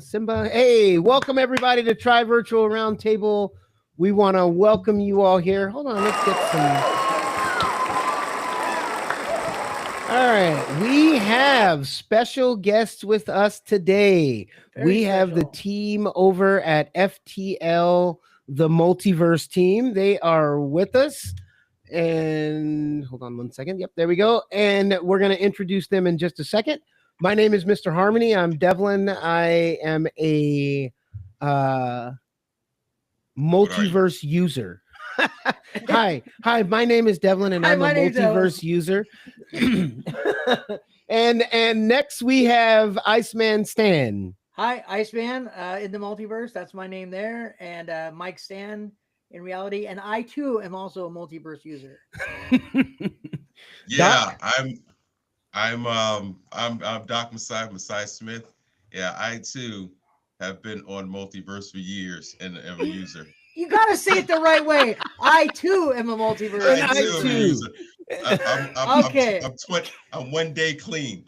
Simba. Hey, welcome everybody to Tri Virtual Roundtable. We want to welcome you all here. Hold on, let's get some. All right, we have special guests with us today. We have the team over at FTL, the Multiverse team. They are with us. And hold on one second. Yep, there we go. And we're going to introduce them in just a second. My name is MrHarmony. I'm Devlin. I am a multiverse user. Hi. My name is Devlin, and I'm a multiverse user. and next we have Iceman Stan. Hi, Iceman in the multiverse. That's my name there. And Mike Stan in reality. And I too am also a multiverse user. Yeah, I'm Doc Maasi Smith. Yeah, I too have been on Multiverse for years and am a user. You gotta say it the right way. I too am a multiverse. user. Okay. I'm 1 day clean.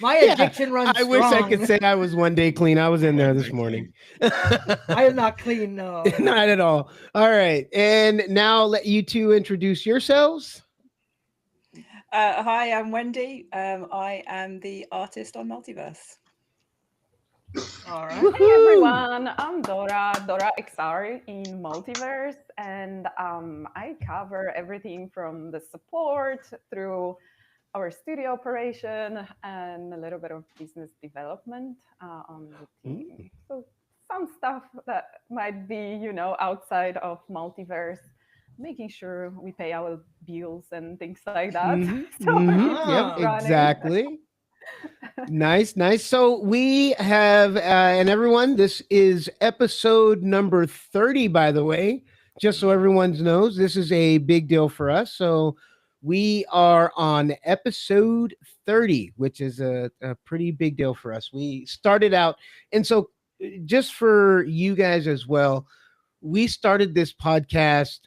My addiction runs I wish I could say I was 1 day clean. I was in there this morning. I am not clean, no. Not at all. All right. And now I'll let you two introduce yourselves. Hi, I'm Wendy. I am the artist on Multiverse. All right. Hey everyone, I'm Dora XR in Multiverse, and I cover everything from the support through our studio operation and a little bit of business development on the team. So some stuff that might be, outside of Multiverse, making sure we pay our bills and things like that. Yep, exactly. Nice. So we have, and everyone, this is episode number 30, by the way, just so everyone knows, this is a big deal for us. So we are on episode 30, which is a pretty big deal for us. We started out, and so just for you guys as well, we started this podcast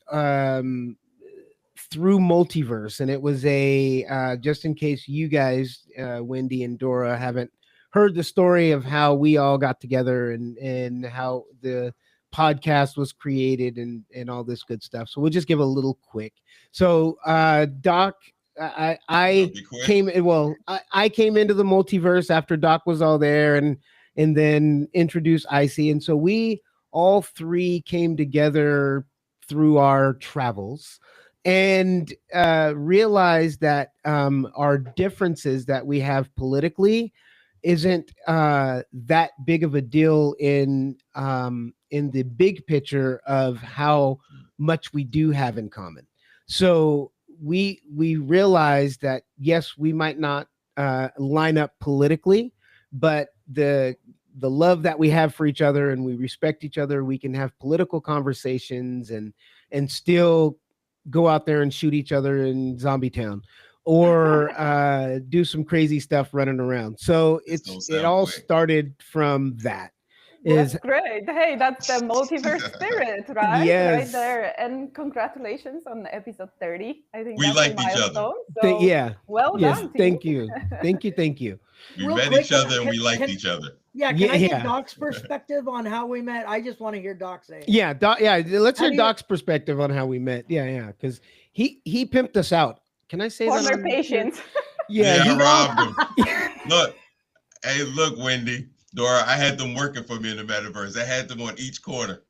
through Multiverse, and it was a just in case you guys, Wendy and Dora, haven't heard the story of how we all got together and how the podcast was created and all this good stuff. So we'll just give a little quick. So Doc, I came into the Multiverse after Doc was all there and then introduced Icy, and so we all three came together through our travels and realized that our differences that we have politically isn't that big of a deal in the big picture of how much we do have in common. So we realized that yes, we might not line up politically, but the love that we have for each other and we respect each other, we can have political conversations and still go out there and shoot each other in Zombie Town or do some crazy stuff running around. So it all started from that. That's great. Hey, that's the Multiverse spirit, right? Yes. Right there. And congratulations on episode 30. I think We liked each other. So yeah. Well yes, done. Thank you. Thank you. We met each other and we liked each other. Yeah, can I get Doc's perspective on how we met? I just want to hear Doc say it. Yeah, Doc, let's hear Doc's perspective on how we met. Yeah, because he pimped us out. Can I say Former that? Patients. Yeah, I robbed him. Look, Wendy, Dora, I had them working for me in the metaverse. I had them on each corner.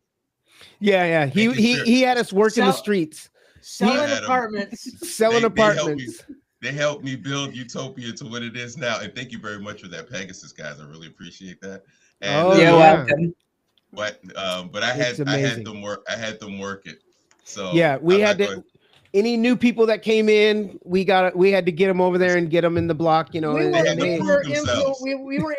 Yeah. He had us working the streets. Selling apartments. Selling apartments. They helped me build Utopia to what it is now. And thank you very much for that, Pegasus, guys. I really appreciate that. And, You're welcome. But I had them work. I had them work it. So yeah, we had to. Any new people that came in, we had to get them over there and get them in the block. We were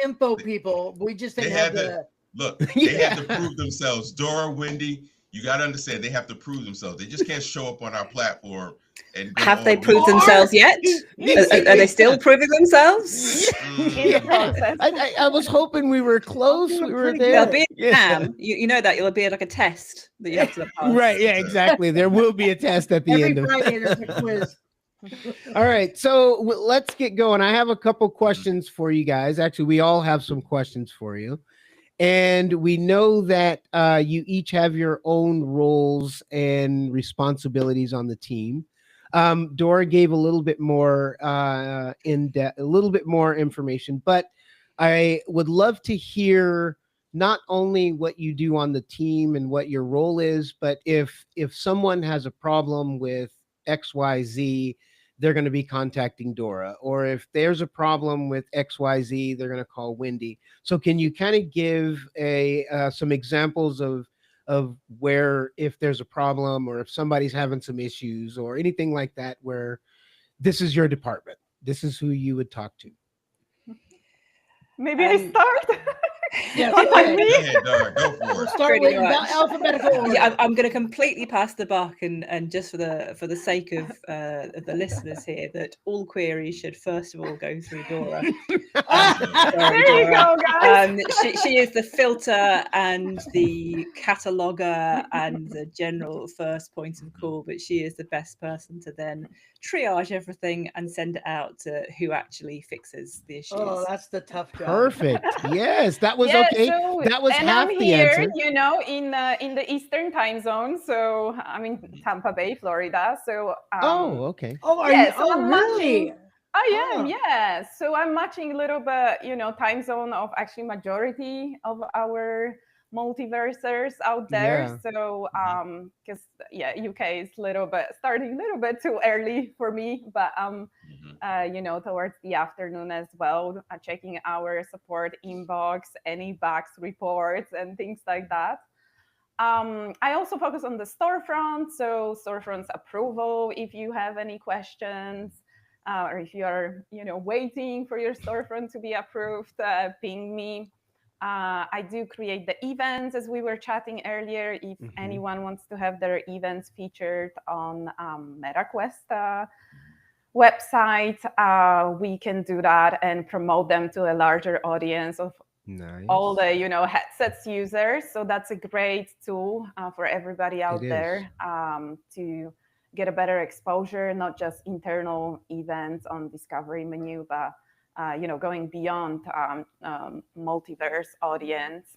info people. We just didn't have the. Look, they had to prove themselves. Dora, Wendy, you got to understand, they have to prove themselves. They just can't show up on our platform. And have they proved themselves yet? Are they still proving themselves? In the process. I was hoping we were close. We were there. There'll be an exam. You know that it'll be like a test that you have to pass. Right. Yeah. Exactly. There will be a test at the end. Every Friday there's a quiz. All right, so let's get going. I have a couple questions for you guys. Actually, we all have some questions for you. And we know that you each have your own roles and responsibilities on the team. Dora gave a little bit more in depth, a little bit more information, but I would love to hear not only what you do on the team and what your role is, but if someone has a problem with XYZ, they're going to be contacting Dora, or if there's a problem with XYZ, they're going to call Wendy. So can you kind of give some examples of where, if there's a problem or if somebody's having some issues or anything like that, where this is your department, this is who you would talk to? Maybe I start. Yeah, Go ahead, Dora. Go for we'll it. start with alphabetical order. Yeah, I'm going to completely pass the buck, and just for the sake of the listeners here, that all queries should first of all go through Dora. There you go, guys. She is the filter and the cataloger and the general first point of call, but she is the best person to then triage everything and send it out to who actually fixes the issues. Oh, that's the tough job. Perfect. Yes, that was okay. So, That was and half I'm the here, answer. you know, in the Eastern time zone. So I'm in Tampa Bay, Florida. So Oh, okay. Oh, are yeah, you? so Oh, I'm really? matching. I am, Oh. yeah. So I'm matching a little bit, you know, time zone of actually majority of our multiversers out there. Yeah. So because UK is starting a little bit too early for me, but you know, towards the afternoon as well, checking our support inbox, any bugs reports and things like that. I also focus on the storefront, so storefront's approval. If you have any questions, or if you are, you know, waiting for your storefront to be approved, ping me. I do create the events, as we were chatting earlier. If anyone wants to have their events featured on MetaQuest website, we can do that and promote them to a larger audience of all the, you know, headsets users. So that's a great tool for everybody out there to get a better exposure, not just internal events on Discovery menu, but you know, going beyond multiverse audience.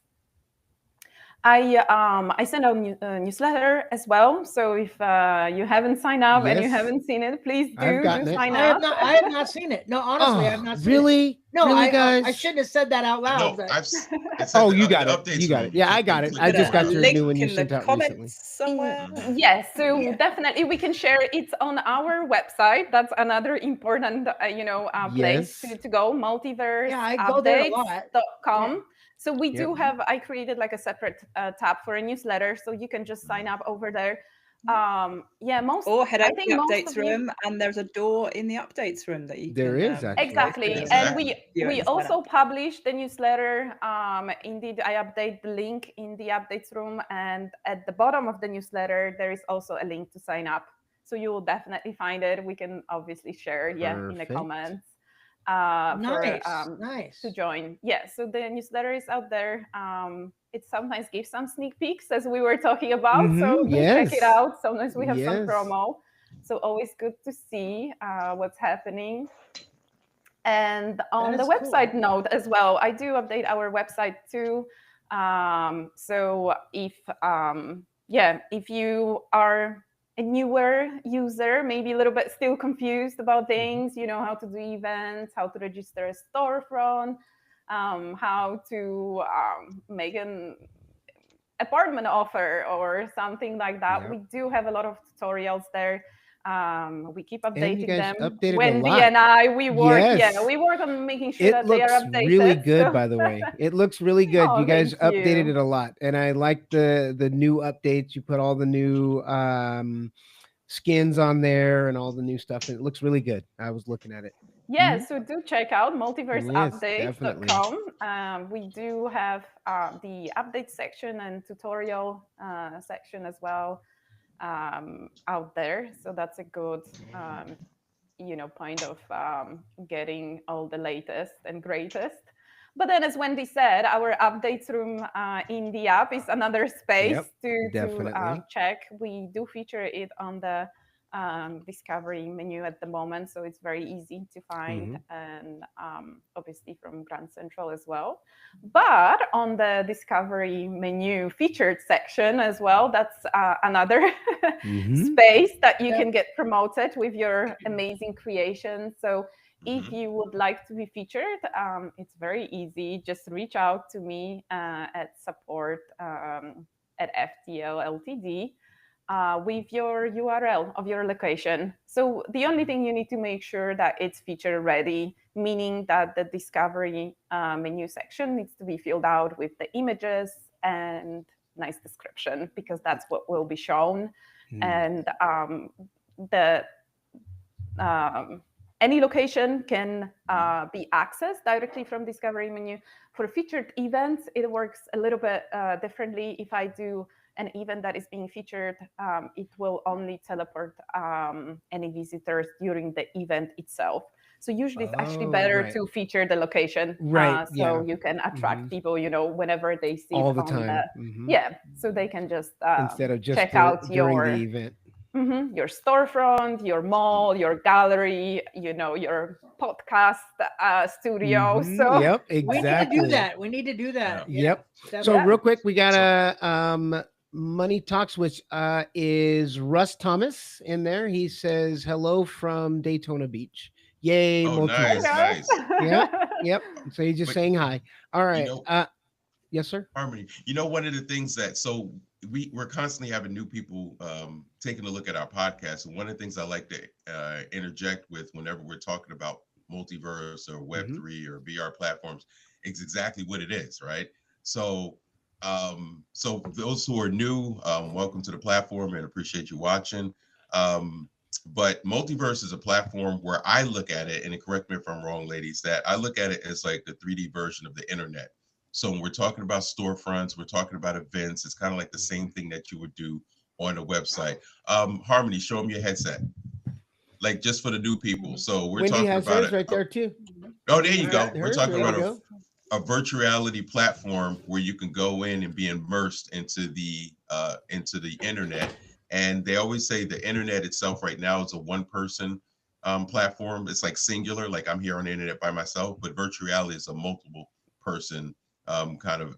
I send out a newsletter as well. So if you haven't signed up and you haven't seen it, please do sign up. I have not seen it. No, honestly, I have not seen it. Really? No, really, guys? guys? I shouldn't have said that out loud. No, Oh, you got it. You got it. Yeah, I got it. I just got your new one you sent out recently. Somewhere. Yes, so definitely we can share it on our website. That's another important, you know, place to go. Multiverse. Yeah, I go there a lot. .com. So we do have, I created like a separate tab for a newsletter, so you can just sign up over there. Or head out to the updates room, and there's a door in the updates room that you there can, is actually. Exactly. And we also publish the newsletter. Indeed, I update the link in the updates room, and at the bottom of the newsletter there is also a link to sign up, so you will definitely find it. We can obviously share in the comments nice to join. So the newsletter is out there. It sometimes gives some sneak peeks, as we were talking about, so check it out. Sometimes we have some promo, so always good to see what's happening. And on the website note as well, I do update our website too. So if you are a newer user, maybe a little bit still confused about things, you know, how to do events, how to register a storefront, how to make an apartment offer or something like that. We do have a lot of tutorials there. We keep updating them. Wendy and I, we work on making sure that they are updated. It looks really good, by the way. It looks really good. You guys updated it a lot, and I like the new updates. You put all the new skins on there and all the new stuff, and it looks really good. I was looking at it. So do check out multiverseupdates.com. We do have the update section and tutorial section as well out there. So that's a good, you know, point of getting all the latest and greatest. But then, as Wendy said, our updates room in the app is another space to check. We do feature it on the discovery menu at the moment, so it's very easy to find, and obviously from Grand Central as well. But on the discovery menu featured section as well, that's another space that you can get promoted with your amazing creations. So if you would like to be featured, it's very easy. Just reach out to me at support at FTL Ltd. With your URL of your location. So the only thing you need to make sure that it's feature ready, meaning that the discovery menu section needs to be filled out with the images and nice description, because that's what will be shown. And any location can be accessed directly from discovery menu. For featured events, it works a little bit differently. If I do an event that is being featured, it will only teleport any visitors during the event itself. So usually it's actually better to feature the location, so you can attract people, whenever they see all it the on time. So they can just instead of just check out during your the event. Your storefront, your mall, your gallery, your podcast studio. So yep, exactly. We need to do that. Yep. Yeah. So real quick, we got a Money Talks, which is Russ Thomas in there. He says hello from Daytona Beach. Yay! Oh, nice. Yep. So he's just saying hi. All right. Yes, sir. Harmony. One of the things that we're constantly having new people taking a look at our podcast, and one of the things I like to interject with whenever we're talking about multiverse or Web3 or VR platforms is exactly what it is, right? So those who are new, welcome to the platform and appreciate you watching. But Multiverse is a platform where I look at it, and correct me if I'm wrong, ladies, that I look at it as like the 3D version of the internet. So when we're talking about storefronts, we're talking about events, it's kind of like the same thing that you would do on a website. Harmony, show them your headset. Like just for the new people. So we're talking about it right there too. Oh, there you go. We're talking about a virtual reality platform where you can go in and be immersed into the internet. And they always say the internet itself right now is a one-person platform. It's like singular, like I'm here on the internet by myself, but virtual reality is a multiple person kind of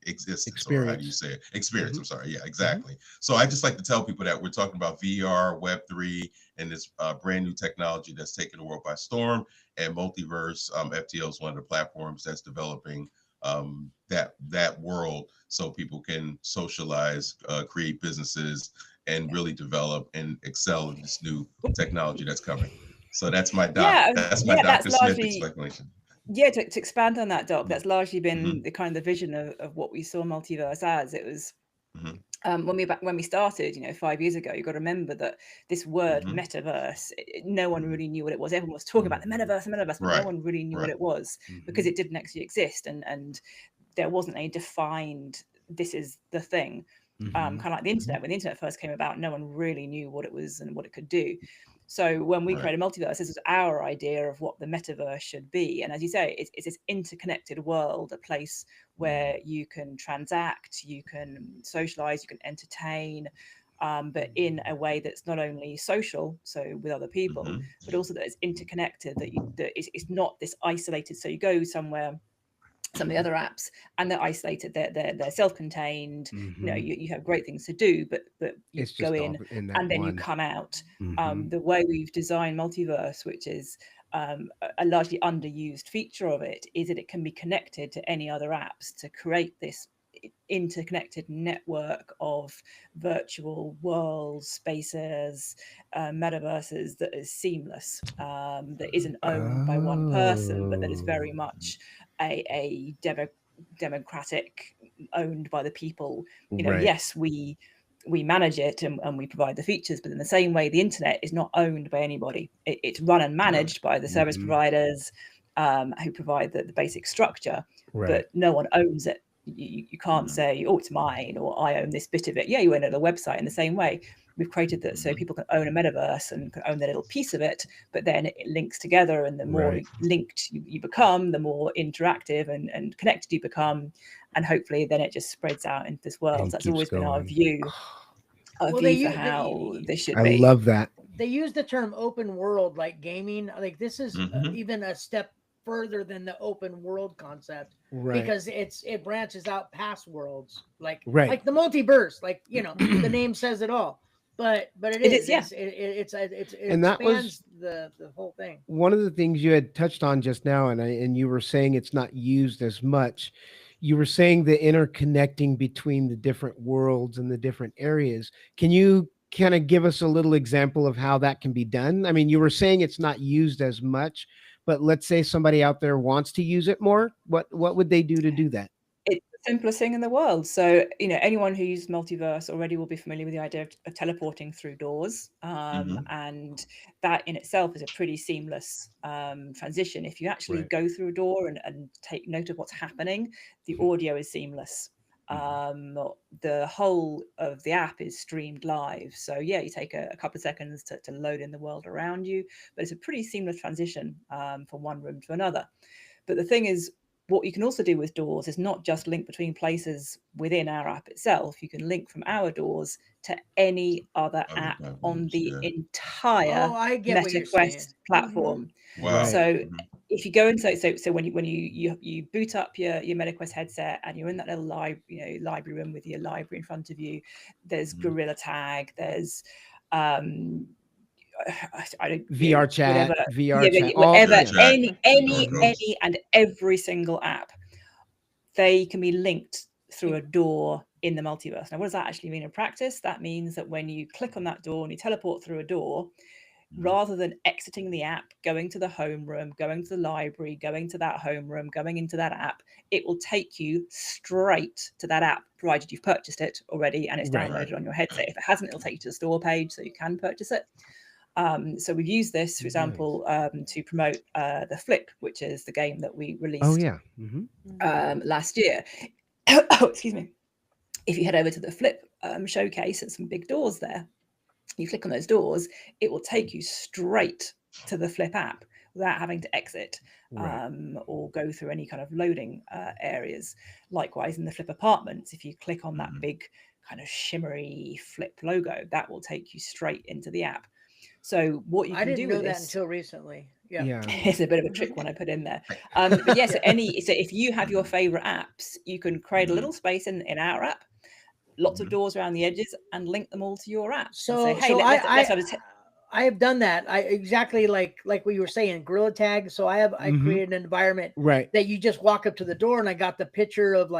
existence, experience. or how do you say it? Experience. I'm sorry. Yeah, exactly. So I just like to tell people that we're talking about VR, Web3, and this brand new technology that's taking the world by storm. And Multiverse, FTL is one of the platforms that's developing that world, so people can socialize, create businesses, and really develop and excel in this new technology that's coming. So that's my Dr. Smith explanation. Yeah, to expand on that, Doc, that's largely been the kind of the vision of what we saw Multiverse as. It was when we started, 5 years ago. You've got to remember that this word metaverse, no one really knew what it was. Everyone was talking about the metaverse, but no one really knew what it was, because it didn't actually exist, and there wasn't a defined, this is the thing. Kind of like the internet. When the internet first came about, no one really knew what it was and what it could do. So when we created Multiverse, this was our idea of what the metaverse should be. And as you say, it's this interconnected world, a place where you can transact, you can socialize, you can entertain, but in a way that's not only social, so with other people, but also that it's interconnected, that it's not this isolated. So you go somewhere, some of the other apps, and they're isolated, they're self-contained, you have great things to do, but you go in and then you come out. The way we've designed Multiverse, which is a largely underused feature of it, is that it can be connected to any other apps to create this interconnected network of virtual worlds, spaces, metaverses that is seamless, that isn't owned by one person, but that is very much a democratic, owned by the people. Yes, we manage it and we provide the features, but in the same way, the internet is not owned by anybody. It's run and managed by the service providers who provide the basic structure, but no one owns it. You can't say, oh, it's mine, or I own this bit of it. Yeah, you own it on a website. In the same way, we've created that so people can own a metaverse and can own their little piece of it, but then it links together, and the more linked you become, the more interactive and connected you become, and hopefully then it just spreads out into this world. So that's always been our view. a Well, view for how this should I be. love that. They use the term open world like gaming. Like this is Mhm. even a step further than the open world concept Right. because it branches out past worlds, like Right. the multiverse. Like the name says it all. But it is, yeah. it And that was- expands the whole thing. One of the things you had touched on just now, and you were saying it's not used as much. You were saying the interconnecting between the different worlds and the different areas. Can you kind of give us a little example of how that can be done? I mean, you were saying it's not used as much, but let's say somebody out there wants to use it more. What would they do to do that? It's the simplest thing in the world. So, anyone who used Multiverse already will be familiar with the idea of teleporting through doors. And that in itself is a pretty seamless transition. If you actually go through a door and take note of what's happening, the audio is seamless. The whole of the app is streamed live. So yeah, you take a couple of seconds to load in the world around you, but it's a pretty seamless transition from one room to another. But the thing is, what you can also do with doors is not just link between places within our app itself. You can link from our doors to any other app on the entire MetaQuest platform. Wow. So if you go into so when you boot up your MetaQuest headset and you're in that little library room with your library in front of you, there's Gorilla Tag, there's I don't VR chat, whatever, VR chat, whatever, any and every single app, they can be linked through a door in the multiverse. Now, what does that actually mean in practice? That means that when you click on that door and you teleport through a door, rather than exiting the app, going to the home room, going to the library, going to that home room, going into that app, it will take you straight to that app, provided you've purchased it already and it's downloaded on your headset. If it hasn't, it'll take you to the store page so you can purchase it. So we've used this, for example, to promote the Flip, which is the game that we released last year. Oh, excuse me. If you head over to the Flip showcase, there's some big doors there. You click on those doors, it will take you straight to the Flip app without having to exit or go through any kind of loading areas. Likewise, in the Flip apartments, if you click on that big kind of shimmery Flip logo, that will take you straight into the app. So what you can do with this, I didn't know that until recently. Yeah, it's a bit of a trick one I put in there. But yes, so if you have your favorite apps, you can create a little space in our app, lots of doors around the edges, and link them all to your app. So, say, hey, I have done that. Exactly like what you were saying, Gorilla Tag. So I created an environment that you just walk up to the door, and I got the picture of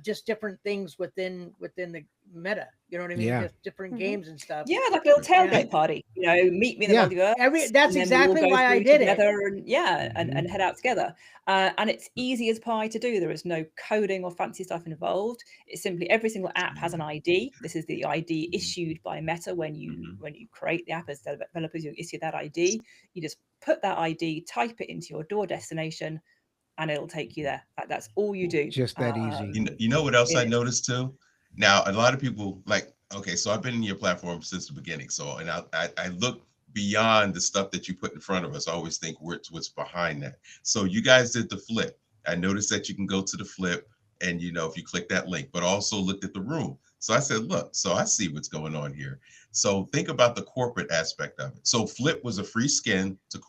just different things within the meta. You know what I mean? Yeah. Just different games and stuff. Yeah, like a little tailgate party. Meet me in the multiverse. That's exactly why I did it. And head out together. And it's easy as pie to do. There is no coding or fancy stuff involved. It's simply every single app has an ID. This is the ID issued by Meta when you create the app as developers. You issue that ID. You just put that ID, type it into your door destination, and it'll take you there. That's all you do. Just that easy. You know what else I noticed too? Now, a lot of people so I've been in your platform since the beginning. So, and I look beyond the stuff that you put in front of us. I always think what's behind that. So you guys did the Flip. I noticed that you can go to the Flip and, if you click that link, but also looked at the room. So I said, look, so I see what's going on here. So think about the corporate aspect of it. So Flip was a free skin to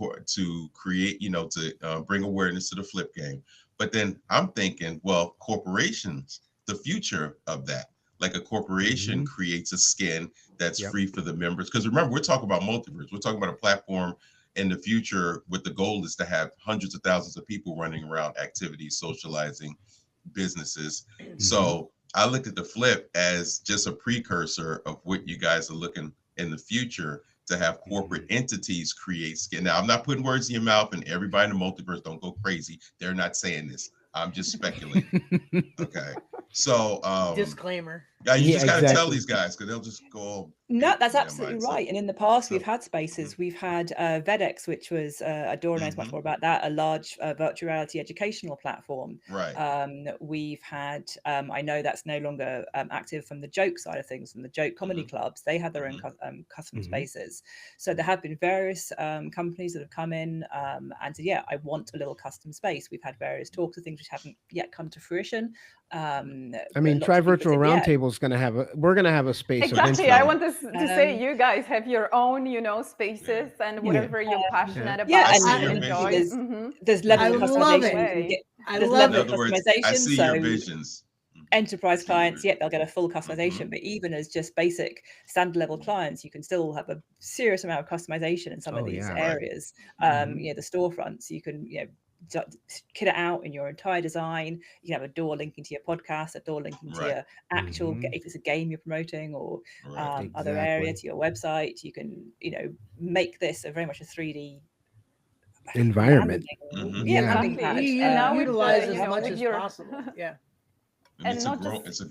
create, to bring awareness to the Flip game. But then I'm thinking, well, corporations, the future of that, like a corporation creates a skin that's free for the members. Because remember, we're talking about multiverse. We're talking about a platform in the future with the goal is to have hundreds of thousands of people running around activities, socializing, businesses. So I looked at the Flip as just a precursor of what you guys are looking in the future to have corporate entities create skin. Now, I'm not putting words in your mouth, and everybody in the multiverse don't go crazy. They're not saying this. I'm just speculating. Okay. So disclaimer. Yeah, you just gotta tell these guys because they'll just go. No, that's absolutely right. And in the past, we've had spaces. We've had VEDX, which was Adora knows much more about that, a large virtual reality educational platform. Right. We've had, I know that's no longer active from the joke side of things, from the joke comedy clubs. They have their own custom spaces. So there have been various companies that have come in and said, yeah, I want a little custom space. We've had various talks of things which haven't yet come to fruition. I mean, Tri Virtual Roundtable Roundtable's going to have a space. Exactly. I want to say you guys have your own, spaces and whatever you're passionate about and enjoy. There's level of customization. I love it. In other words, I see your visions. Enterprise clients, they'll get a full customization, but even as just basic standard level clients, you can still have a serious amount of customization in some of these areas. The storefronts, you can, kit it out in your entire design. You can have a door linking to your podcast, a door linking to your actual, if it's a game you're promoting, or other area to your website. You can, make this a very much a 3D environment. Now utilize as much as possible. Yeah. And not just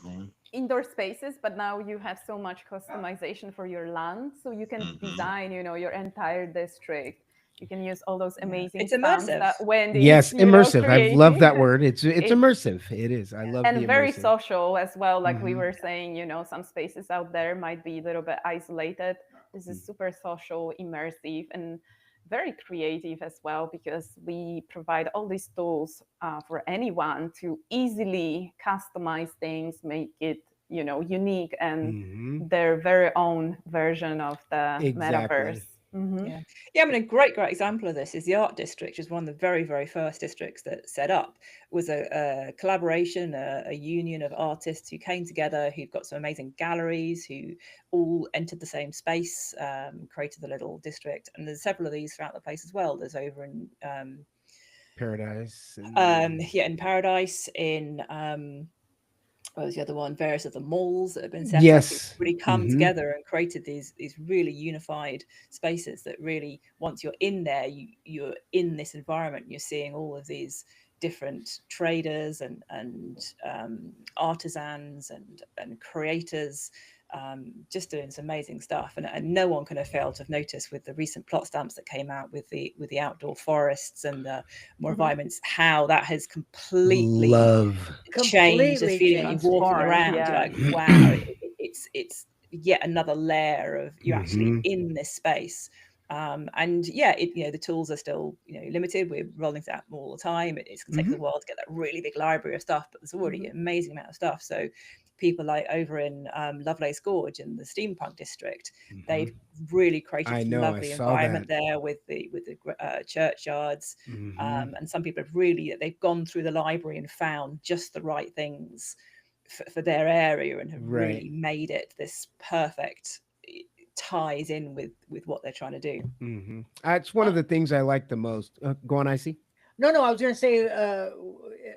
indoor spaces, but now you have so much customization for your land, so you can design, your entire district. You can use all those amazing sounds that Wendy. Yes, immersive. I love that word. It's immersive. It is. I love and very social as well. Like we were saying, some spaces out there might be a little bit isolated. This is super social, immersive, and very creative as well, because we provide all these tools for anyone to easily customize things, make it unique and their very own version of the metaverse. I mean, a great example of this is the art district, which is one of the very, very first districts that set up. It was a collaboration, a union of artists who came together, who've got some amazing galleries, who all entered the same space, created the little district. And there's several of these throughout the place as well. There's over in Paradise. In Paradise, in what was the other one? Various of the malls that have been set up, really come together and created these really unified spaces that really, once you're in there, you're in this environment. You're seeing all of these different traders and artisans and creators, just doing some amazing stuff, and no one can have failed to have noticed with the recent plot stamps that came out with the outdoor forests and the more environments, how that has completely changed the feeling. You walking around, you're like, wow, it's yet another layer of you actually in this space. The tools are still limited. We're rolling it out all the time. It's going to take us a while to get that really big library of stuff, but there's already an amazing amount of stuff. So people like over in Lovelace Gorge in the steampunk district, they've really created a lovely environment there with the churchyards, and some people have they've gone through the library and found just the right things for their area and have really made it this perfect ties in with what they're trying to do. It's one of the things I like the most. Go on, Icy. No, I was going to say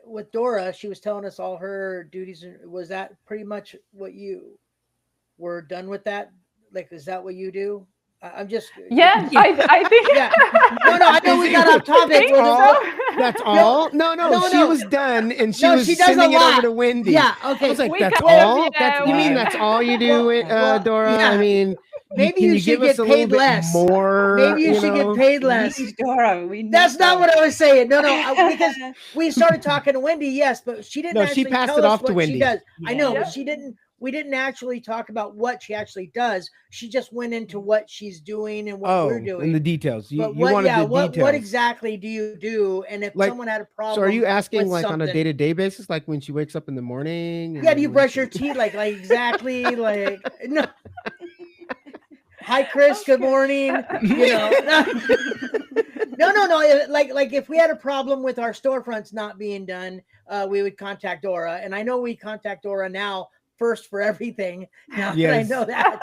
with Dora, she was telling us all her duties. Was that pretty much what you were done with that? Like, is that what you do? I'm just. Yeah, I think. Yeah. No, I know we got off topic. That's all? No, she was done, and she was sending it over to Wendy. Yeah, okay. I was like, that's all? You mean that's all you do, Dora? Yeah. I mean, maybe you should get paid less. More, maybe you should get paid less. Dora, that's not what I was saying. No, because we started talking to Wendy, yes, but she didn't. She passed it off to Wendy. She does. Yeah. I know, but she didn't. We didn't actually talk about what she actually does. She just went into what she's doing and what we're doing. And the details. What exactly do you do? And if someone had a problem. So are you asking like on a day-to-day basis, like when she wakes up in the morning? Yeah, do you brush your teeth? Like exactly like no. Hi, Chris. Good morning. No. Like if we had a problem with our storefronts not being done, we would contact Dora. And I know we contact Dora now first for everything. Now that I know that.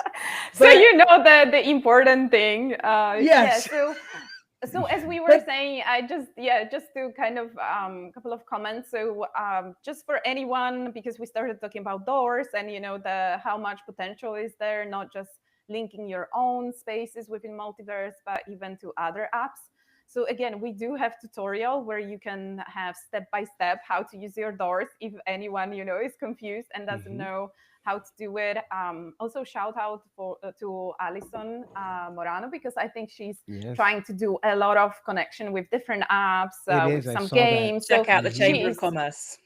So the important thing. Yes. Yeah, so as we were saying, I just to kind of couple of comments. So just for anyone, because we started talking about doors and how much potential is there, not just linking your own spaces within Multiverse, but even to other apps. So again, we do have tutorial where you can have step-by-step how to use your doors if anyone, is confused and doesn't know how to do it. Also shout out to Alison Morano, because I think she's trying to do a lot of connection with different apps, with some games. Check out the Chamber of Commerce.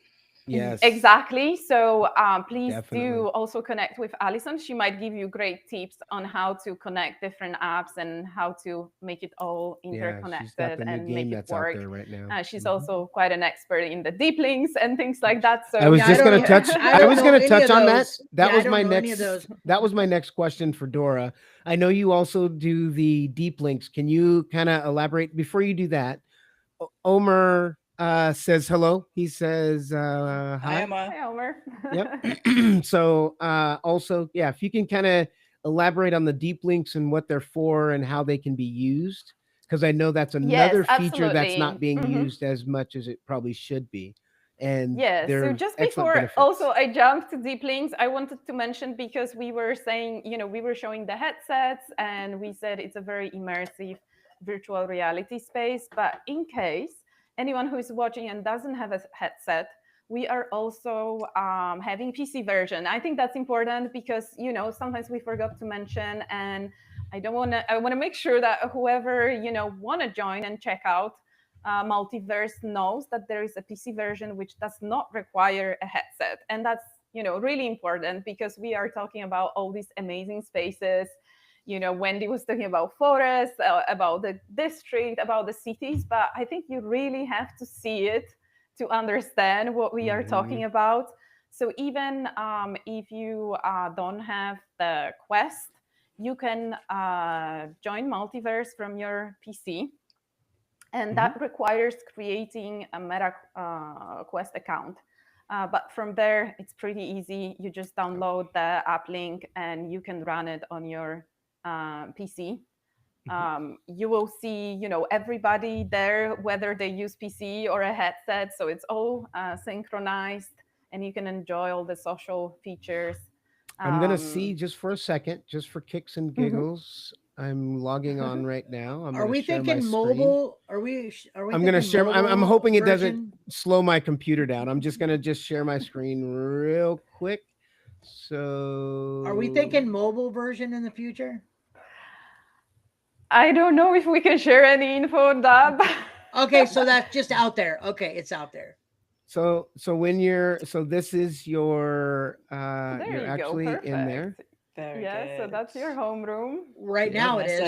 Yes, exactly. So please Definitely. do also connect with Alison. She might give you great tips on how to connect different apps and how to make it all interconnected she's got the new and game make it that's out work. there right now. She's also quite an expert in the deep links and things like that. So I was just going to touch. I was going to touch on that. That was my next. That was my next question for Dora. I know you also do the deep links. Can you kind of elaborate before you do that? Omer says hello. He says hi. Hi, Omer. Yep. So also, yeah, if you can kind of elaborate on the deep links and what they're for and how they can be used, because I know that's another feature that's not being used as much as it probably should be. And so just before benefits. Also I jumped to deep links, I wanted to mention, because we were saying, we were showing the headsets and we said it's a very immersive virtual reality space. But in case anyone who is watching and doesn't have a headset, we are also having PC version. I think that's important because, sometimes we forgot to mention, and I want to make sure that whoever, want to join and check out Multiverse knows that there is a PC version which does not require a headset. And that's, really important, because we are talking about all these amazing spaces. Wendy was talking about forests, about the district, about the cities, but I think you really have to see it to understand what we are talking about. So even if you don't have the Quest, you can join Multiverse from your PC. And that requires creating a Meta Quest account. But from there, it's pretty easy. You just download the app link and you can run it on your PC. You will see, everybody there, whether they use PC or a headset. So it's all synchronized, and you can enjoy all the social features. I'm going to see just for a second, just for kicks and giggles. I'm logging on right now. Are we thinking mobile? Are we? I'm going to share. I'm hoping it doesn't slow my computer down. I'm just going to share my screen real quick. So, are we thinking mobile version in the future? I don't know if we can share any info on that. Okay, so that's just out there. Okay, it's out there. So when this is your you're actually in there. Very good. So that's your homeroom. Right now it is.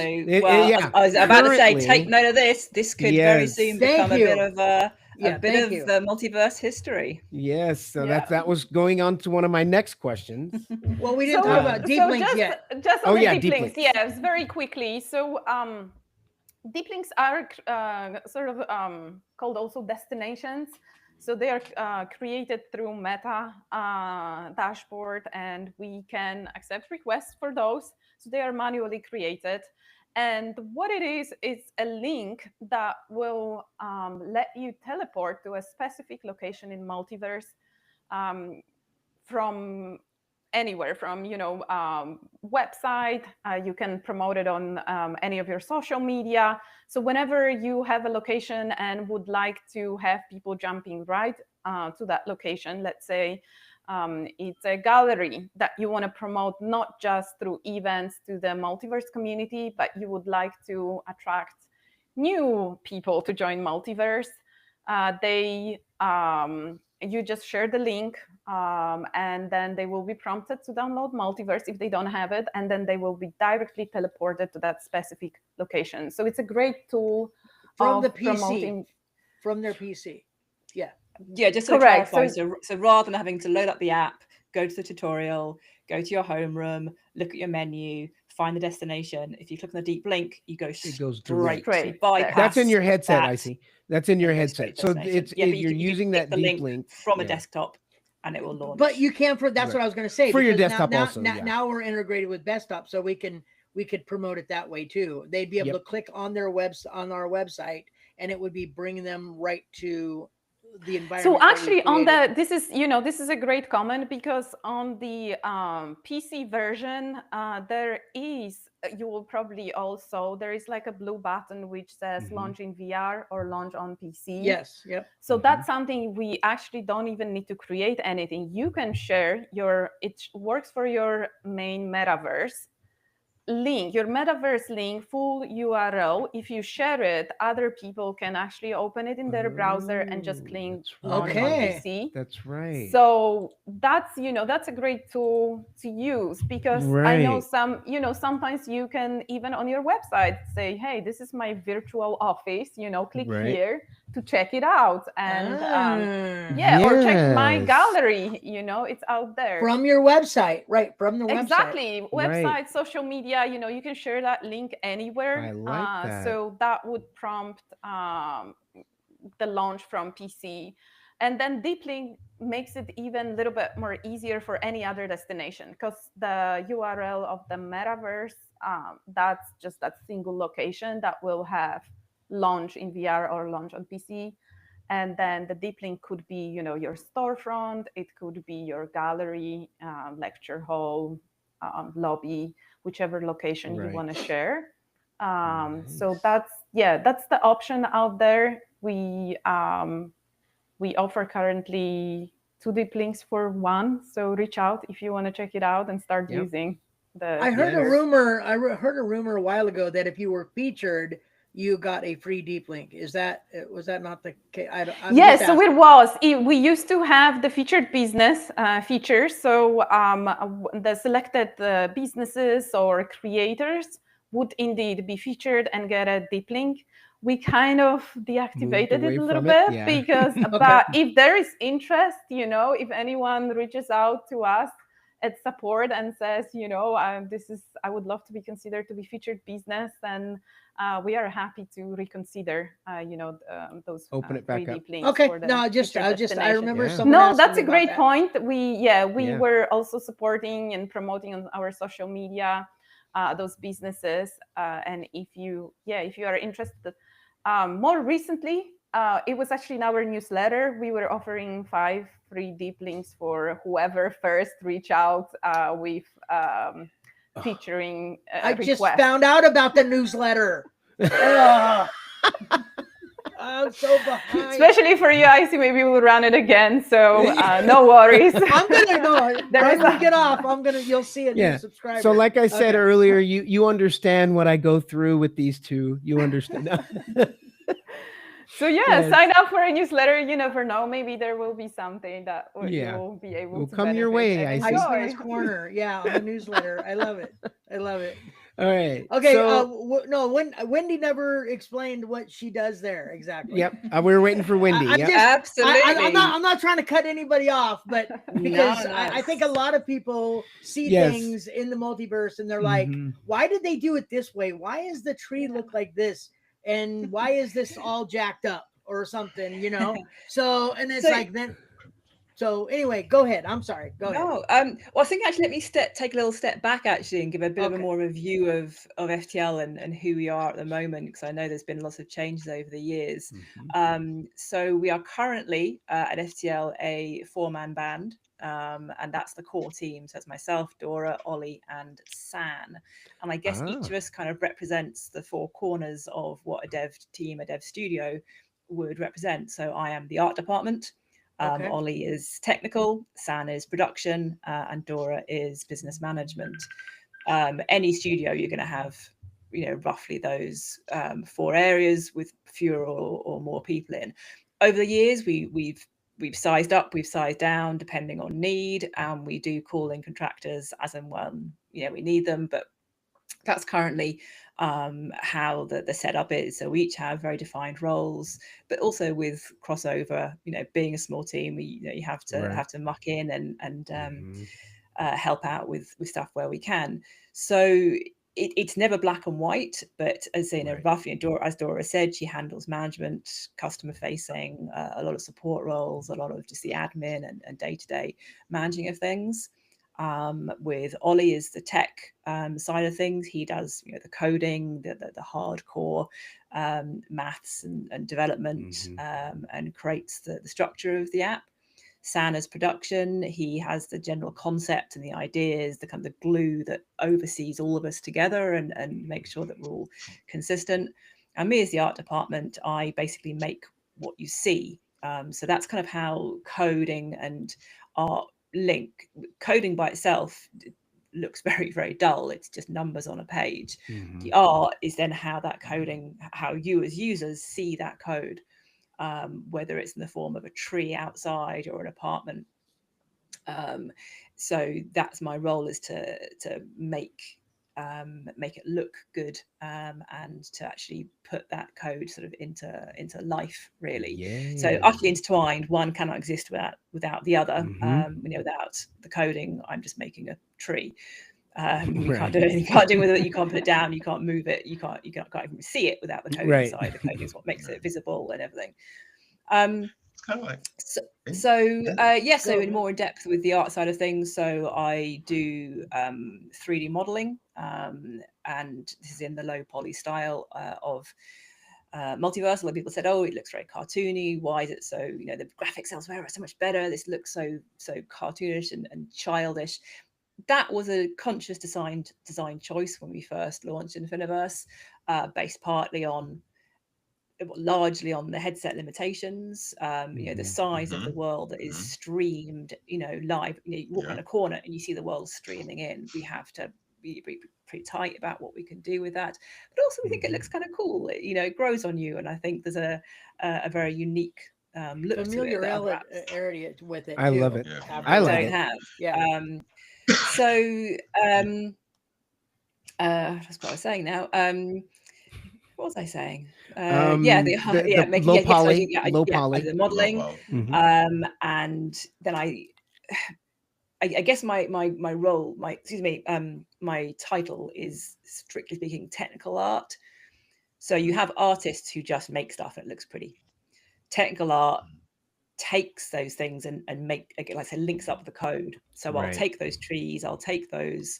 So, I was about to say, take note of this. This could very soon become a bit of the multiverse history. Yes, so that was going on to one of my next questions. Well, we didn't talk about deep links yet. Just on the deep links. Yes, very quickly. So deep links are sort of called also destinations. So they are created through Meta dashboard, and we can accept requests for those. So they are manually created. And what it is a link that will let you teleport to a specific location in Multiverse from anywhere, from website. You can promote it on any of your social media. So whenever you have a location and would like to have people jumping right to that location, let's say it's a gallery that you want to promote, not just through events to the Multiverse community, but you would like to attract new people to join Multiverse. You just share the link, and then they will be prompted to download Multiverse if they don't have it, and then they will be directly teleported to that specific location. So it's a great tool from the PC, from their PC. Yeah, just to clarify. So rather than having to load up the app, go to the tutorial, go to your homeroom, look at your menu, find the destination. If you click on the deep link, you go straight. That's in your headset, I see. That's in your headset. So you're using that deep link from a desktop, and it will launch. But you can that's what I was going to say. For your desktop also. Now we're integrated with desktop, so we could promote it that way too. They'd be able to click on our website, and it would be bringing them right to the environment. So actually this is a great comment, because on the PC version there is like a blue button which says launch in VR or launch on PC. Yes. Yep. So that's something we actually don't even need to create anything. You can share it works for your main metaverse. link, your metaverse link, full URL, if you share it, other people can actually open it in their browser and just click launch on PC. That's right. So that's, that's a great tool to use, because I know sometimes you can even on your website say, hey, this is my virtual office, click here to check it out. And or check my gallery, it's out there. From your website, right? From the website. Exactly. Website, social media, you can share that link anywhere. I like that. So that would prompt the launch from PC. And then Deep Link makes it even a little bit more easier for any other destination, because the URL of the metaverse, that's just that single location that will have launch in VR or launch on PC. And then the deep link could be, your storefront. It could be your gallery, lecture hall, lobby, whichever location you want to share. So that's the option out there. We offer currently 2 deep links for $1. So reach out if you want to check it out and start using the. I heard a rumor. I heard a rumor a while ago that if you were featured, you got a free deep link. Was that not the case? Yes, so it was. We used to have the featured business features. So the selected businesses or creators would indeed be featured and get a deep link. We kind of deactivated it a little bit because but if there is interest, if anyone reaches out to us at support and says, I would love to be considered to be featured business, and we are happy to reconsider, those open it back up. Links. Okay, no, I remember someone. No, that's a great point. We were also supporting and promoting on our social media those businesses, and if you are interested, more recently, it was actually in our newsletter. We were offering 5 free deep links for whoever first reach out with featuring I just found out about the newsletter. I'm so behind. Especially for you, Icy, maybe we'll run it again. So no worries. I'm gonna go. Get off. You'll see it. Yeah. Subscribe. So, like I said earlier, you understand what I go through with these two. You understand. So sign up for a newsletter. You never know. Maybe there will be something that you will be able to come your way. Iceman's Corner. Yeah, on the newsletter. I love it. All right. Okay. So, Wendy never explained what she does there exactly. Yep. We were waiting for Wendy. Absolutely. I'm not trying to cut anybody off, but because I think a lot of people see things in the multiverse and they're like, why did they do it this way? Why does the tree look like this? And why is this all jacked up or something? So and it's like then. So anyway, go ahead. I'm sorry. Go ahead. Well, I think actually let me take a little step back actually and give a bit of a more review of FTL and who we are at the moment, because I know there's been lots of changes over the years. So we are currently at FTL a 4-man band, and that's the core team. So it's myself, Dora, Ollie, and San. And I guess each of us kind of represents the 4 corners of what a dev team, a dev studio would represent. So I am the art department. Ollie is technical, San is production, and Dora is business management. Any studio, you're going to have, roughly those 4 areas with fewer or more people in. Over the years, we've sized up, we've sized down, depending on need, and we do call in contractors as and when we need them. But that's currently how the setup is. So we each have very defined roles, but also with crossover. Being a small team, you have to muck in and help out with stuff where we can. So it's never black and white, but as roughly, as Dora said, she handles management, customer facing, a lot of support roles, a lot of just the admin and day-to-day managing of things. With Ollie is the tech side of things. He does the coding, the hardcore maths and development, and creates the structure of the app. San is production. He has the general concept and the ideas, the kind of the glue that oversees all of us together and makes sure that we're all consistent. And me as the art department, I basically make what you see. So that's kind of how coding and art link. Coding by itself, looks very, very dull. It's just numbers on a page. The art is then how that coding, how you as users see that code, whether it's in the form of a tree outside or an apartment. So that's my role, is to make it look good, and to actually put that code sort of into life, really. So utterly intertwined, one cannot exist without the other. Without the coding, I'm just making a tree. You can't do anything. You can't do with it. You can't put it down. You can't move it. You can't even see it without the coding inside. The coding is what makes it visible and everything. It's kind of like so in more in depth with the art side of things. So I do 3D modeling, and this is in the low poly style of Multiverse. A lot of people said, "Oh, it looks very cartoony. Why is it so? The graphics elsewhere are so much better. This looks so cartoonish and childish." That was a conscious design choice when we first launched Infiniverse, based largely on the headset limitations. The size of the world that is streamed, live. You walk around a corner and you see the world streaming in. We have to be pretty tight about what we can do with that, but also we think it looks kind of cool. It grows on you, and I think there's a very unique look familiarity with it. I love it. I like it. That's what I was saying now. What was I saying? Low poly, the modeling, and then I guess my role, my title is, strictly speaking, technical art. So you have artists who just make stuff and it looks pretty. Technical art takes those things and make, like I said, links up the code. So I'll take those trees, I'll take those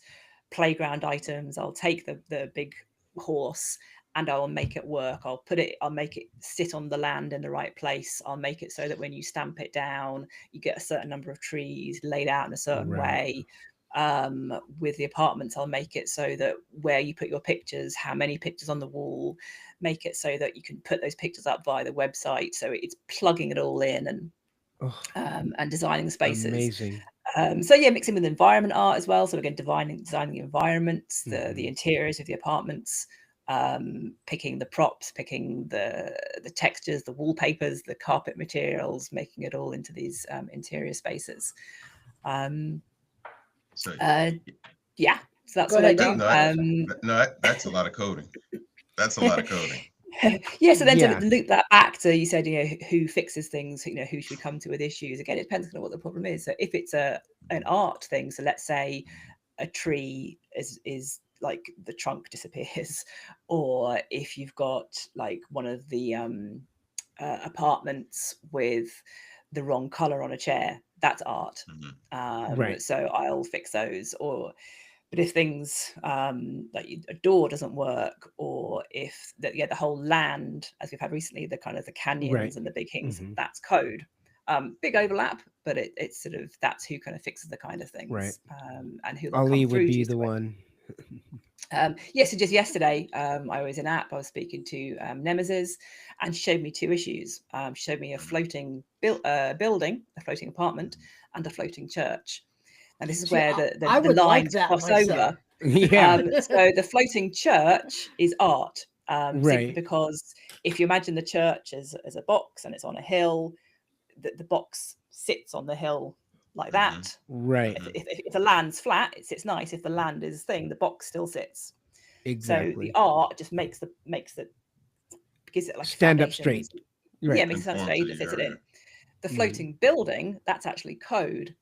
playground items, I'll take the big horse, and I'll make it work. I'll make it sit on the land in the right place. I'll make it so that when you stamp it down, you get a certain number of trees laid out in a certain way. With the apartments, I'll make it so that where you put your pictures, how many pictures on the wall, make it so that you can put those pictures up via the website. So it's plugging it all in and designing the spaces. Amazing. Mixing with environment art as well. So again, designing the environments, the interiors of the apartments, picking the props, picking the textures, the wallpapers, the carpet materials, making it all into these interior spaces. So that's what I do. That's a lot of coding. That's a lot of coding. So then to loop that back to, you said, who fixes things, who should we come to with issues? Again, it depends on what the problem is. So if it's an art thing, so let's say a tree is like the trunk disappears, or if you've got like one of the apartments with the wrong color on a chair, that's art. So I'll fix those. But if things like a door doesn't work, or if the whole land, as we've had recently, the kind of the canyons and the big things, that's code. Big overlap, but it's sort of, that's who kind of fixes the kind of things, and who Ali would be the one. So just yesterday, I was in app. I was speaking to Nemesis, and she showed me two issues. She showed me a floating building, a floating apartment, and a floating church. And this is where the lines cross over. So the floating church is art, because if you imagine the church as a box and it's on a hill, the box sits on the hill like that. If the land's flat, it sits nice. If the land is thing, the box still sits. So the art just gives it like stand up straight. Makes it stand straight and fits it in. The floating building, that's actually code,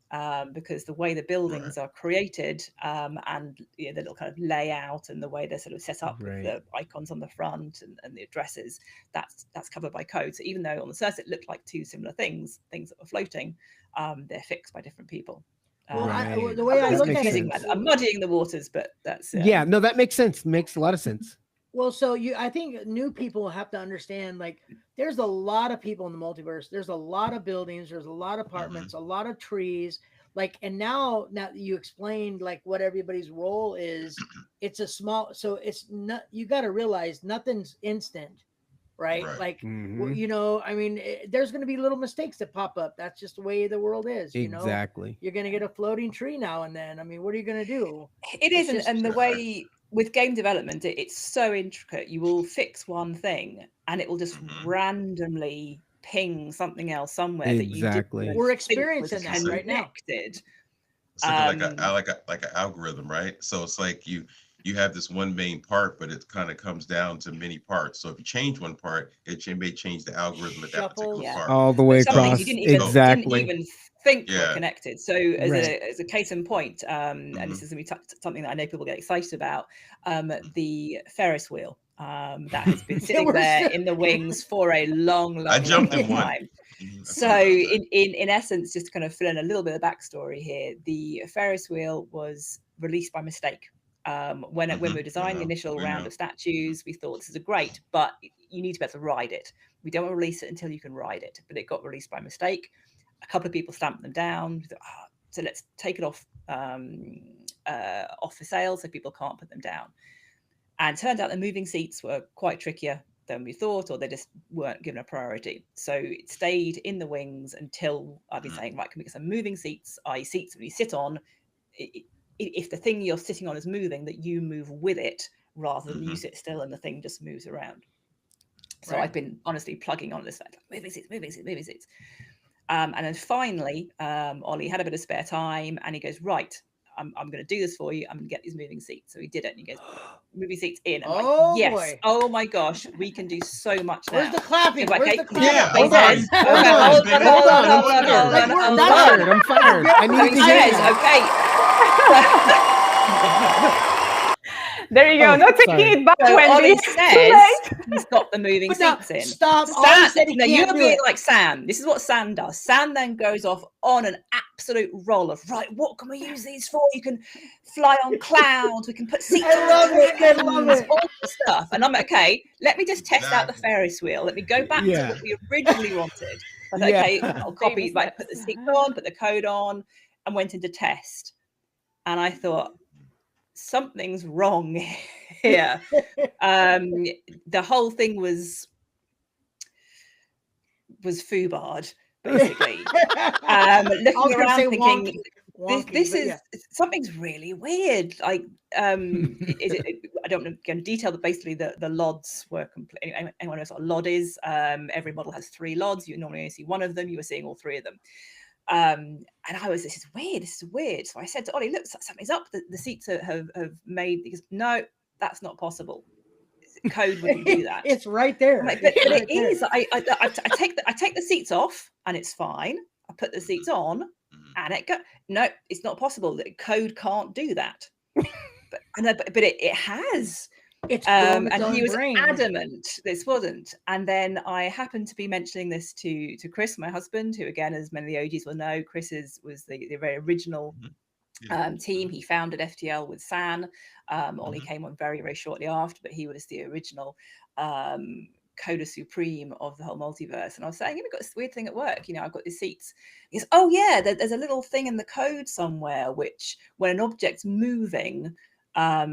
because the way the buildings are created, and the little kind of layout and the way they're sort of set up with the icons on the front and the addresses, that's covered by code. So even though on the surface it looked like two similar things that were floating, they're fixed by different people. The way I look at it, I'm muddying the waters, but that's that makes sense. Makes a lot of sense. Well, so I think new people have to understand, like, there's a lot of people in the multiverse. There's a lot of buildings. There's a lot of apartments, a lot of trees. Like, and now that you explained like what everybody's role is, it's a small. So it's not. You got to realize nothing's instant, right? Like, you know, I mean, there's going to be little mistakes that pop up. That's just the way the world is. You know, you're going to get a floating tree now and then. I mean, what are you going to do? It isn't, and the way with game development, it's so intricate. You will fix one thing, and it will just randomly ping something else somewhere that you didn't. We're experiencing that right now. It's like an algorithm, right? So it's like you have this one main part, but it kind of comes down to many parts. So if you change one part, it may change the algorithm at that particular part. All the way across. You didn't even think were connected. So as a case in point, and this is going to be something that I know people get excited about, the Ferris wheel that has been sitting there in the wings for a long time. So in essence, just to kind of fill in a little bit of backstory here, the Ferris wheel was released by mistake. When we were designing the initial round of statues, we thought this is great, but you need to be able to ride it. We don't want to release it until you can ride it, but it got released by mistake. A couple of people stamped them down. We thought, so let's take it off for sale so people can't put them down. And it turned out the moving seats were quite trickier than we thought, or they just weren't given a priority. So it stayed in the wings until I've been saying, right, can we get some moving seats, i.e. seats when you sit on, if the thing you're sitting on is moving, that you move with it rather than you sit still and the thing just moves around. So I've been honestly plugging on this, like, moving seats. And then finally, Ollie had a bit of spare time and he goes, right, I'm going to do this for you. I'm going to get these moving seats. So he did it and he goes, moving seats in. And I'm like, yes. Boy. Oh my gosh, we can do so much now. Where's the clapping? So Where's the clapping? Yeah, hold on. I'm fired. I need to hear There you go. No taking it back, so Wendy. Ollie says he's got the moving seats in. Stop. You're being like Sam. This is what Sam does. Sam then goes off on an absolute roll of, right, what can we use these for? You can fly on clouds. We can put seats on. I love it. All the stuff. And I'm okay, let me just test out the Ferris wheel. Let me go back to what we originally wanted. I thought, okay, I'll copy, like, put the seats on, put the code on, and went into test. And I thought, something's wrong here. The whole thing was foobarred, basically. Looking around thinking, this is something's really weird. Like, I don't know in detail, but basically the LODs were complete. Anyone knows what a LOD is? Every model has 3 LODs. You normally only see one of them. You were seeing all 3 of them. And I was, this is weird. So I said to Ollie, look, something's up. The seats have made, because no, that's not possible. Code wouldn't do that. It's right there. Like, but it is. I take the seats off and it's fine. I put the seats on and it go. No, it's not possible. The code can't do that. but it has. And he was adamant this wasn't. And then I happened to be mentioning this to Chris, my husband, who, again, as many of the OGs will know, Chris was the very original team. He founded FTL with San. Ollie came on very, very shortly after, but he was the original coder supreme of the whole multiverse. And I was saying, we've got this weird thing at work. I've got these seats. He goes, oh yeah, there's a little thing in the code somewhere which, when an object's moving, I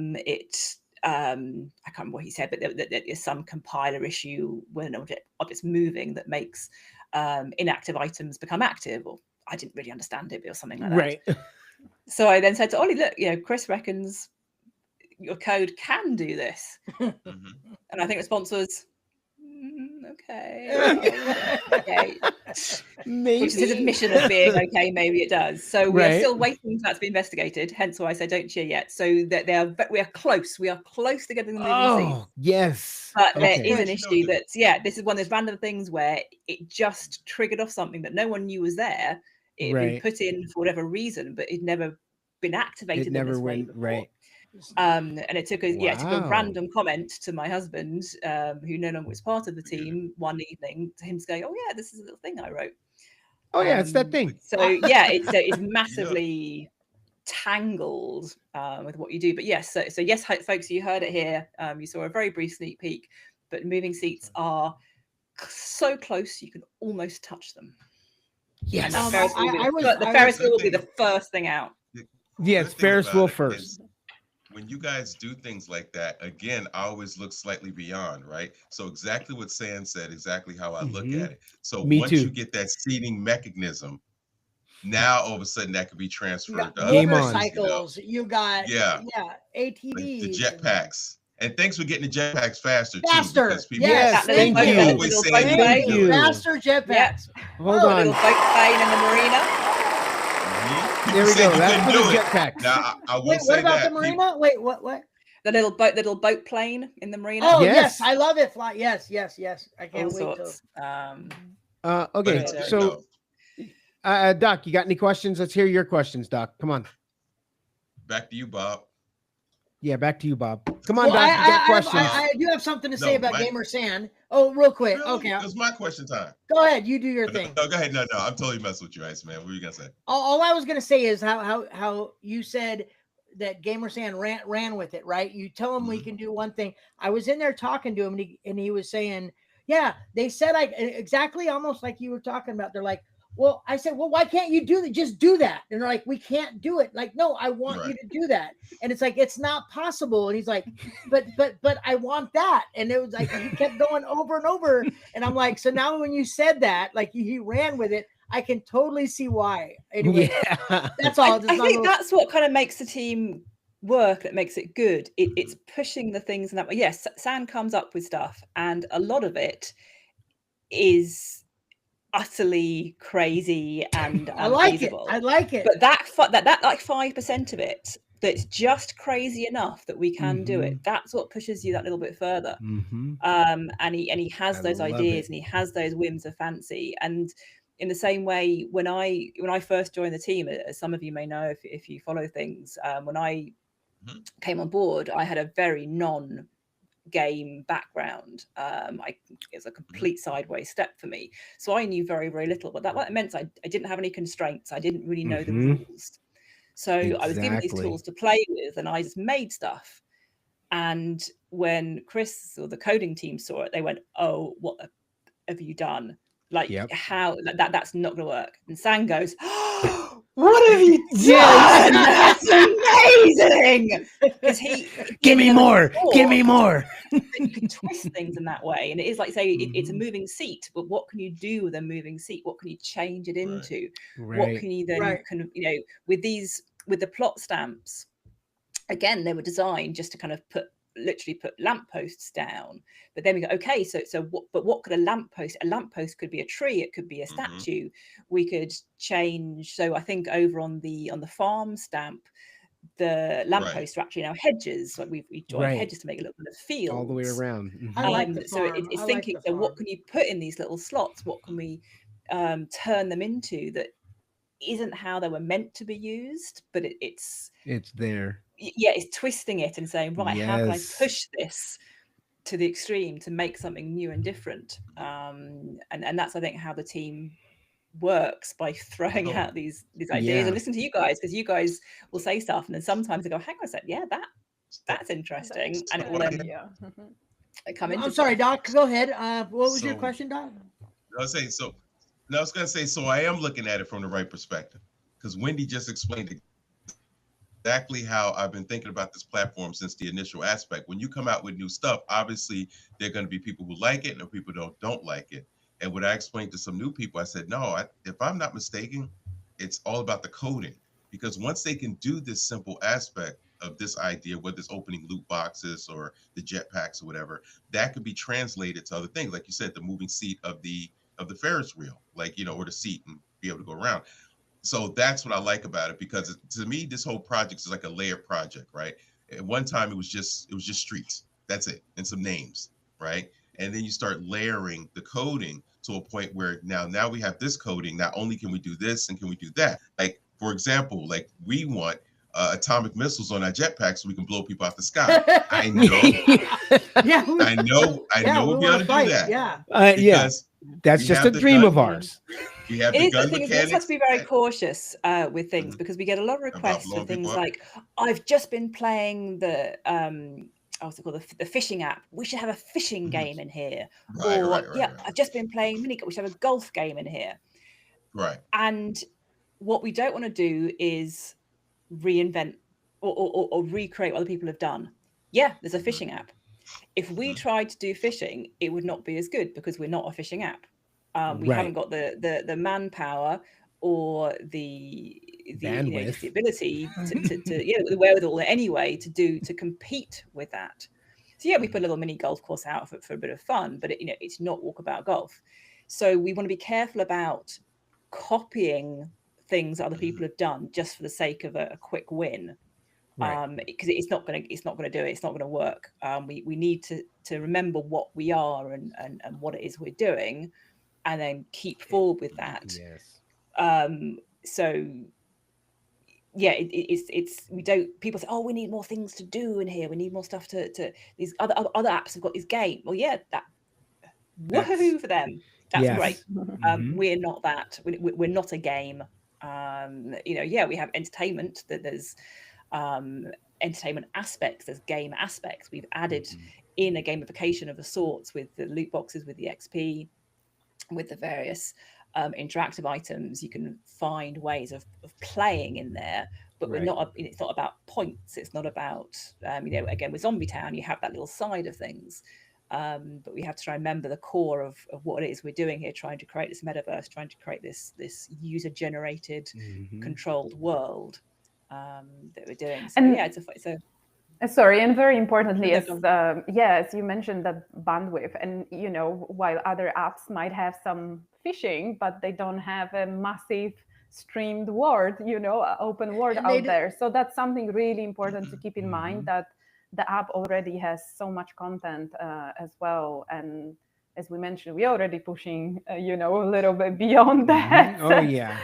can't remember what he said, but there is some compiler issue when an object's moving that makes inactive items become active. Or I didn't really understand it, or something like that. Right. So I then said to Ollie, look, Chris reckons your code can do this. And I think the response was, okay. Maybe. Which is his admission of being okay, maybe it does. So we're still waiting for that to be investigated, hence why I say don't cheer yet. So that we are close to getting the moving seats. Yes. But there is an issue this is one of those random things where it just triggered off something that no one knew was there. It had been put in for whatever reason, but it'd never been activated. It never went right. And it took a random comment to my husband, who no longer was part of the team, one evening, to him to go, oh yeah, this is a little thing I wrote. Oh yeah, it's that thing. So yeah, it's massively tangled with what you do. But yes, so yes, folks, you heard it here. You saw a very brief sneak peek, but moving seats are so close you can almost touch them. Yes, the Ferris wheel will be the first thing out. Yes, Ferris wheel first. when you guys do things like that, again, I always look slightly beyond, right? So exactly what San said, exactly how I look at it. So once you get that seating mechanism, now all of a sudden that could be transferred to motorcycles. You got ATVs, like the jetpacks. And thanks for getting the jetpacks faster. Faster, too, because people thank you. Faster jetpacks. Yep. Hold on. Little boat plane in the marina. There we go. That's for the jetpacks. Now, I will Wait, say what about that the marina? Wait, what? The little boat plane in the marina. Oh yes, I love it. Fly. Yes. I can't wait to. Okay, so Doc, you got any questions? Let's hear your questions, Doc. Come on. Back to you, Bob. Yeah, back to you, Bob. Come on, Doc. You got questions. I do have something to say about GamerSan. Oh, real quick. Really? Okay. It was my question time. Go ahead. You do your thing. No, go ahead. No. I'm totally messing with you, Iceman. What were you gonna say? All I was gonna say is how you said that GamerSan ran with it, right? You tell him we can do one thing. I was in there talking to him, and he was saying, yeah, they said exactly almost like you were talking about. They're like, well, I said, well, why can't you do that? Just do that. And they're like, we can't do it. Like, no, I want you to do that. And it's like, it's not possible. And he's like, but I want that. And it was like, he kept going over and over. And I'm like, so now when you said that, like he ran with it, I can totally see why. Anyway, that's all. I think that's what kind of makes the team work, that makes it good. It's pushing the things in that way. Yes, San comes up with stuff, and a lot of it is utterly crazy and unfeasible. I like it. But that like 5% of it that's just crazy enough that we can do it. That's what pushes you that little bit further. And he has those ideas and he has those whims of fancy. And in the same way, when I first joined the team, as some of you may know if you follow things, when I came on board, I had a very game background. It's a complete sideways step for me, so I knew very, very little, but that meant I didn't have any constraints. I didn't really know the rules, so I was given these tools to play with, and I just made stuff. And when Chris or the coding team saw it, they went, oh, what have you done? Like, how that's not gonna work. And San goes, oh, what have you done? That's amazing. Because give me more. You can twist things in that way, and it is like say it's a moving seat, but what can you do with a moving seat? What can you change it into? What can you then kind of, with the plot stamps? Again, they were designed just to kind of literally put lampposts down, but then we go, okay, so what could a lamppost could be a tree, it could be a statue. We could change. So I think over on the farm stamp, the lampposts are actually now hedges. Like we joined hedges to make it look like a field all the way around. I like the so it's thinking, so what can you put in these little slots? What can we turn them into that isn't how they were meant to be used, but it's there. Yeah, it's twisting it and saying, right, how can I push this to the extreme to make something new and different? And that's, I think, how the team works, by throwing out these ideas and listen to you guys, because you guys will say stuff, and then sometimes they go, hang on a sec, that's interesting, and it will then come into. I'm sorry, Doc. Go ahead. What was your question, Doc? I was going to say, so I am looking at it from the right perspective, because Wendy just explained exactly how I've been thinking about this platform since the initial aspect. When you come out with new stuff, obviously there are going to be people who like it and people who don't like it. And when I explained to some new people, I said, no, if I'm not mistaken, it's all about the coding, because once they can do this simple aspect of this idea, whether it's opening loot boxes or the jetpacks or whatever, that could be translated to other things. Like you said, the moving seat of the Ferris wheel, or the seat, and be able to go around. So that's what I like about it, because to me, this whole project is like a layered project, right? At one time, it was just streets. That's it. And some names, right? And then you start layering the coding to a point where now we have this coding. Not only can we do this and can we do that? Like, for example, like we want atomic missiles on our jetpacks so we can blow people out the sky. I know. We'll be able to do that. That's just a dream of ours. We have the gun mechanics. We just have to be very cautious with things, because we get a lot of requests for things like, I've just been playing the what's it called, the fishing app. We should have a fishing game in here. I've just been playing mini. We should have a golf game in here. Right. And what we don't want to do is reinvent or recreate what other people have done. Yeah, there's a fishing app. If we tried to do fishing, it would not be as good because we're not a fishing app. We haven't got the manpower or the just the ability to the wherewithal anyway to compete with that. So yeah, we put a little mini golf course out for a bit of fun, but it's not walkabout golf. So we want to be careful about copying things that other people have done just for the sake of a quick win. Because it's not going to do it. It's not going to work. We need to remember what we are and what it is we're doing, and then keep forward with that. Yes. So yeah, it's we don't. People say, oh, we need more things to do in here. We need more stuff to these other apps have got this game. Well, yeah, woohoo for them. That's great. We're not that. We're not a game. Yeah, we have entertainment. That there's entertainment aspects, there's game aspects. We've added in a gamification of the sorts with the loot boxes, with the XP, with the various interactive items. You can find ways of playing in there, but we're not. It's not about points. It's not about again with Zombie Town, you have that little side of things. But we have to try and remember the core of what it is we're doing here, trying to create this metaverse, trying to create this user-generated, controlled world that we're doing. So yeah, it's a sorry, and very importantly, as you mentioned that bandwidth, and while other apps might have some fishing, but they don't have a massive streamed world, open world out there. So that's something really important to keep in mind, that the app already has so much content as well. And as we mentioned, we're already pushing, a little bit beyond that. Oh yeah.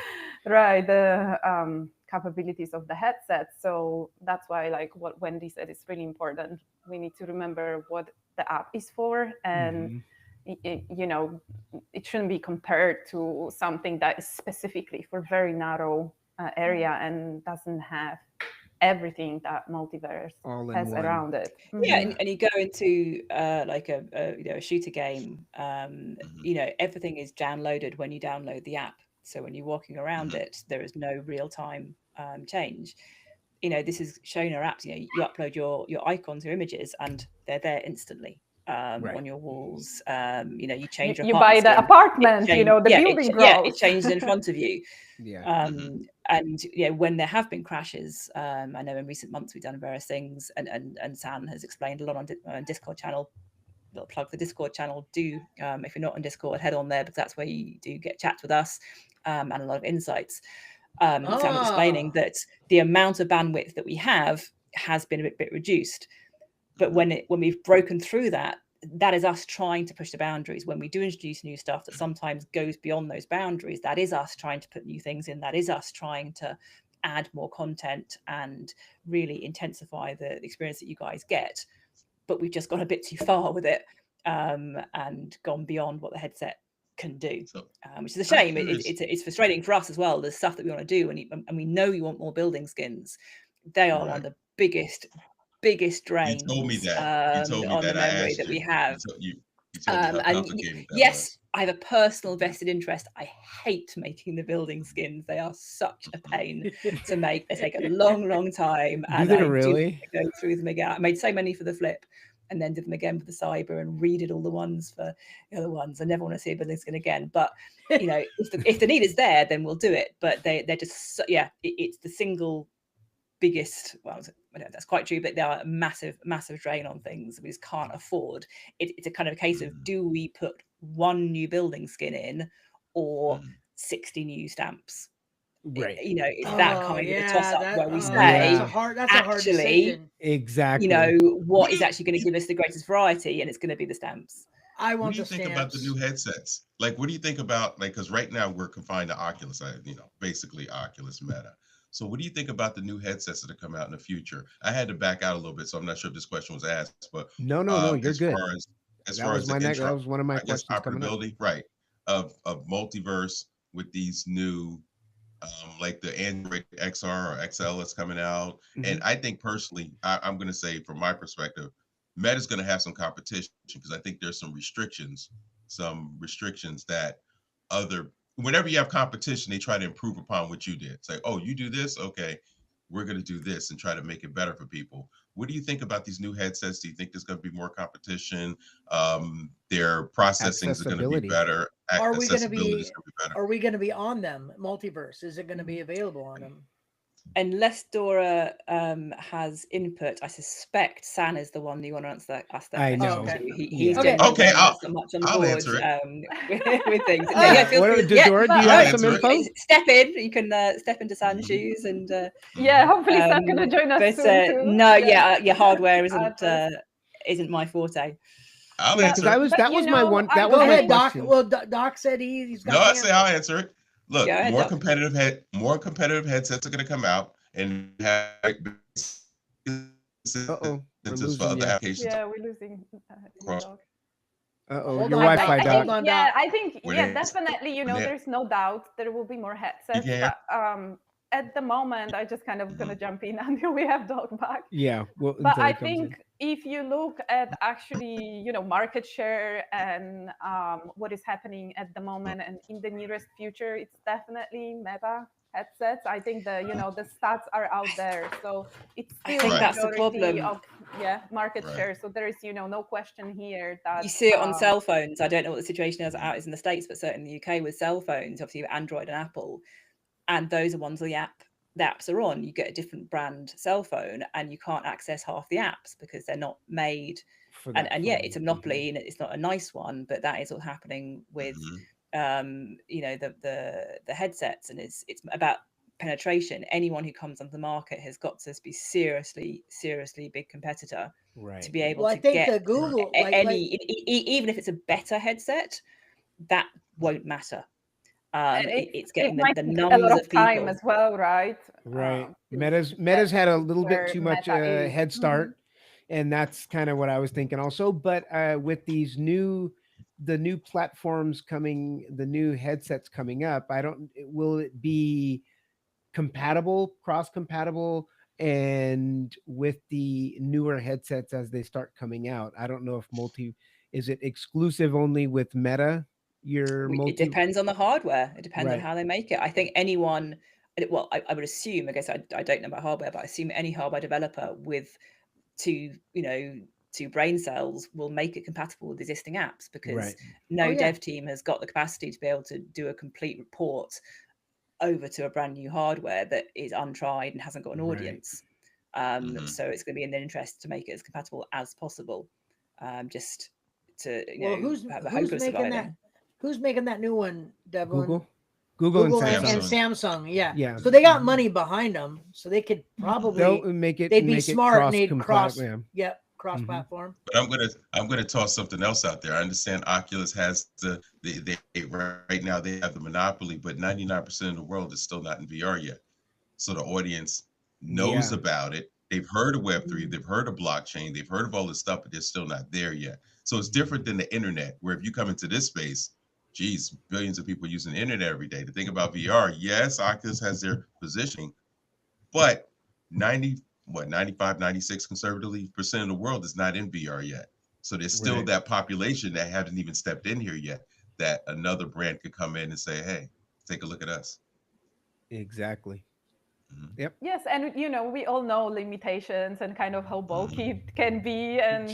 Right. The capabilities of the headset. So that's why, like what Wendy said, is really important. We need to remember what the app is for, and it shouldn't be compared to something that is specifically for very narrow area and doesn't have everything that Multiverse has around it. Yeah, and you go into like a shooter game, everything is downloaded when you download the app. So when you're walking around it, there is no real-time change. This is showing our apps. You upload your icons, your images, and they're there instantly on your walls. You change your you buy the apartment, the building grows. Yeah, it changes in front of you. And when there have been crashes, I know in recent months we've done various things, and San has explained a lot on Discord channel. Little plug for Discord channel. Do if you're not on Discord, head on there, because that's where you do get chats with us and a lot of insights. Sam explaining that the amount of bandwidth that we have has been a bit reduced, but when we've broken through that is us trying to push the boundaries. When we do introduce new stuff that sometimes goes beyond those boundaries, that is us trying to put new things in. That is us trying to add more content and really intensify the experience that you guys get. But we've just gone a bit too far with it and gone beyond what the headset can do, which is a shame. It's frustrating for us as well. There's stuff that we want to do, and we know you want more building skins. They are one of the biggest drains. You told me that. On the memory that we have. You told me how complicated that was. I have a personal vested interest. I hate making the building skins. They are such a pain to make. They take a long time. And I really go through them again. I made so many for the Flip, and then did them again for the Cyber, and redid all the ones for the other ones. I never want to see a building skin again. But if the need is there, then we'll do it. But they're just it's the single biggest. Well, that's quite true, but they are a massive drain on things we just can't afford. It's a kind of a case of, do we put one new building skin in or 60 new stamps? Right. It's that kind of a toss up where we say, that's a hard decision. Exactly. What is actually going to give us the greatest variety, and it's going to be the stamps. What do you think about the new headsets? Like, what do you think about, because right now we're confined to Oculus, basically Oculus Meta. So what do you think about the new headsets that are coming out in the future? I had to back out a little bit, so I'm not sure if this question was asked, but no, you're good. As far as that was one of my questions. Operability, right, of Multiverse with these new, like the Android XR or XL that's coming out. And I think personally, I'm going to say from my perspective, Meta's going to have some competition, because I think there's some restrictions that whenever you have competition, they try to improve upon what you did. Say, oh, you do this, okay, we're going to do this and try to make it better for people. What do you think about these new headsets? Do you think there's going to be more competition? Their processing is going to be better. Are we going to be on them? Multiverse, is it going to be available on them? Unless Dora has input, I suspect San is the one you want to answer that. Ask that I know. question to. He's okay. I'll answer it. With things. Dora, do you have some info? Step in. You can step into San's shoes and. Hopefully San's gonna join us soon too. No, hardware isn't my forte. I'll answer. That was my one. That was my question. Doc. Well, Doc said he's got. No, I say I'll answer it. Look, more competitive headsets are going to come out and have for other applications. Yeah, we're losing. Your Wi-Fi, Doc. Yeah, I think definitely. There's no doubt there will be more headsets. But, at the moment, I just kind of gonna jump in until we have Doc back. Yeah, but I think if you look at actually, market share and what is happening at the moment and in the nearest future, it's definitely Meta headsets. I think the stats are out there, so it's still that's the problem of market share. So there is no question here that you see it on cell phones. I don't know what the situation is in the States, but certainly in the UK with cell phones, obviously with Android and Apple. And those are ones where the apps are on. You get a different brand cell phone and you can't access half the apps because they're not made. It's a monopoly and it's not a nice one, but that is what's happening with, the headsets, and it's about penetration. Anyone who comes onto the market has got to be seriously big competitor to be able to get the Google, even if it's a better headset, that won't matter. It's getting the numbers a lot of people. time as well, right? Right. Meta's had a little bit too much head start, and that's kind of what I was thinking also. But with the new platforms coming, the new headsets coming up, will it be cross compatible, and with the newer headsets as they start coming out? I don't know if is it exclusive only with Meta? It depends on the hardware. It depends on how they make it. I think anyone, well, I would assume, I guess I don't know about hardware, but I assume any hardware developer with two brain cells will make it compatible with existing apps, because no dev team has got the capacity to be able to do a complete report over to a brand new hardware that is untried and hasn't got an audience. So it's going to be in their interest to make it as compatible as possible. Just to who's making that? Who's making that new one, Devlin? Google and Samsung. Yeah. So they got money behind them, so they could probably make it. They'd be smart and they'd cross platform. But I'm gonna toss something else out there. I understand Oculus has they right now they have the monopoly, but 99% of the world is still not in VR yet. So the audience knows about it. They've heard of Web3, they've heard of blockchain, they've heard of all this stuff, but they're still not there yet. So it's different than the internet, where if you come into this space, billions of people using the internet every day. To think about VR, yes, Oculus has their positioning, but 95, 96 conservatively % of the world is not in VR yet. So there's still that population that haven't even stepped in here yet, that another brand could come in and say, hey, take a look at us. Exactly. Yep. Yes, and we all know limitations and kind of how bulky it can be, and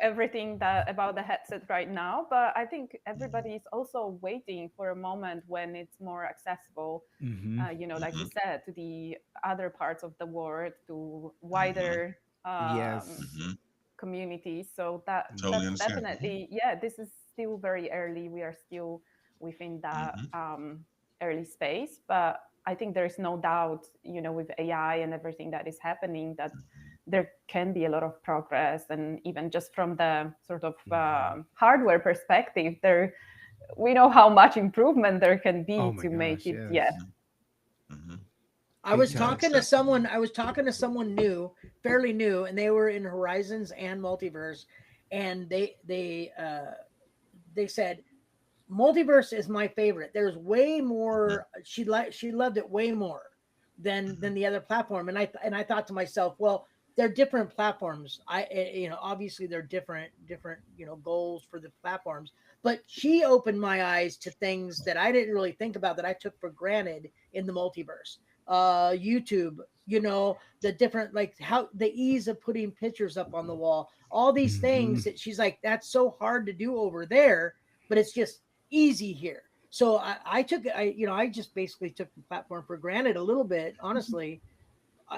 everything about the headset right now. But I think everybody is also waiting for a moment when it's more accessible. Like you said, to the other parts of the world, to wider communities. So that's definitely this is still very early. We are still within that early space, but I think there's no doubt, with AI and everything that is happening, that there can be a lot of progress. And even just from the sort of hardware perspective, we know how much improvement there can be make it. I was talking to someone new, fairly new, and they were in Horizons and Multiverse, and they said, Multiverse is my favorite. There's way more. She loved it way more than the other platform. And I thought to myself, well, they're different platforms. Obviously they're different goals for the platforms. But she opened my eyes to things that I didn't really think about, that I took for granted in the Multiverse. YouTube you know, the different, like how the ease of putting pictures up on the wall, all these things that she's like, that's so hard to do over there, but it's just easy here. So I just basically took the platform for granted a little bit, honestly.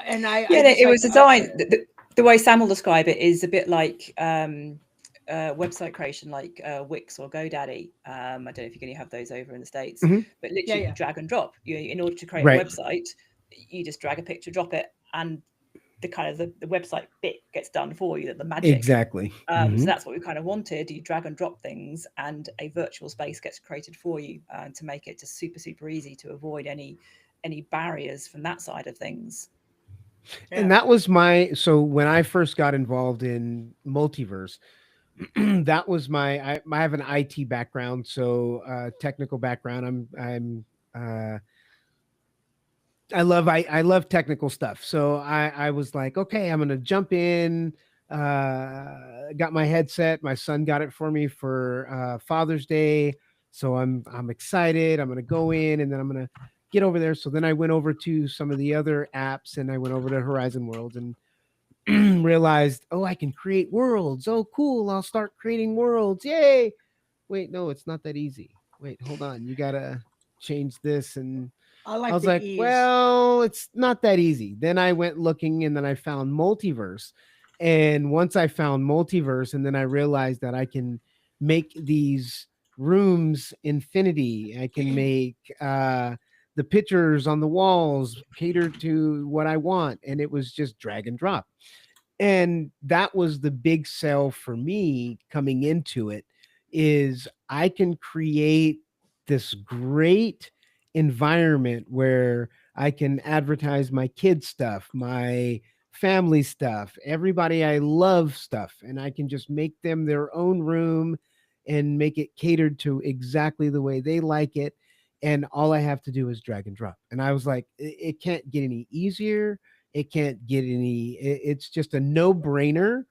And it was designed, the way Sam will describe it is a bit like website creation, like Wix or GoDaddy. I don't know if you're going to have those over in the States, but literally drag and drop. In order to create a website, you just drag a picture, drop it, and the kind of the website bit gets done for you, the magic. Exactly. So that's what we kind of wanted. You drag and drop things and a virtual space gets created for you to make it just super, super easy to avoid any barriers from that side of things. And that was so when I first got involved in Multiverse, that was I have an IT background, so technical background. I love technical stuff. So I was like, okay, I'm gonna jump in. Got my headset. My son got it for me for Father's Day, so I'm excited. I'm gonna go in, and then I'm gonna get over there. So then I went over to some of the other apps, and I went over to Horizon Worlds and realized, oh, I can create worlds. Oh, cool. I'll start creating worlds. Yay. Wait, no, it's not that easy. Wait, hold on. You got to change this. And I was like, well, it's not that easy. Then I went looking, and then I found Multiverse. And once I found Multiverse, and then I realized that I can make these rooms infinity. I can make the pictures on the walls cater to what I want. And it was just drag and drop. And that was the big sell for me coming into it, is I can create this great environment where I can advertise my kids' stuff, my family stuff, everybody I love stuff, and I can just make them their own room and make it catered to exactly the way they like it. And all I have to do is drag and drop. And I was like, it can't get any easier. It can't get it's just a no-brainer.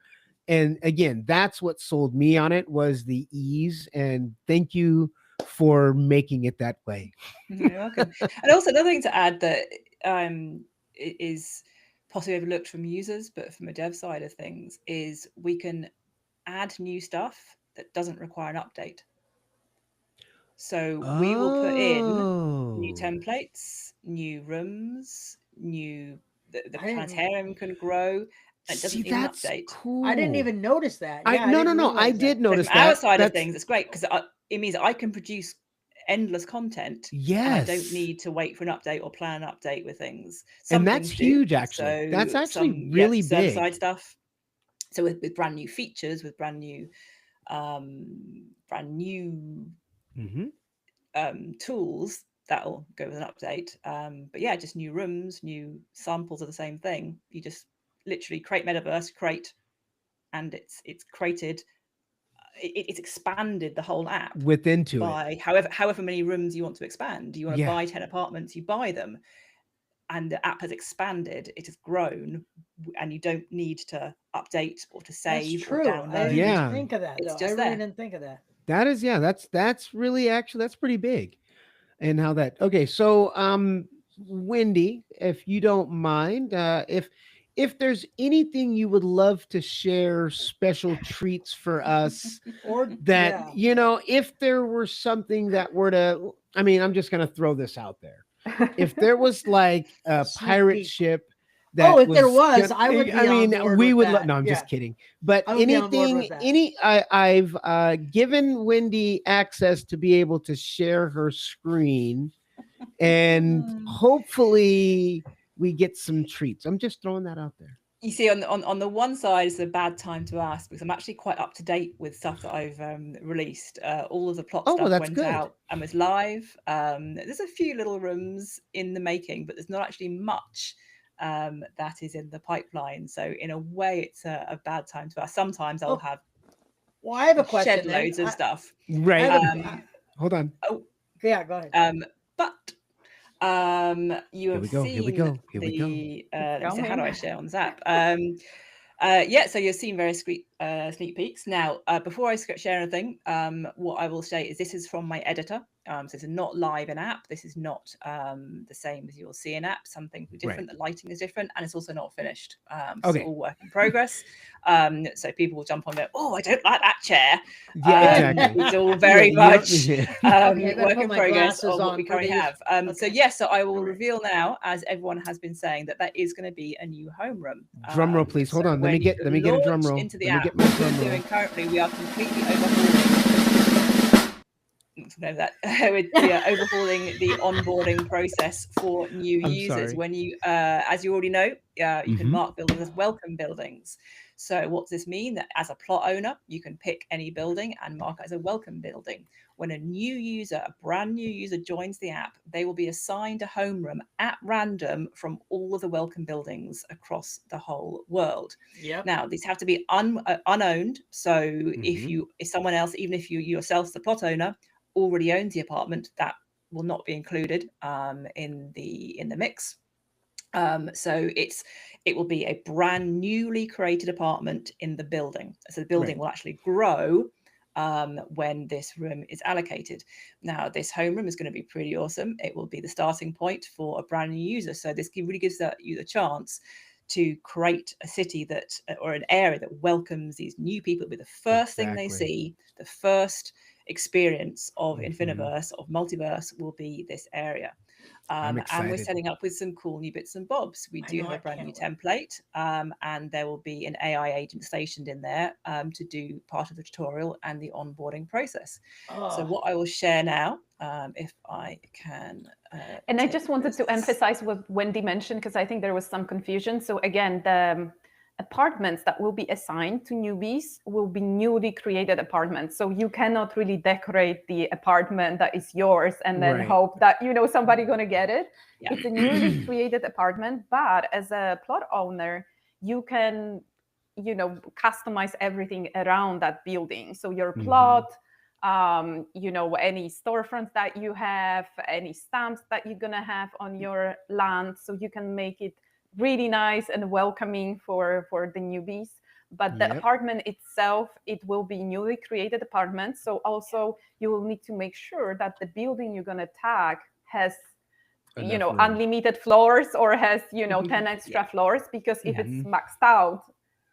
And again, that's what sold me on it, was the ease. And thank you for making it that way. You're welcome. And also another thing to add that is possibly overlooked from users, but from a dev side of things, is we can add new stuff that doesn't require an update. So we will put in new templates, new rooms, the planetarium can grow. It doesn't need an update. Cool. I didn't even notice that. No. I did notice that. From our side of things, it's great because it means I can produce endless content. Yes. And I don't need to wait for an update or plan an update with things. And that's huge, actually. So that's actually really big. Server-side stuff. So with brand new features, with brand new tools, that'll go with an update. But yeah, just new rooms, new samples of the same thing. You just literally create metaverse, and it's created. It's expanded the whole app by however many rooms you want to expand. You want to buy 10 apartments, you buy them, and the app has expanded. It has grown, and you don't need to update or to save. That's true. Or download. I didn't think of that. It's just I really didn't think of that. That is, that's really, actually, that's pretty big. And how that, okay. So, Wendy, if you don't mind, if there's anything you would love to share, special treats for us, or that, if there were something that were to, I'm just going to throw this out there. If there was like a pirate ship that if there was, I would be we would no, I'm just kidding. But anything, I've given Wendy access to be able to share her screen, and hopefully we get some treats. I'm just throwing that out there. You see, on the one side, it's a bad time to ask because I'm actually quite up to date with stuff that I've released. All of the plot stuff went out and was live. There's a few little rooms in the making, but there's not actually much that is in the pipeline. So in a way, it's a bad time to ask. Sometimes I'll have. Well, I have a question. Shed loads of stuff. Right. Hold on. Oh, yeah, go ahead. But you have seen Here we go. how do I share on Zap? So you've seen various sneak peeks. Now, before I share anything, what I will say is this is from my editor. So this is not live in app. This is not the same as you'll see in app. Some things are different. The lighting is different, and it's also not finished. It's all work in progress. So people will jump on there. Oh, I don't like that chair. Yeah, exactly. It's all very much work in progress of what we currently have. So I will reveal now, as everyone has been saying, that is going to be a new homeroom. Drum roll, please. Hold on. Let me get a drum roll. Into the app. What we're doing currently, we are completely overhauling. Know that we are overhauling the onboarding process for new users. Sorry. When you, as you already know, you can mark buildings as welcome buildings. So what does this mean? That as a plot owner, you can pick any building and mark it as a welcome building. When a new user, a brand new user joins the app, they will be assigned a homeroom at random from all of the welcome buildings across the whole world. Now, these have to be unowned. So if someone else, even if you yourself, the plot owner, already owns the apartment, that will not be included in the mix. So it will be a brand newly created apartment in the building. So the building will actually grow when this room is allocated. Now, this homeroom is going to be pretty awesome. It will be the starting point for a brand new user. So this really gives you the chance to create a city that, or an area that welcomes these new people. It'll be the first thing they see, the first experience of Infiniverse, of Multiverse, will be this area. And we're setting up with some cool new bits and bobs. We do have a brand new template, and there will be an AI agent stationed in there to do part of the tutorial and the onboarding process. So what I will share now, if I can. And I just wanted to emphasize what Wendy mentioned, because I think there was some confusion. So again, the apartments that will be assigned to newbies will be newly created apartments. So you cannot really decorate the apartment that is yours and then hope that, somebody going to get it. It's a newly created apartment, but as a plot owner, you can, customize everything around that building. So your plot, any storefronts that you have, any stamps that you're going to have on your land. So you can make it really nice and welcoming for the newbies. But the apartment itself, it will be newly created apartment. So also you will need to make sure that the building you're going to tag has unlimited floors or has 10 extra floors, because if it's maxed out,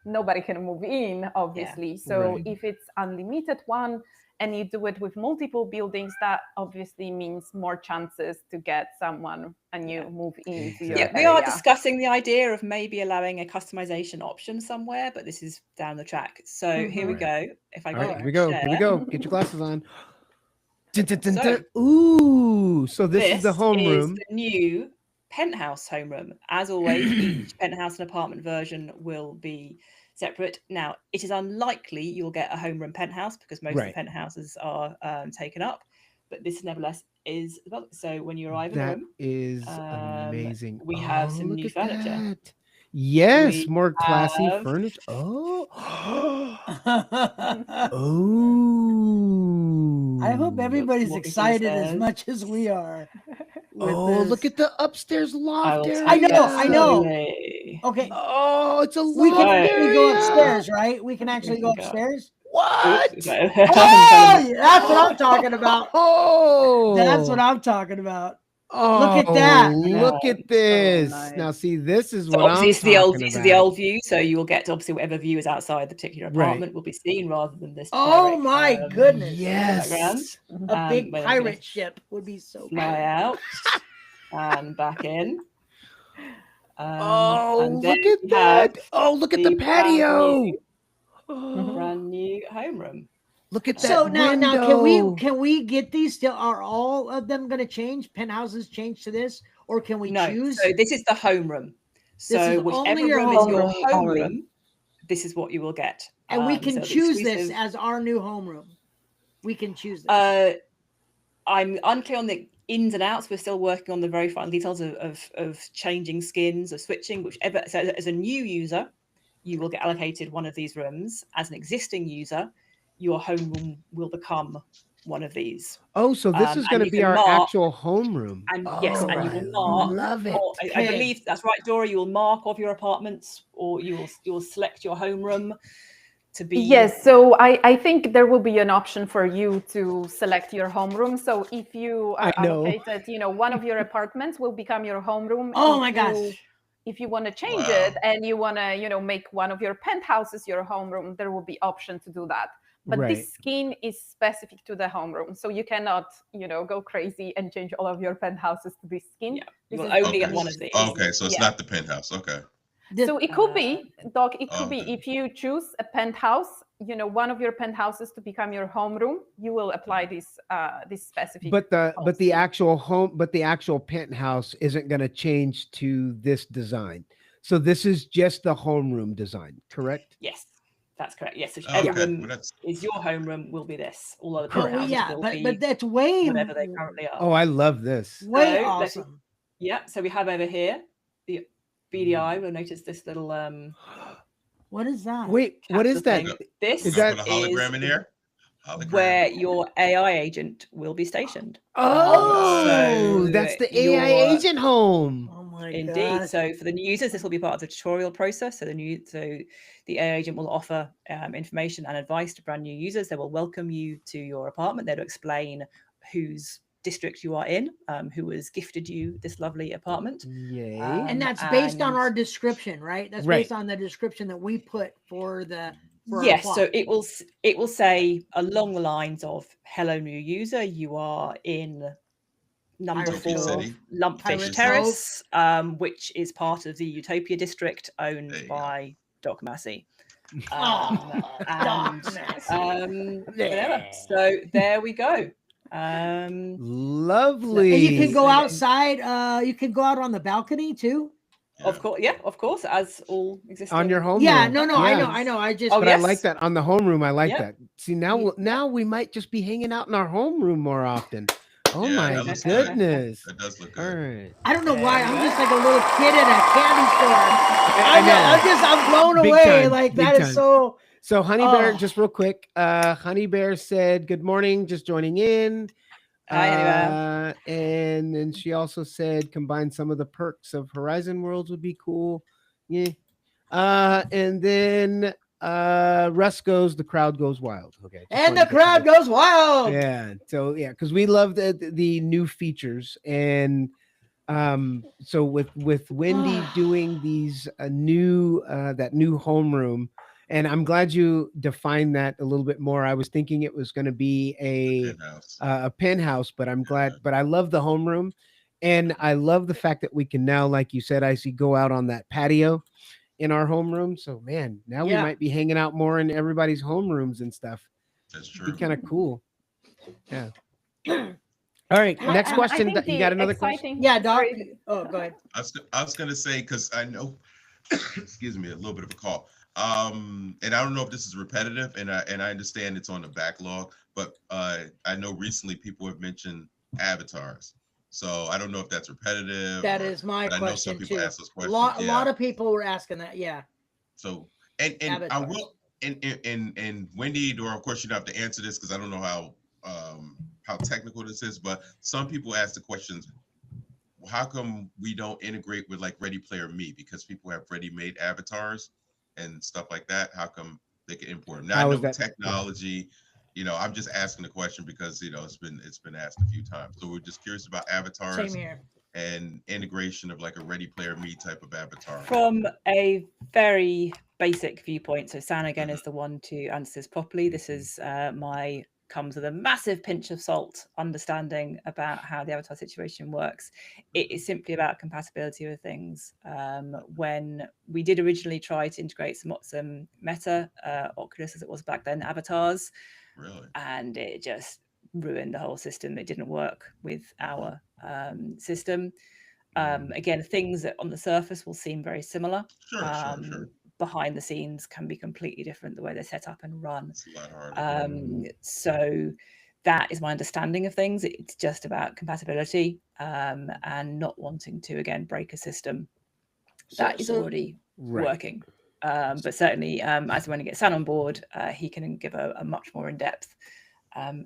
nobody can move in, obviously. So if it's unlimited one, and you do it with multiple buildings, that obviously means more chances to get someone and you move into your area. We are discussing the idea of maybe allowing a customization option somewhere, but this is down the track. So here we go. If I go, here we go. Get your glasses on. Ooh, so this is the homeroom. The new penthouse homeroom. As always, each penthouse and apartment version will be separate. Now, it is unlikely you'll get a homeroom penthouse because most of the penthouses are taken up, but this nevertheless is. So when you arrive in the room, that is amazing. We have some new furniture. Yes, more classy furniture. Oh. I hope everybody's excited as much as we are. Look at the upstairs loft area. I know. Okay. Oh, it's a loft. We can go upstairs, right? We can actually go upstairs. What? That's what I'm talking about. That's what I'm talking about. Look at that. Look at this. So nice. Now, see, this is what I'm talking about. This is the old view. So you will get, obviously, whatever view is outside the particular apartment will be seen rather than this. Oh, my goodness. Yes. A big pirate ship would be so fly out and back in. Look at that. Look at the patio. Brand new homeroom. Look at that. So now can we get these still? Are all of them going to change? Penthouses change to this, or can we choose? So this is the homeroom. So whichever room is your homeroom, this is what you will get. And we can choose this as our new homeroom. We can choose this. I'm unclear on the ins and outs. We're still working on the very final details of changing skins, of switching, whichever. So as a new user, you will get allocated one of these rooms. As an existing user, your homeroom will become one of these. Oh, so this is going to be our actual homeroom. And yes, and you will mark. Love it. I believe that's right, Dora. You will mark of your apartments, or you will select your homeroom. to be? Yes, so I think there will be an option for you to select your homeroom. So if you are allocated, one of your apartments will become your homeroom. Oh my gosh. If you want to change it and you want to, make one of your penthouses your homeroom, there will be option to do that. But this skin is specific to the homeroom. So you cannot, go crazy and change all of your penthouses to this skin. Yeah. You will only get one of these. Okay, so it's not the penthouse. Okay. So it could be, Doc, it could be if you choose a penthouse, one of your penthouses to become your homeroom, you will apply this specific. But the actual penthouse isn't going to change to this design. So this is just the homeroom design, correct? Yes, that's correct. Yes, whichever room is your homeroom will be this. All other penthouses will be. But that's way whatever they currently are. Oh, I love this. Way awesome. Yeah. So we have over here the BDI. We'll notice this little what is that? Wait, what is that? This is that a hologram in here? Where your AI agent will be stationed. So that's the AI agent home. Oh my god! Indeed. So for the new users, this will be part of the tutorial process. So the AI agent will offer information and advice to brand new users. They will welcome you to your apartment. They'll explain whose district you are in, who has gifted you this lovely apartment. Yay. And that's based on our description, right? That's based on the description that we put for the yes. So it will say along the lines of, hello new user, you are in number 4 Lumpfish Terrace, which is part of the Utopia district owned by Doc Maasi. So there we go. Lovely. And you can go outside. You can go out on the balcony too. Of course, as all existing on your home. Yeah, room. No, yeah. I know. I just. But I like that on the homeroom. I like that. See, now we might just be hanging out in our homeroom more often. Oh my goodness. That does look good. All right. I don't know why. I'm just like a little kid in a candy store. I'm blown away. Time, like that is so. So Honey Bear, just real quick, Honey Bear said, good morning, just joining in. Hi, and then she also said combine some of the perks of Horizon Worlds would be cool. Yeah. And then Russ goes, the crowd goes wild. Okay. And the crowd goes wild. Yeah. So yeah, because we love the new features. And so with Wendy doing these new that new homeroom. And I'm glad you defined that a little bit more. I was thinking it was going to be a penthouse, but I'm glad. But I love the homeroom, and I love the fact that we can now, like you said, go out on that patio in our homeroom. So man, now we might be hanging out more in everybody's homerooms and stuff. That's true. It'd be kind of cool. Yeah. All right. Next question. You got another question? Yeah, Doc. Oh, go ahead. I was going to say, because I know, excuse me, a little bit of a call. And I don't know if this is repetitive, and I understand it's on the backlog, but I know recently people have mentioned avatars, so I don't know if that's repetitive. That is my question. I know some people ask those questions. A lot of people were asking that. Yeah. So and I will and Wendy, or of course you don't have to answer this because I don't know how technical this is, but some people ask the questions. How come we don't integrate with like Ready Player Me? Because people have ready-made avatars and stuff like that. How come they can import them? Now I know technology, I'm just asking the question because it's been asked a few times. So we're just curious about avatars and integration of like a Ready Player Me type of avatar. From a very basic viewpoint. So San again is the one to answer this properly. This is comes with a massive pinch of salt understanding about how the avatar situation works. It is simply about compatibility with things. When we did originally try to integrate some Meta, Oculus as it was back then, avatars, and it just ruined the whole system. It didn't work with our system. Again, things that on the surface will seem very similar. Sure. Behind the scenes can be completely different, the way they're set up and run. It's a lot harder. So that is my understanding of things. It's just about compatibility and not wanting to, again, break a system that is already working. But certainly, as when you get San on board, he can give a much more in-depth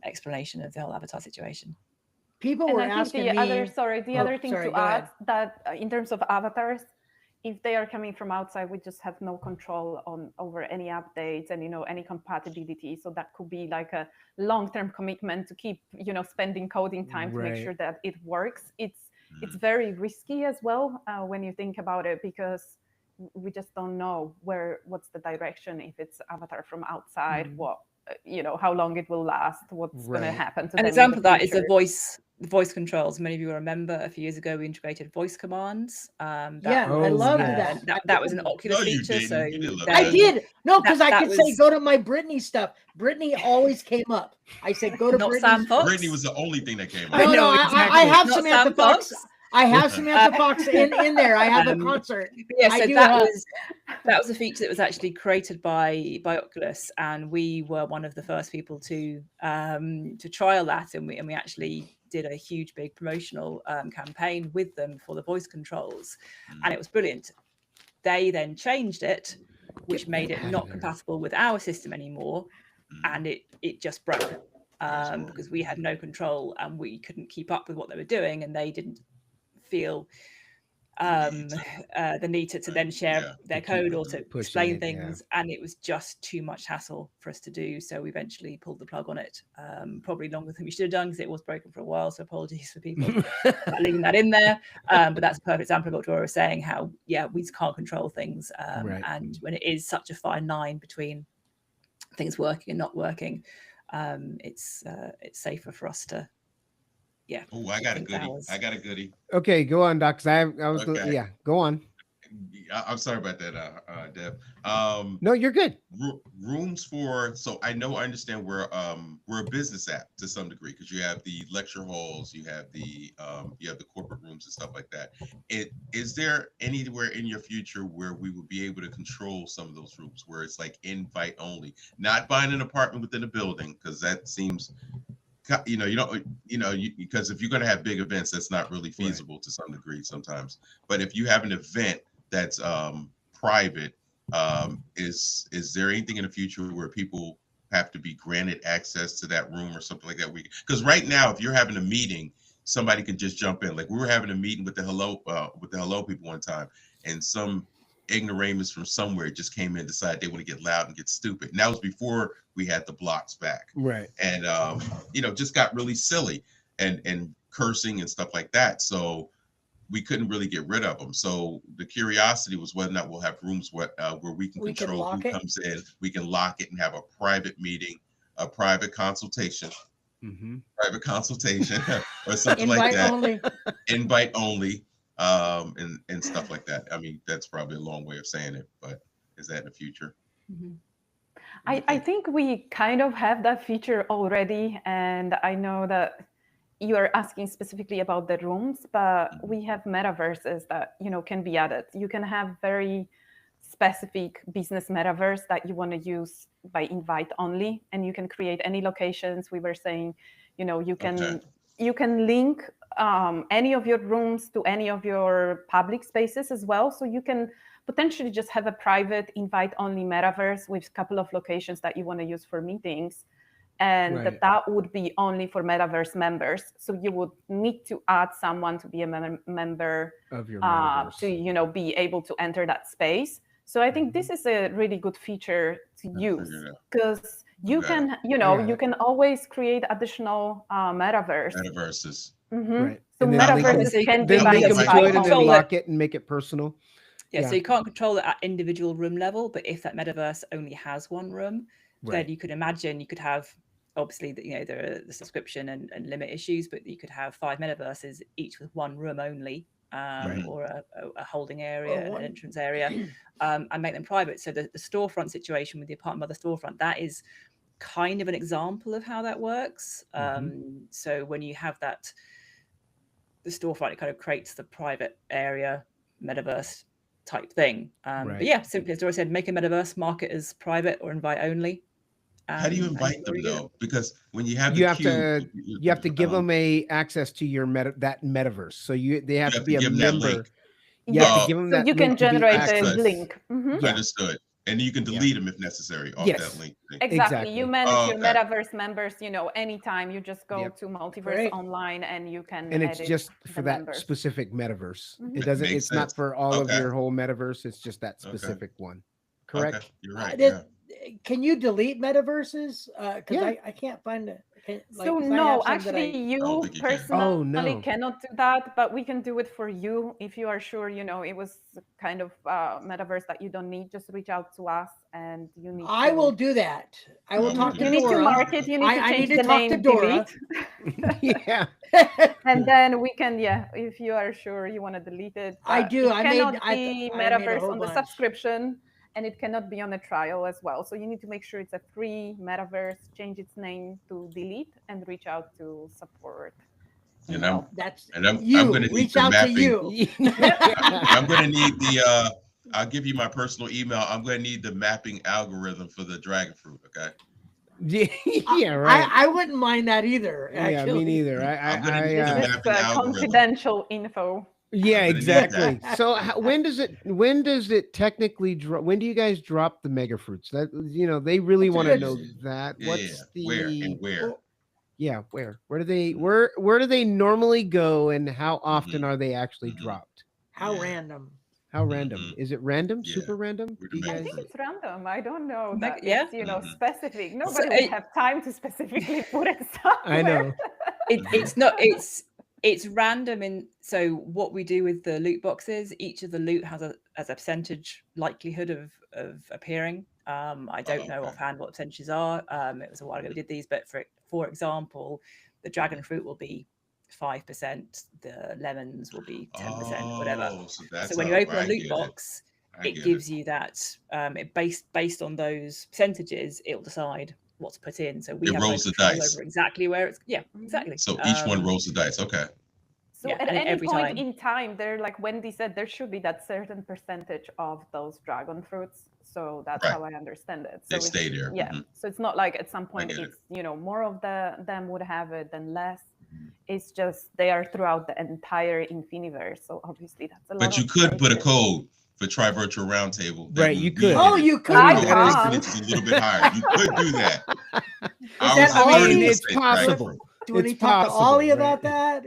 explanation of the whole avatar situation. People were asking the other thing to add that in terms of avatars, if they are coming from outside, we just have no control over any updates and, any compatibility. So that could be like a long-term commitment to keep, spending coding time to make sure that it works. It's very risky as well when you think about it, because we just don't know what's the direction, if it's avatar from outside, how long it will last, what's going to happen to an them example of that is future. the voice controls. Many of you will remember a few years ago we integrated voice commands. I loved that. That was an Oculus feature. So I did. No, because I could say go to my Brittany stuff. Brittany always came up. I said go to Brittany. Brittany was the only thing that came up. No, I have Samantha Fox. I have Samantha Fox in there. I have a concert. Yeah, so that was a feature that was actually created by Oculus, and we were one of the first people to trial that, and we actually did a huge big promotional campaign with them for the voice controls, and it was brilliant. They then changed it, which made it not compatible with our system anymore, and it just broke because we had no control and we couldn't keep up with what they were doing, and they didn't feel the need to then share their code or to explain things, and it was just too much hassle for us to do. So we eventually pulled the plug on it, probably longer than we should have done, because it was broken for a while. So apologies for people leaving that in there, but that's a perfect example of what Dora was saying, how we can't control things, and when it is such a fine line between things working and not working, it's safer for us to Oh, I got a goodie. Okay, go on, Doc. Go on. I'm sorry about that, Deb. No, you're good. Rooms so I understand we're a business app to some degree, because you have the lecture halls, you have the corporate rooms and stuff like that. Is there anywhere in your future where we would be able to control some of those rooms, where it's like invite only, not buying an apartment within a building, because that seems, because if you're going to have big events, that's not really feasible to some degree sometimes. But if you have an event that's private, is there anything in the future where people have to be granted access to that room or something like that? Because right now, if you're having a meeting, somebody can just jump in. Like, we were having a meeting with the hello people one time, and some ignoramus from somewhere just came in and decided they want to get loud and get stupid. And that was before we had the blocks back. Right. And, just got really silly and cursing and stuff like that. So we couldn't really get rid of them. So the curiosity was whether or not we'll have rooms where we can control who comes in. We can lock it and have a private meeting, a private consultation, or something like that. Invite only. And stuff like that. I mean, that's probably a long way of saying it, but is that in the future? I think we kind of have that feature already, and I know that you are asking specifically about the rooms, but we have metaverses that can be added. You can have very specific business metaverse that you want to use by invite only, and you can create any locations. We were saying, you can link any of your rooms to any of your public spaces as well. So you can potentially just have a private invite-only metaverse with a couple of locations that you want to use for meetings. And that would be only for metaverse members. So you would need to add someone to be a member of your metaverse to, be able to enter that space. So I think this is a really good feature to use, because you can, you can always create additional metaverses. Right. So metaverses can be lock it and make it personal. So you can't control it at individual room level, but if that metaverse only has one room, then you could imagine you could have, obviously, there are the subscription and limit issues, but you could have 5 metaverses, each with one room only, or a holding area, an entrance area, and make them private. So the storefront situation with the apartment by the storefront, that is kind of an example of how that works. So when you have that, the storefront, it kind of creates the private area metaverse type thing. But simply as Dora said, make a metaverse, mark it as private or invite only. How do you invite them though? Because when you have you have to give them access to your that metaverse. So they have to be a member. You have to give them that. You can generate a link. Understood. And you can delete them if necessary off that link. Exactly. You manage your metaverse members, anytime. You just go to Multiverse online and you can and it's edit just for that members. specific metaverse. It doesn't. It's not for all of your whole metaverse. It's just that specific one. Correct. Okay. You're right. Can you delete metaverses? Because I can't find it. So no, actually, you personally cannot do that, but we can do it for you if you are sure. It was kind of metaverse that you don't need. Just reach out to us, and you need. I will do that. I will talk to Dora. You need to mark it. You need to change the name. To Dora. Yeah. And then we can, if you are sure you want to delete it. I do. I cannot be metaverse on the subscription. And it cannot be on a trial as well. So you need to make sure it's a free metaverse, change its name to delete, and reach out to support. And I'm going to need the mapping. I'm going to need the, I'll give you my personal email. I'm going to need the mapping algorithm for the dragon fruit, okay? Yeah, right. I wouldn't mind that either. Actually. Yeah, me neither. I'm going to need the mapping algorithm. Confidential info. Yeah, exactly. So when does it technically drop? When do you guys drop the mega fruits? That they really want to know that. What's where? Yeah, where do they normally go, and how often are they actually dropped? How random? How random? Is it random? Super random? I think it's random. I don't know. That it's, specific. Nobody would have time to specifically put it somewhere. I know. It's not. It's random so what we do with the loot boxes, each of the loot has a percentage likelihood of appearing. I don't know offhand what percentages are. It was a while ago we did these, but for example, the dragon fruit will be 5%, the lemons will be 10%, whatever. So when you open a loot box, it gives you that based on those percentages, it'll decide what to put in. So we have rolls the dice over exactly where it's exactly. So each one rolls the dice. Okay. So at any point in time, there, like Wendy said, there should be that certain percentage of those dragon fruits. So that's how I understand it. So they stay there. Yeah. So it's not like at some point it's more of them would have it than less. It's just they are throughout the entire Infiniverse. So obviously that's a lot. But you could put a code for Tri Virtual Roundtable. Right, you could. Oh, you could. It's a little bit higher. You could do that. It's possible. Do we talk to Ollie about that?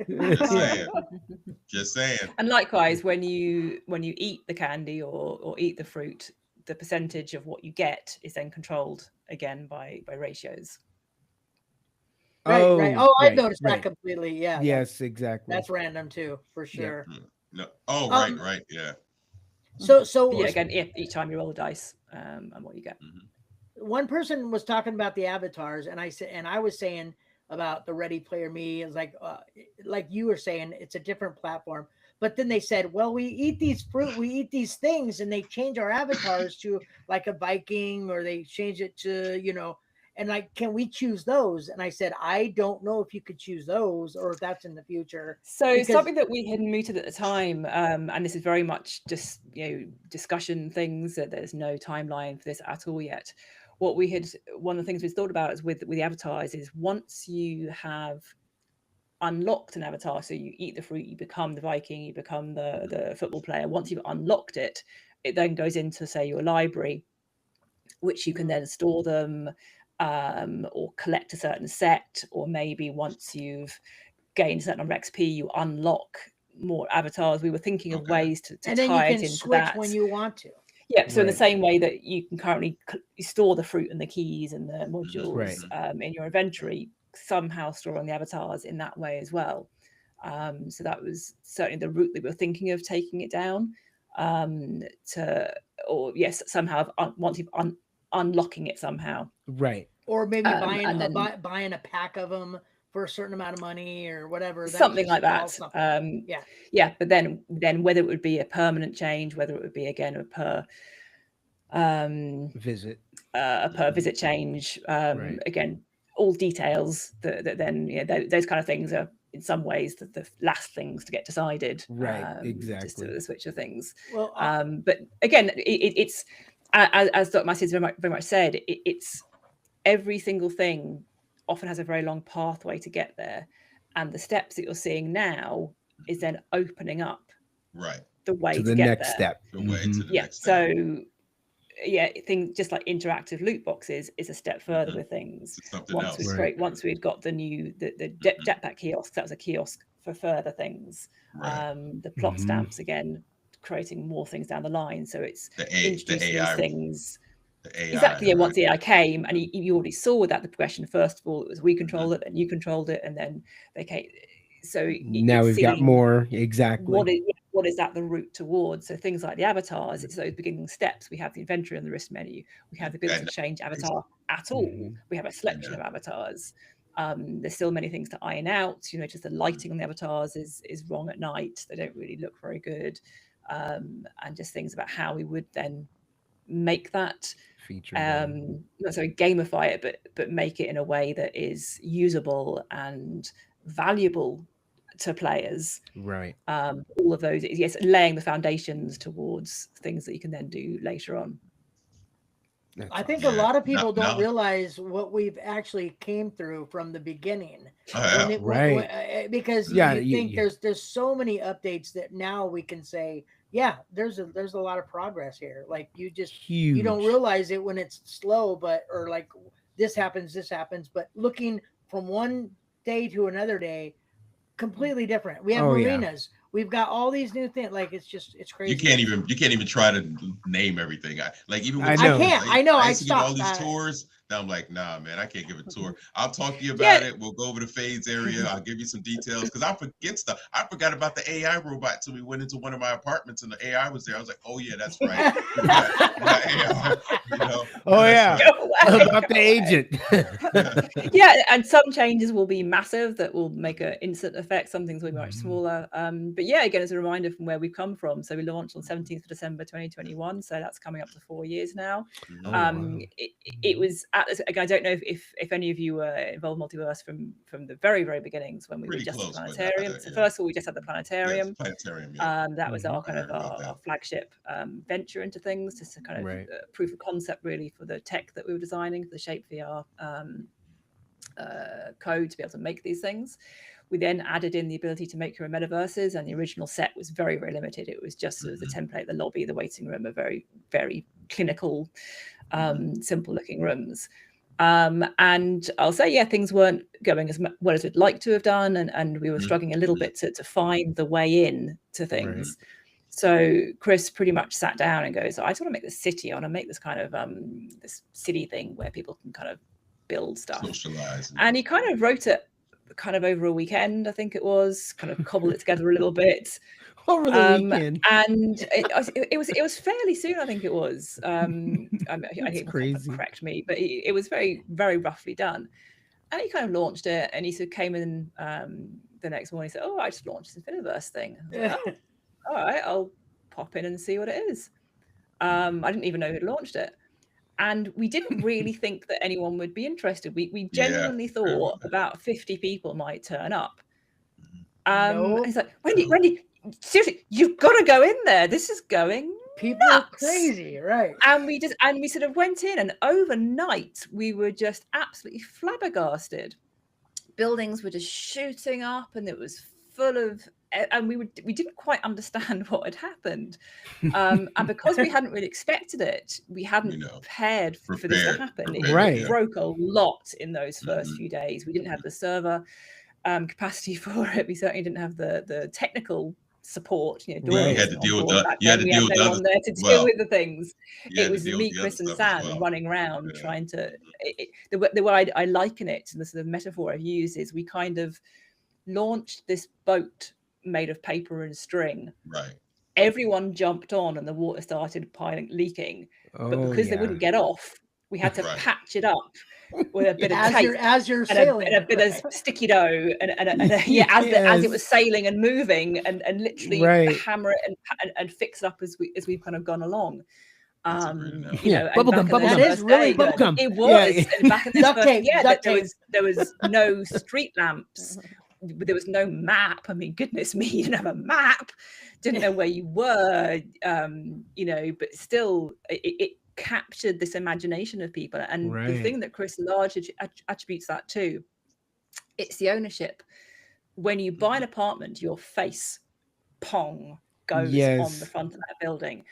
Just saying. And likewise, when you eat the candy or eat the fruit, the percentage of what you get is then controlled again by ratios. Right. Oh, I've noticed that completely. Yeah. Yes, exactly. That's random too, for sure. Yeah. No. Oh, right. Yeah. So again, each time you roll the dice, and what you get. One person was talking about the avatars, and I was saying about the Ready Player Me. It's like you were saying, it's a different platform. But then they said, well, we eat these fruit, we eat these things, and they change our avatars to like a Viking, or they change it to, and like, can we choose those? And I said, I don't know if you could choose those or if that's in the future. So something that we had mooted at the time, and this is very much just, discussion things, that there's no timeline for this at all yet. One of the things we thought about is with the avatars is once you have unlocked an avatar, so you eat the fruit, you become the Viking, you become the football player. Once you've unlocked it, it then goes into, say, your library, which you can then store them, or collect a certain set, or maybe once you've gained a certain number of XP, you unlock more avatars. We were thinking of ways to tie it into that. And then you can switch when you want to. Yeah, so in the same way that you can currently store the fruit and the keys and the modules in your inventory, somehow storing the avatars in that way as well. So that was certainly the route that we were thinking of taking it down, somehow once you've unlocking it somehow. Right. Or maybe buying a pack of them for a certain amount of money or whatever. Something like that. Yeah. But then whether it would be a permanent change, whether it would be again a per visit, change. Again, all details that then those kind of things are in some ways the last things to get decided. Right. Exactly. Just the switch of things. Well, but again, it's as Doc Maasi has very much said, it's every single thing often has a very long pathway to get there, and the steps that you're seeing now is then opening up the way to the get next there. step. The way to the next step. So things just like interactive loot boxes is a step further with things. Once we'd got the new the jetpack kiosks, that was a kiosk for further things. The plot stamps, again, creating more things down the line. So it's introducing these things. Exactly. Once the AI came, and you already saw that the progression. First of all, it was we controlled it, and you controlled it, and then they came. So now we've got more. Exactly. What is that the route towards? So things like the avatars, it's those beginning steps. We have the inventory on the wrist menu. We have the ability to change avatar at all. We have a selection of avatars. There's still many things to iron out. Just the lighting on the avatars is wrong at night. They don't really look very good. And just things about how we would then make that feature, not sorry, gamify it, but make it in a way that is usable and valuable to players. Right. All of those, yes, laying the foundations towards things that you can then do later on. I think a lot of people don't realize what we've actually came through from the beginning. Because you think there's so many updates that now we can say, there's a lot of progress here. Like you don't realize it when it's slow, or like this happens, but looking from one day to another day, completely different. We have marinas. We've got all these new things. Like it's crazy. You can't even try to name everything. I stopped get all these tours. Now I'm like, nah, man, I can't give a tour. I'll talk to you about it. We'll go over the Fades area. I'll give you some details because I forget stuff. I forgot about the AI robot till we went into one of my apartments and the AI was there. I was like, oh yeah, that's right. About the agent. And some changes will be massive that will make an instant effect. Some things will be much smaller. But again, as a reminder from where we've come from. So we launched on 17th of December 2021. So that's coming up to 4 years now. It was I don't know if any of you were involved in Multiverse from the very, very beginnings when we were just at the planetarium. So first of all, we just had the planetarium. That was our kind of our flagship venture into things, just a kind of proof of concept really for the tech that we were designing, for the Shape VR code to be able to make these things. We then added in the ability to make your own metaverses, and the original set was very, very limited. It was just sort of the template, the lobby, the waiting room, a very, very clinical, simple looking rooms. And I'll say, things weren't going as well as we'd like to have done. And we were struggling a little bit to find the way in to things. Right. So Chris pretty much sat down and goes, I just want to make this city. I want to make this kind of this city thing where people can kind of build stuff. Socialize. And he kind of wrote it kind of over a weekend, I think it was, kind of cobbled it together a little bit. Over the weekend. And it was fairly soon, I think it was. I think crazy. Correct me, but it was very, very roughly done. And he kind of launched it, and he sort of came in the next morning and said, I just launched this Infiniverse thing. I was like, all right, I'll pop in and see what it is. I didn't even know who'd launched it. And we didn't really think that anyone would be interested. We genuinely thought about 50 people might turn up. He's like, Wendy, seriously, you've got to go in there. This is going people nuts. Are crazy, right? And we sort of went in, and overnight we were just absolutely flabbergasted. Buildings were just shooting up, and it was full of. And we didn't quite understand what had happened, and because we hadn't really expected it, we hadn't prepared for this to happen. It broke a lot in those first few days. We didn't have the server capacity for it. We certainly didn't have the technical support. You had to deal with that. You had to deal with no one there to deal with the things. It was me, Chris, and Sam running around trying to. The way I liken it, and the sort of metaphor I've used is we kind of launched this boat made of paper and string. Right. Everyone jumped on and the water started leaking. But because they wouldn't get off, we had to patch it up with a bit of tape as you're sailing. And a bit of sticky dough as it was sailing and moving and literally hammer it and fix it up as we've kind of gone along. Bubblegum. That is really bubblegum. It was. And back in the there was no street lamps. There was no map. I mean, goodness me, you didn't have a map, didn't know where you were, but still it captured this imagination of people. And the thing that Chris largely attributes that to, it's the ownership. When you buy an apartment, your face, pong, goes on the front of that building.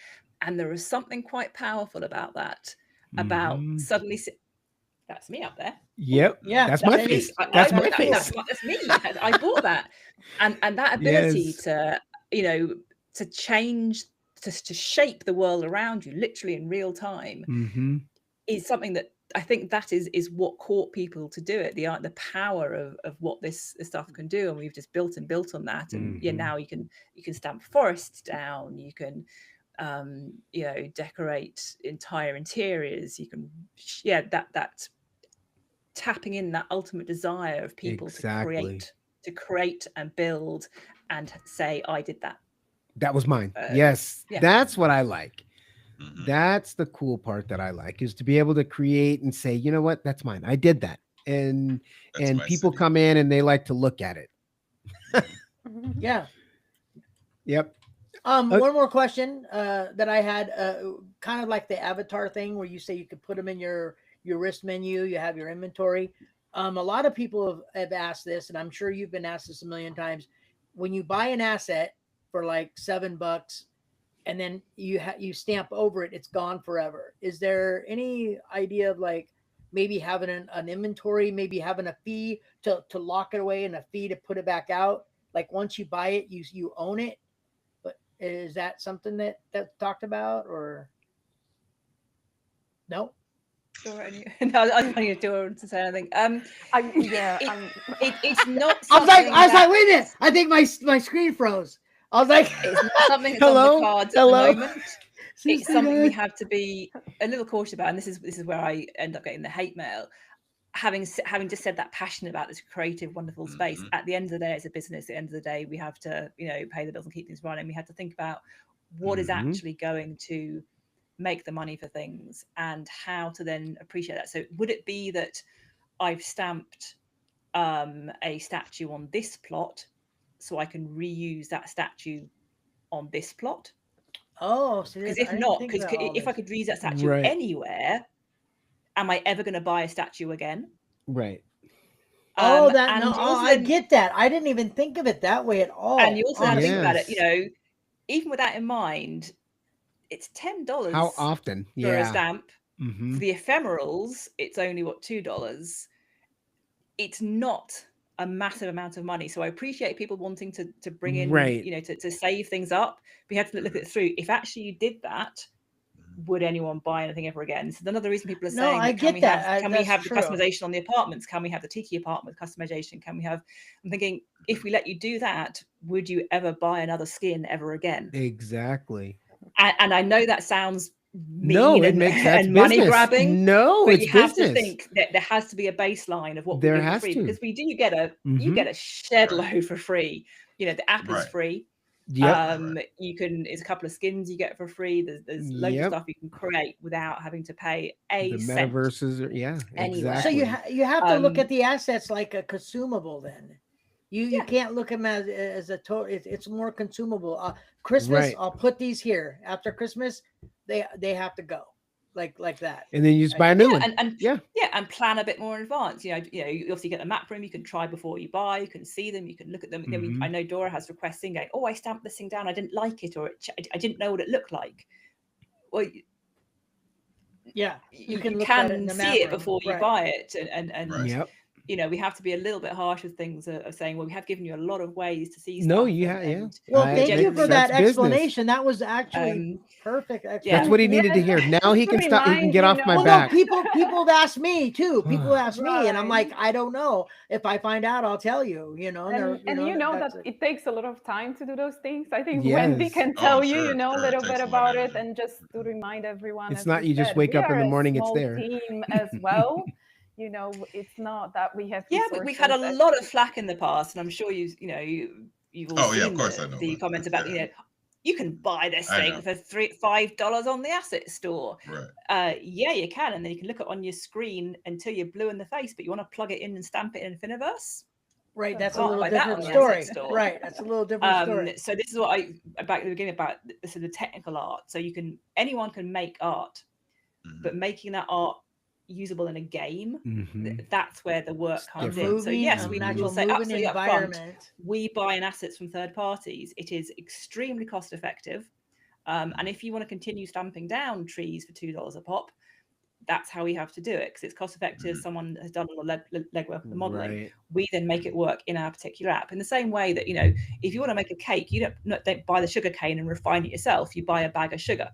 And there is something quite powerful about that, about suddenly, that's me up there. Yep. Yeah. That's my face. That's my face. That's me. I bought that. And that ability to, you know, to change, to shape the world around you, literally in real time, is something that I think that is what caught people to do it. The power of what this stuff can do, and we've just built on that. And now you can stamp forests down. You can, you know, decorate entire interiors. You can, that tapping in that ultimate desire of people to create and build and say, I did that. That was mine. Yes. That's what I like. That's the cool part that I like, is to be able to create and say, you know what, that's mine. I did that. And people come in and they like to look at it. Yeah. Yep. One more question that I had, kind of like the avatar thing where you say you could put them in your wrist menu, you have your inventory. A lot of people have asked this, and I'm sure you've been asked this a million times. When you buy an asset for like $7 and then you stamp over it, it's gone forever. Is there any idea of like maybe having an inventory, maybe having a fee to lock it away and a fee to put it back out? Like once you buy it, you own it. But is that something that's talked about, or no? No, I was going to say anything. It's not. I was like, wait a minute! I think my screen froze. I was like, it's not something that's on the cards at the moment. It's something we have to be a little cautious about, and this is where I end up getting the hate mail. Having just said that, passionate about this creative, wonderful space. At the end of the day, it's a business. At the end of the day, we have to, you know, pay the bills and keep things running. We have to think about what is actually going to make the money for things and how to then appreciate that. So would it be that I've stamped a statue on this plot so I can reuse that statue on this plot? Oh, because if not, because if I could reuse that statue anywhere, am I ever going to buy a statue again? Right. I get that. I didn't even think of it that way at all. And you also have to think about it, you know, even with that in mind, it's $10. How often? For a stamp. For the ephemerals, it's only $2. It's not a massive amount of money. So I appreciate people wanting to bring in, you know, to save things up. But you have to look it through. If actually you did that, would anyone buy anything ever again? So another reason people are saying, can we have the customization on the apartments? Can we have the tiki apartment with customization? Can we have, I'm thinking, if we let you do that, would you ever buy another skin ever again? Exactly. And I know that sounds mean and money grabbing. But you have to think that there has to be a baseline of what we're doing for free, because we do get a shed load for free. You know, the app is free. You can, it's a couple of skins you get for free. There's loads of stuff you can create without having to pay the metaverses. Exactly. So you have to look at the assets like a consumable then. You can't look at them as a total. It's more consumable. Christmas, I'll put these here. After Christmas, they have to go like that. And then you just buy a new one. And plan a bit more in advance. You obviously get the map room. You can try before you buy. You can see them. You can look at them. I know Dora has requests in going, I stamped this thing down. I didn't like it, or I didn't know what it looked like. Well, you can see it before you buy it, and you know, we have to be a little bit harsh with things of saying, well, we have given you a lot of ways to see stuff. Well, thank you for that explanation. That was actually perfect. That's what he needed to hear. Now he can stop. He can get off my back. People have asked me too. People ask me, and I'm like, I don't know. If I find out, I'll tell you. You know, and you know that it takes a lot of time to do those things. I think Wendy can tell you, a little bit about it, and just to remind everyone. It's not you just wake up in the morning. It's there. Team as well. You know, it's not that we have. But we've had a lot of flack in the past, and I'm sure you've all seen the comments about you can buy this thing for $5 on the asset store. You can, and then you can look at it on your screen until you're blue in the face. But you want to plug it in and stamp it in Infiniverse. Right, that's a little different story. Right, that's a little different story. So this is what back at the beginning about the sort of technical art. So anyone can make art, but making that art usable in a game, that's where the work comes in. So yes, we will say absolutely upfront, we buy in assets from third parties. It is extremely cost effective. And if you want to continue stamping down trees for $2 a pop, that's how we have to do it, because it's cost effective. Someone has done all the legwork of the modeling. Right. We then make it work in our particular app. In the same way that, you know, if you want to make a cake, you don't buy the sugar cane and refine it yourself. You buy a bag of sugar.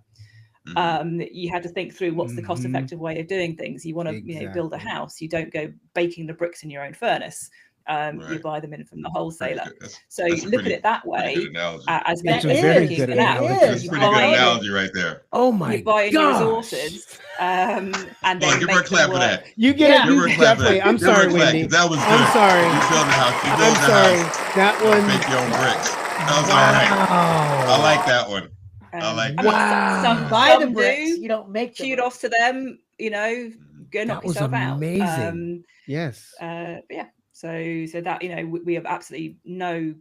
You had to think through what's the cost effective way of doing things. You want to you know, build a house. You don't go baking the bricks in your own furnace. You buy them in from the wholesaler. So you look at it that way. As it's a very good analogy. That's a pretty good analogy right there. Oh my god! You buy in your resources, and then give her a clap for that. You get it. Definitely. I'm sorry, Wendy. That was good. I'm sorry. You build the house. I'm sorry. That one. Make your own bricks. That was all right. I like that one. I like that. Wow. Some buy the bricks. You don't make them. Kudos to them. You know, go knock yourself out. Amazing. Yes. Yeah. So that, you know, we have absolutely no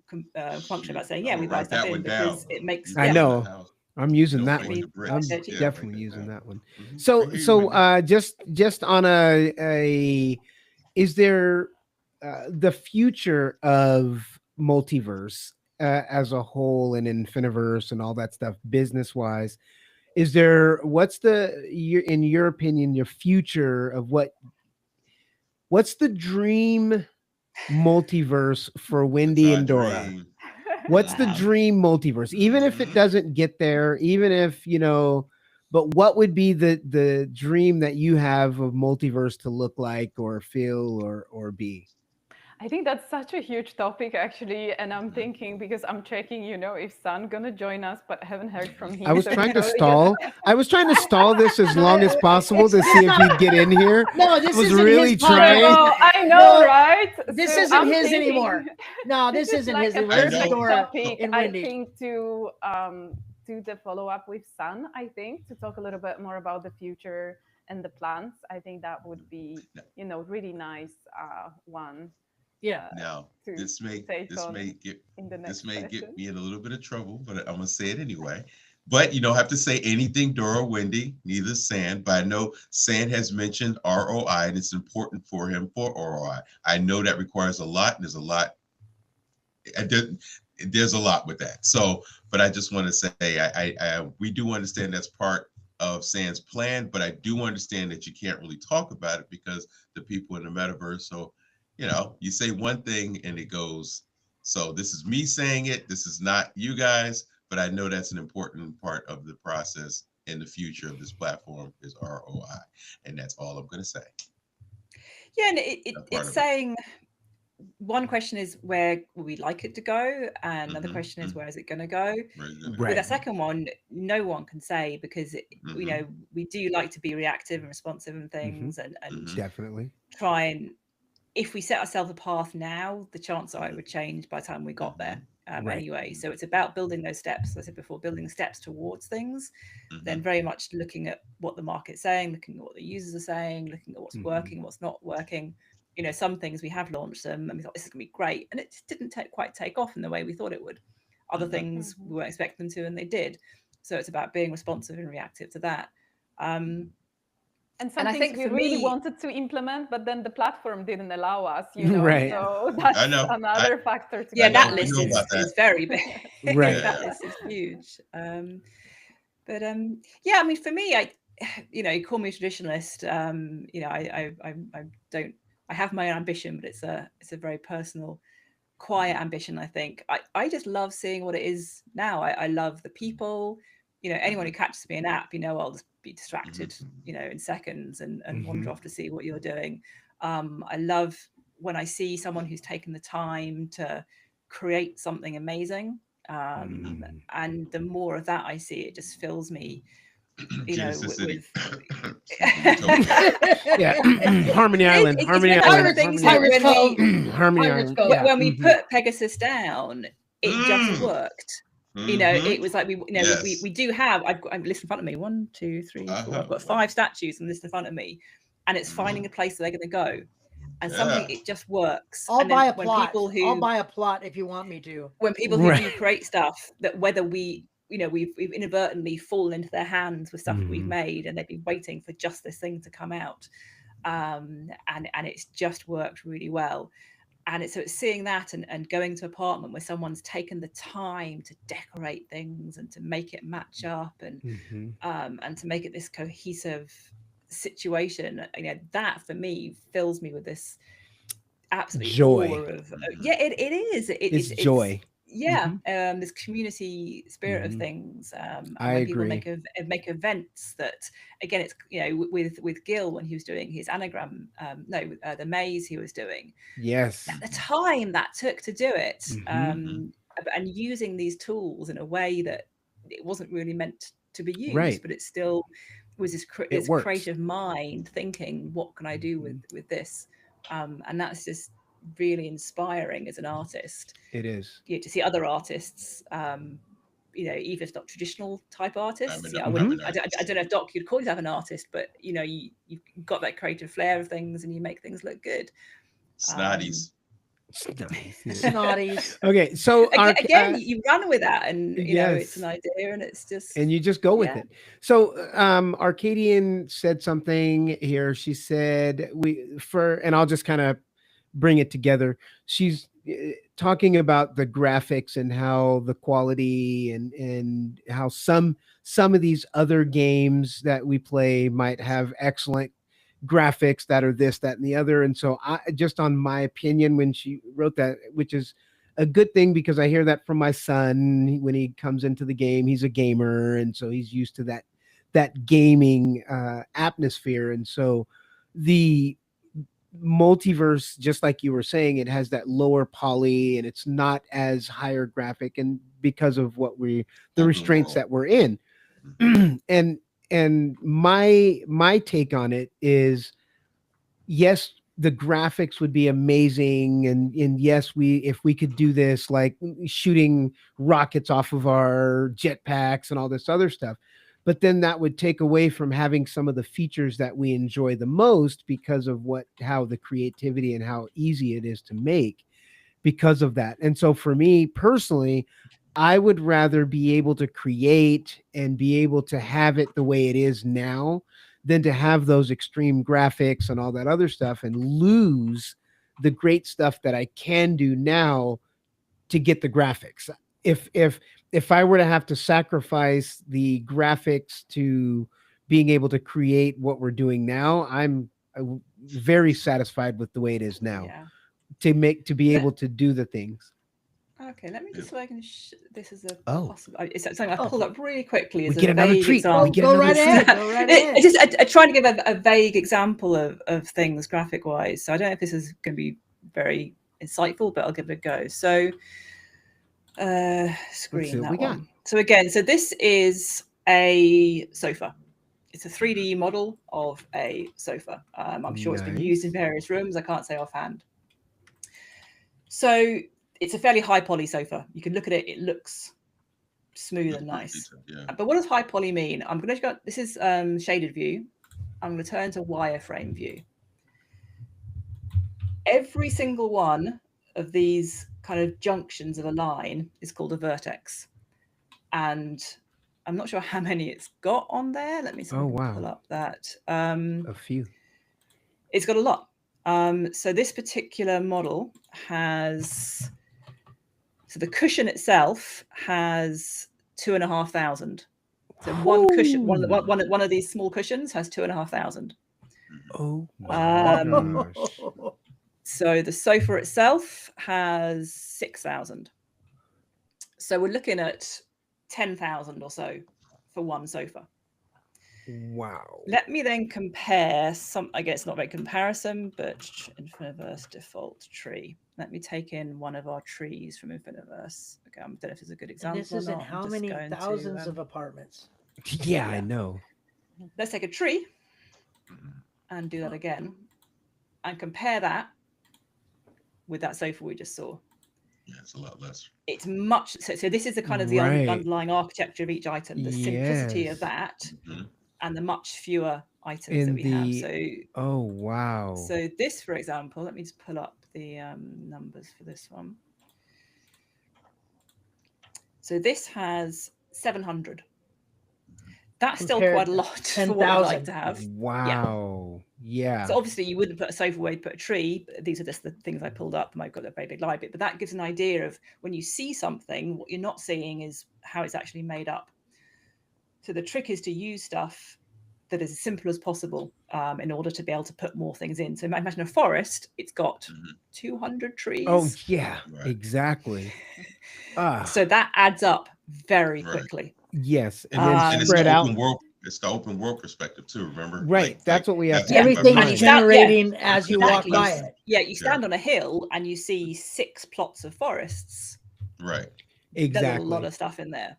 function about saying, we buy stuff in, because it makes. I know. I'm using that one. I'm definitely using that one. So just on a is there the future of multiverse as a whole and Infiniverse and all that stuff business wise? Is there, what's in your opinion, your future of what's the dream multiverse for Wendy and Dora? What's the dream multiverse? Even if it doesn't get there, even if, you know, but what would be the dream that you have of multiverse to look like or feel or be? I think that's such a huge topic, actually, and I'm thinking, because I'm checking, you know, if San gonna join us, but I haven't heard from him. I was trying to stall. I was trying to stall this as long as possible to see if he'd get in here. No, this was isn't really his trying. Oh, I know, right? This isn't his anymore. No, this isn't his anymore. This is Dora and Wendy. I think to do the follow-up with San, I think, to talk a little bit more about the future and the plans. I think that would be, you know, really nice one. Yeah. Now this may get me in a little bit of trouble, but I'm gonna say it anyway. But you don't have to say anything, Dora, Wendy, neither San. But I know San has mentioned ROI, and it's important for him for ROI. I know that requires a lot, and there's a lot. There's a lot with that. So, but I just want to say, we do understand that's part of San's plan, but I do understand that you can't really talk about it because the people in the metaverse. So, you know, you say one thing and it goes, so this is me saying it, this is not you guys, but I know that's an important part of the process in the future of this platform is ROI. And that's all I'm going to say. Yeah, and it's saying, one question is where would we like it to go? And another question is, where is it going to go? Right. With that second one, no one can say, because, you know, we do like to be reactive and responsive and things, and definitely try and, if we set ourselves a path now, the chance are it would change by the time we got there anyway. So it's about building those steps, as I said before, building steps towards things, then very much looking at what the market's saying, looking at what the users are saying, looking at what's working, what's not working. You know, some things we have launched them and we thought this is going to be great, and it just didn't quite take off in the way we thought it would. Other things we weren't expecting them to, and they did. So it's about being responsive and reactive to that. And some things we really wanted to implement, but then the platform didn't allow us, you know. Right. So that's another factor. That list is very big. Right. That list is huge. But I mean, for me, you know, call me a traditionalist. You know, I have my own ambition, but it's a very personal, quiet ambition. I think I just love seeing what it is now. I love the people. You know, anyone who catches me an app, you know, I'll just be distracted, you know, in seconds and wander off to see what you're doing. I love when I see someone who's taken the time to create something amazing. And the more of that I see, it just fills me, you know, with Harmony Island. Harmony Island. When we put Pegasus down, it just worked. You know, it was like we do have. I've got a list in front of me. 1, 2, 3, 4. I've got 5 statues on the list in front of me, and it's finding a place where they're going to go, and something it just works. I'll buy a plot. I'll buy a plot if you want me to. When people who do create stuff, that whether we've inadvertently fallen into their hands with stuff that we've made, and they've been waiting for just this thing to come out, and it's just worked really well. And so it's seeing that and going to an apartment where someone's taken the time to decorate things and to make it match up and to make it this cohesive situation. You know, that for me fills me with this absolute joy. awe of it is. It's joy. This community spirit of things. I agree. People make events that, again, it's, you know, with Gil when he was doing his anagram, the maze he was doing. Yes. At the time that took to do it, and using these tools in a way that it wasn't really meant to be used, but it still was this creative mind thinking, what can I do with this? And that's just really inspiring as an artist. It is. You know, to see other artists, you know, even if it's not traditional type artists. I don't know if Doc, you'd call yourself an artist, but you know, you've got that creative flair of things and you make things look good. Snotties. Snotties. Okay, so again, you run with that, and you know, it's an idea, and it's just, and you just go with it. So Arcadian said something here. She said and I'll just kind of bring it together. She's talking about the graphics and how the quality and how some of these other games that we play might have excellent graphics that are this, that, and the other. And so I just, on my opinion, when she wrote that, which is a good thing because I hear that from my son when he comes into the game. He's a gamer, and so he's used to that gaming atmosphere. And so the Multiverse, just like you were saying, it has that lower poly and it's not as higher graphic, and because of the restraints that we're in. And my take on it is, yes, the graphics would be amazing, and yes, if we could do this, like shooting rockets off of our jetpacks and all this other stuff, but then that would take away from having some of the features that we enjoy the most because of how the creativity and how easy it is to make because of that. And so for me personally, I would rather be able to create and be able to have it the way it is now than to have those extreme graphics and all that other stuff and lose the great stuff that I can do now to get the graphics. If I were to have to sacrifice the graphics to being able to create what we're doing now, I'm very satisfied with the way it is now to be able to do the things. Okay, let me just so I can. This is a possible. It's something I pulled up really quickly. We get another treat. Go right ahead. I trying to give a vague example of things graphic wise. So I don't know if this is going to be very insightful, but I'll give it a go. So, screen that one. So again, this is a sofa. It's a 3D model of a sofa. I'm sure it's been used in various rooms. I can't say offhand. So it's a fairly high poly sofa. You can look at it; it looks smooth and nice. But what does high poly mean? I'm going to go. This is shaded view. I'm going to turn to wireframe view. Every single one of these kind of junctions of a line is called a vertex, and I'm not sure how many it's got on there. Let me pull up that. A few. It's got a lot. So this particular model has. So the cushion itself has 2,500. So one cushion, one of these small cushions has 2,500. Oh my gosh. So the sofa itself has 6,000. So we're looking at 10,000 or so for one sofa. Wow. Let me then compare some, I guess not a comparison, but Infiniverse default tree. Let me take in one of our trees from Infiniverse. Okay, I don't know if it's a good example. And this is in how many thousands of apartments? Yeah, I know. Let's take a tree and do that again and compare that with that sofa we just saw. Yeah, it's a lot less. It's much so this is the kind of the underlying architecture of each item, the simplicity of that, and the much fewer items that we have. So So this, for example, let me just pull up the numbers for this one. So this has 700. That's still quite a lot for what I'd like to have. Wow. Yeah. So obviously you wouldn't put a sofa where you put a tree, but these are just the things I pulled up and I've got a very big library. But that gives an idea of when you see something, what you're not seeing is how it's actually made up. So the trick is to use stuff that is as simple as possible in order to be able to put more things in. So imagine a forest, it's got 200 trees. Oh, yeah, exactly. So that adds up very quickly. Yes. And then spread out. It's the open world perspective too, remember? Right. That's what we have to everything is generating as you walk by it. Yeah, you stand on a hill and you see 6 plots of forests. Right. Exactly. There's a lot of stuff in there.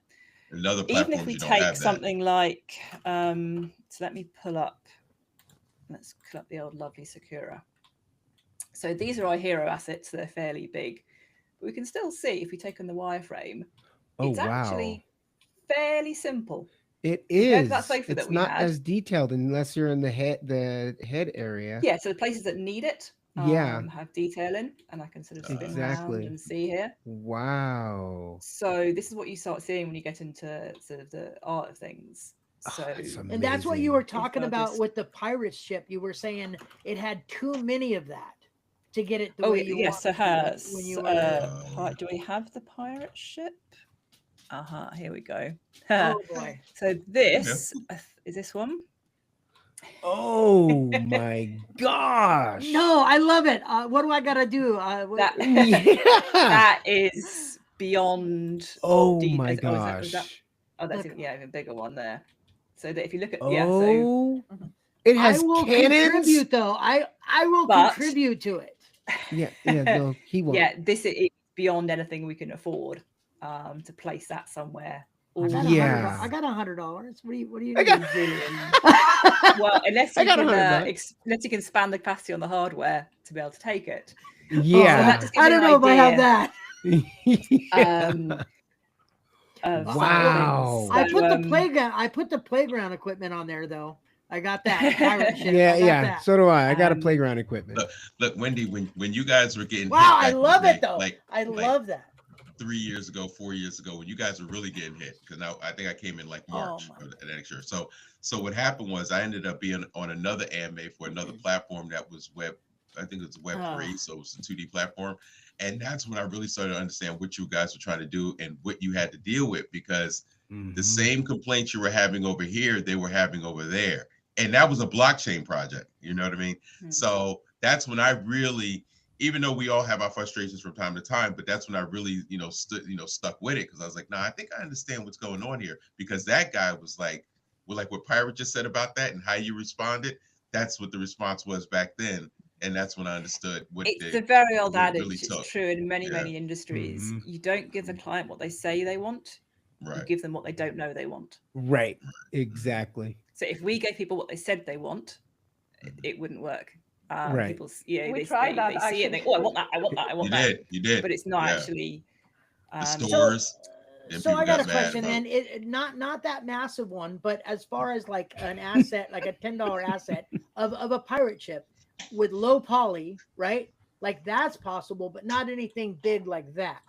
Another even if we take something like so let me pull up the old lovely Sakura. So these are our hero assets. They're fairly big, but we can still see if we take on the wireframe, it's actually fairly simple. It is. That sofa it's not as detailed unless you're in the head area. Yeah, so the places that need it have detail in, and I can sort of spin around and see here. Wow. So this is what you start seeing when you get into sort of the art of things. So and that's what you were talking about with the pirate ship. You were saying it had too many of that to get it the way you yes, it has. When you do we have the pirate ship? Here we go. Oh boy. So this is this one. Oh my gosh. No, I love it. What do I gotta do? That is beyond. Oh my gosh. That's even bigger one there. So that if you look at it has cannons. Contribute though. I will contribute to it. No, he won't. Yeah, this is beyond anything we can afford to place that somewhere. I got $100. What do you I got well, unless you can expand the capacity on the hardware to be able to take it. Yeah. So I don't know if I have that. Wow. I put the playground equipment on there though. I got that pirate ship. Yeah. So do I. I got a playground equipment. Look, Wendy, when you guys were getting I love it though. I love that. 3 years ago, 4 years ago, when you guys were really getting hit, because now I think I came in like March of the next year. So what happened was I ended up being on another anime for another platform that was web. I think it was Web3, so it was a 2D platform, and that's when I really started to understand what you guys were trying to do and what you had to deal with, because the same complaints you were having over here, they were having over there, and that was a blockchain project. You know what I mean? So that's when I really. Even though we all have our frustrations from time to time, but that's when I really, stuck with it, because I was like, I think I understand what's going on here, because that guy was like, what Pirate just said about that and how you responded, that's what the response was back then. And that's when I understood what it's the very old adage. Really it's true in many industries. You don't give the client what they say they want. Right. You give them what they don't know they want. Right. Exactly. So if we gave people what they said they want, it wouldn't work. Right. People, they see it and they, I want that, I want that, I want that. You did. But it's not actually. The stores. So I got a question, and it not that massive one, but as far as like an asset, like a $10 asset of a pirate ship with low poly, right? Like that's possible, but not anything big like that.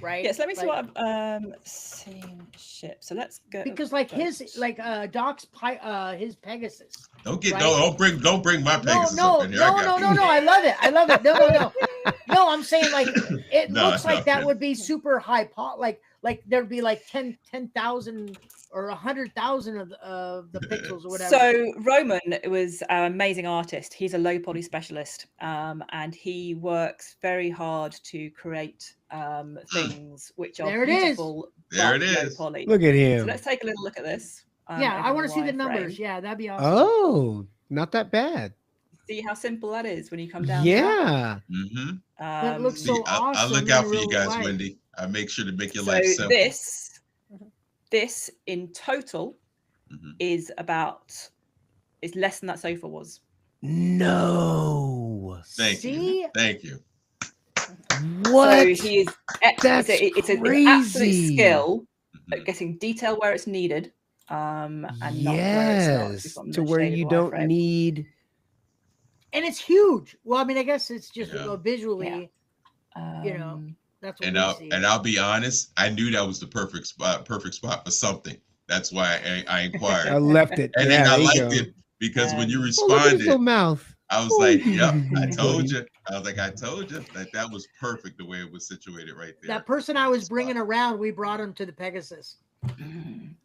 Right. Yes. Let me see what I've seen ship. So let's go because like his Doc's his Pegasus. Don't bring my Pegasus. No. I love it. No. I'm saying like it looks like that would be super high like there'd be like 10,000 or 100,000 of the pixels or whatever. So Roman was an amazing artist. He's a low poly specialist, and he works very hard to create things which are beautiful. There it is. Low poly. Look at him. So let's take a little look at this. I want to see the numbers. Frame. Yeah, that'd be awesome. Oh, not that bad. See how simple that is when you come down. Yeah. But it looks so awesome. I'll look out for you guys, Wendy. I make sure to make your life simple. This in total is less than that sofa was. No. Thank you. What? So he is. It's an absolute skill at getting detail where it's needed, and not where it's not. To where you don't need. And it's huge. Well, I mean, I guess it's just visually, that's what and I'll be honest, I knew that was the perfect spot for something. That's why I inquired. I left it. And yeah, then I there you liked go. it because when you Oh, look at his responded, little mouth. I was like, yep, I told you. I was like, I told you that was perfect the way it was situated right there. That person I was bringing around, we brought him to the Pegasus.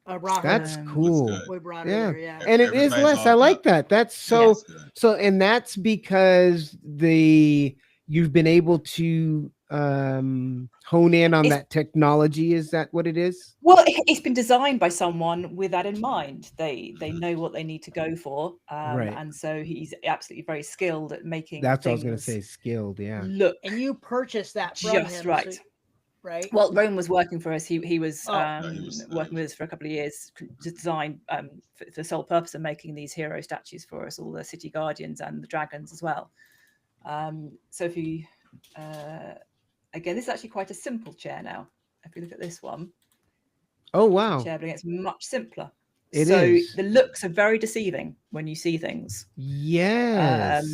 That's cool. We brought her there, yeah. And it is less. I like that. That's so and that's because you've been able to hone in on that technology. Is that what it is? Well, it's been designed by someone with that in mind. They know what they need to go for, and so he's absolutely very skilled at making. That's what I was going to say. Skilled, yeah. Look, and you purchased that from just him, right. So, right. Well, Rome was working for us. He was working with us for a couple of years to design for the sole purpose of making these hero statues for us, all the city guardians and the dragons as well. So if you again, this is actually quite a simple chair now. If you look at this one. Oh, wow. Chair, but it's much simpler. It so is. The looks are very deceiving when you see things. Yes.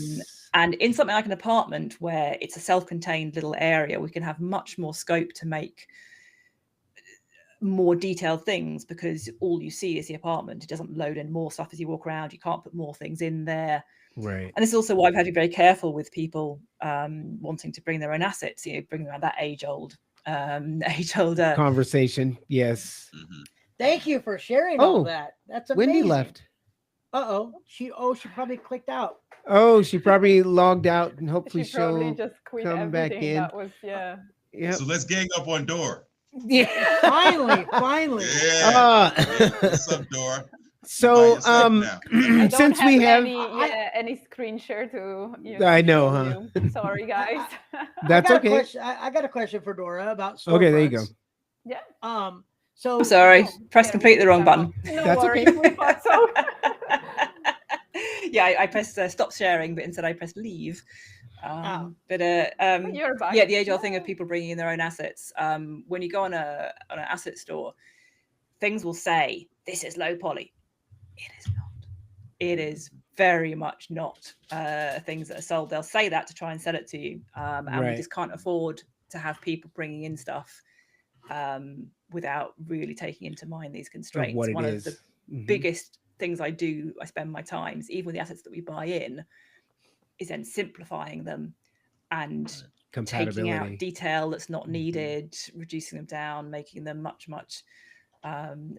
And in something like an apartment where it's a self-contained little area, we can have much more scope to make more detailed things because all you see is the apartment. It doesn't load in more stuff as you walk around. You can't put more things in there. Right. And this is also why I've had to be very careful with people wanting to bring their own assets, bring around that age-old conversation. Yes. Thank you for sharing all that. That's amazing. Wendy left. She probably clicked out. Oh, she probably logged out, and hopefully she'll just quit come back in. That was Yeah. So let's gang up on Dora. Yeah. Finally. Yeah. What's up, Dora? So since we have any screen share to I know, huh? Sorry guys. That's okay. I got a question for Dora about storefronts. Okay, there you go. Yeah. So I'm sorry, pressed completely the wrong button. No That's worries. okay. Yeah, I pressed stop sharing, but instead I pressed leave. But you're back. Yeah, the age-old thing of people bringing in their own assets. When you go on an asset store, things will say this is low poly. It is not. It is very much not things that are sold. They'll say that to try and sell it to you, and we just can't afford to have people bringing in stuff without really taking into mind these constraints. One of the biggest things I spend my time, even with the assets that we buy in, is then simplifying them and taking out detail that's not needed, reducing them down, making them much, much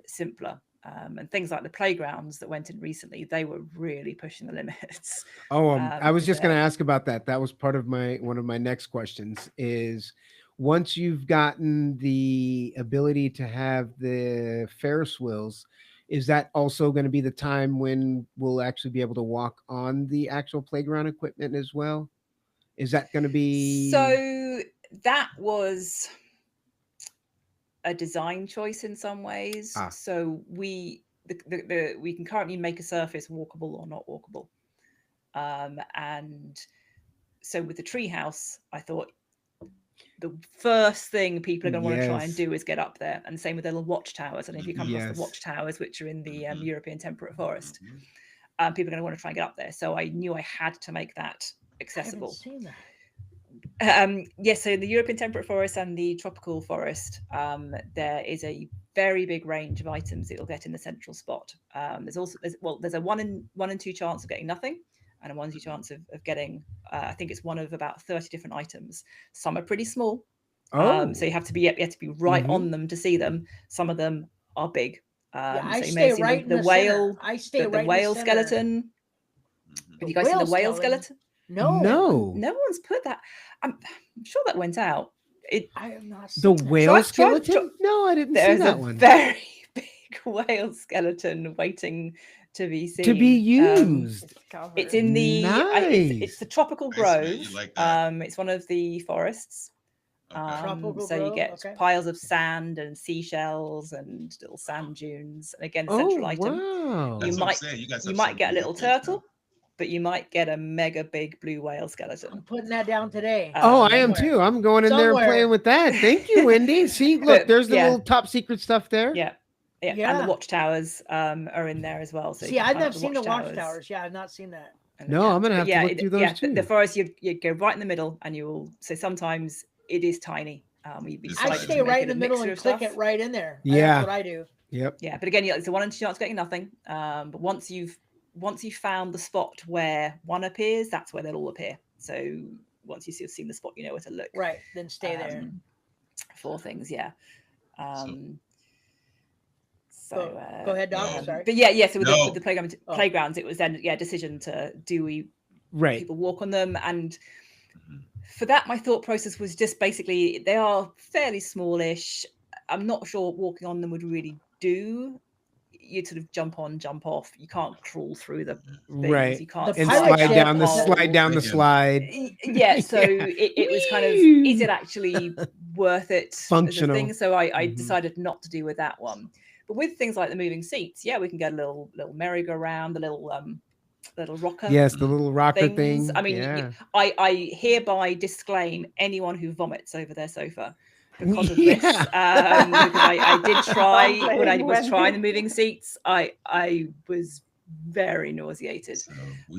simpler. And things like the playgrounds that went in recently, they were really pushing the limits. I was just going to ask about that. That was part of one of my next questions is once you've gotten the ability to have the Ferris wheels, is that also going to be the time when we'll actually be able to walk on the actual playground equipment as well? Is that going to be... So that was a design choice in some ways. So we can currently make a surface walkable or not walkable. And so with the treehouse, I thought the first thing people are going to want to try and do is get up there. And the same with the little watchtowers. And if you come across the watchtowers, which are in the European temperate forest, people are going to want to try and get up there. So I knew I had to make that accessible. I haven't seen that. Yes, so the European temperate forest and the tropical forest, there is a very big range of items that you'll get in the central spot. There's a 1 in 2 chance of getting nothing, and a 1 in 2 chance of getting, I think it's one of about 30 different items. Some are pretty small, so you have to be right on them to see them. Some of them are big. I stay right in the whale. I stay right in the whale skeleton. Have you guys seen the whale skeleton? No one's put that. I'm sure that went out. I have not seen the whale skeleton. No, I didn't see that one. Very big whale skeleton waiting to be seen, to be used. It's in the it's the tropical grove. It's one of the forests. So you get piles of sand and seashells and little sand dunes, and again, central item. Wow. You might get a little turtle, but you might get a mega big blue whale skeleton. I'm putting that down today. I am too. I'm going in there and playing with that. Thank you, Wendy. See, look, there's the little top secret stuff there. Yeah. And the watchtowers are in there as well. So I've never seen the watchtowers. Yeah, I've not seen that. No, I'm gonna have to look through those too. The forest, you go right in the middle, and you will. So sometimes it is tiny. I stay right in the middle and click it right in there. Yeah, that's what I do. Yep. Yeah, but again, it's a 1 in 2 chance of getting nothing. But once you've found the spot where one appears, that's where they'll all appear. So once you've seen the spot, you know where to look. Right. Then stay there. For things, yeah. Go ahead, Doc. Sorry. But yeah. So with the playgrounds, it was then decision to do we people walk on them, and for that my thought process was just basically they are fairly smallish. I'm not sure what walking on them would really do. You sort of jump on, jump off. You can't crawl through the things. You can't slide down the slide. Yeah, so it was kind of, is it actually worth it? Functional. As a thing? So I decided not to do with that one. But with things like the moving seats, we can get a little merry-go-round, the little rocker. Yes, the little rocker thing. I mean, I hereby disclaim anyone who vomits over their sofa because of this. Because I did try when I was trying the moving seats. I was very nauseated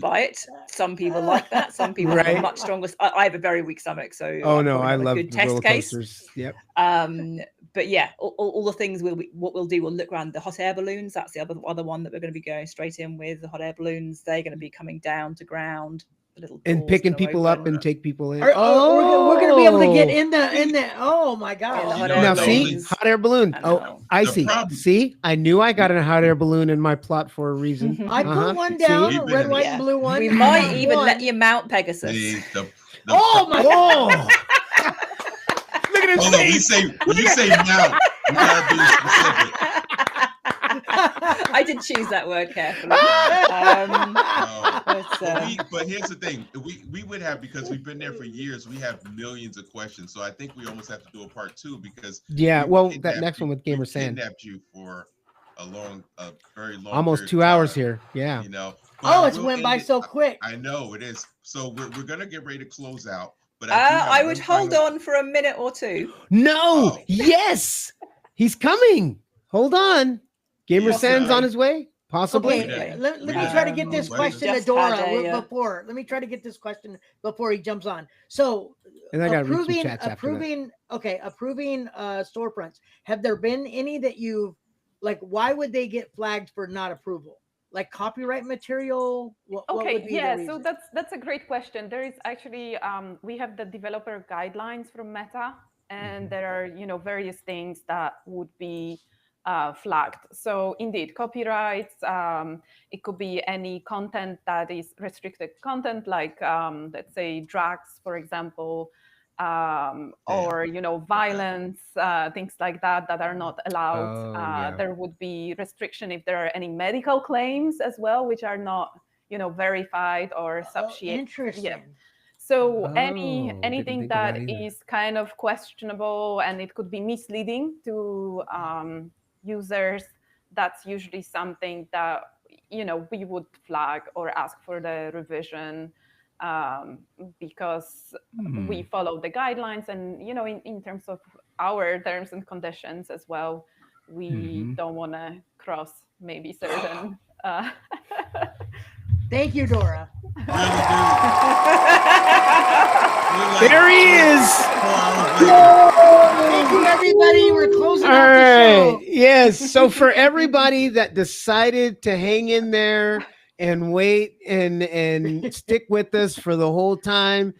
by it. Some people like that. Some people have a much stronger. I have a very weak stomach, so I love a good the roller test coasters. Case. Yep. But yeah, all the things we'll look around the hot air balloons. That's the other one that we're going to be going straight in with. The hot air balloons, they're going to be coming down to ground. And picking people up and take people in. We're going to be able to get in the. Oh my God! Now see, hot air balloon. I see. See, I knew I got a hot air balloon in my plot for a reason. I put one down, red, white, and blue one. We might even let you mount Pegasus. Oh my God! Look at his face. When you say mount, you gotta be specific. I did choose that word carefully. But here's the thing: we would have, because we've been there for years. We have millions of questions, so I think we almost have to do a part 2 because that next one with GamerSan kidnapped you for a very long, almost 2 hours here. Yeah, you know. It's went by so quick. I know it is. So we're gonna get ready to close out. But I would hold on for a minute or two. No, yes, he's coming. Hold on. GamerSan's on his way, possibly. Okay, let me try to get this question to Dora before. Let me try to get this question before he jumps on. So, and I got approving storefronts. Have there been any that you like? Why would they get flagged for not approval? Like copyright material? So that's a great question. There is actually we have the developer guidelines from Meta, and there are various things that would be flagged. So indeed, copyrights, it could be any content that is restricted content, like let's say drugs, for example, or violence, things like that are not allowed. There would be restriction if there are any medical claims as well, which are not verified or substantiated. Interesting. Yeah. So anything that is kind of questionable and it could be misleading to users, that's usually something that we would flag or ask for the revision, because we follow the guidelines, and in terms of our terms and conditions as well, we don't want to cross maybe certain Thank you, Dora. There he is. Thank you, everybody. We're closing out the show. Yes. So for everybody that decided to hang in there and wait and stick with us for the whole time,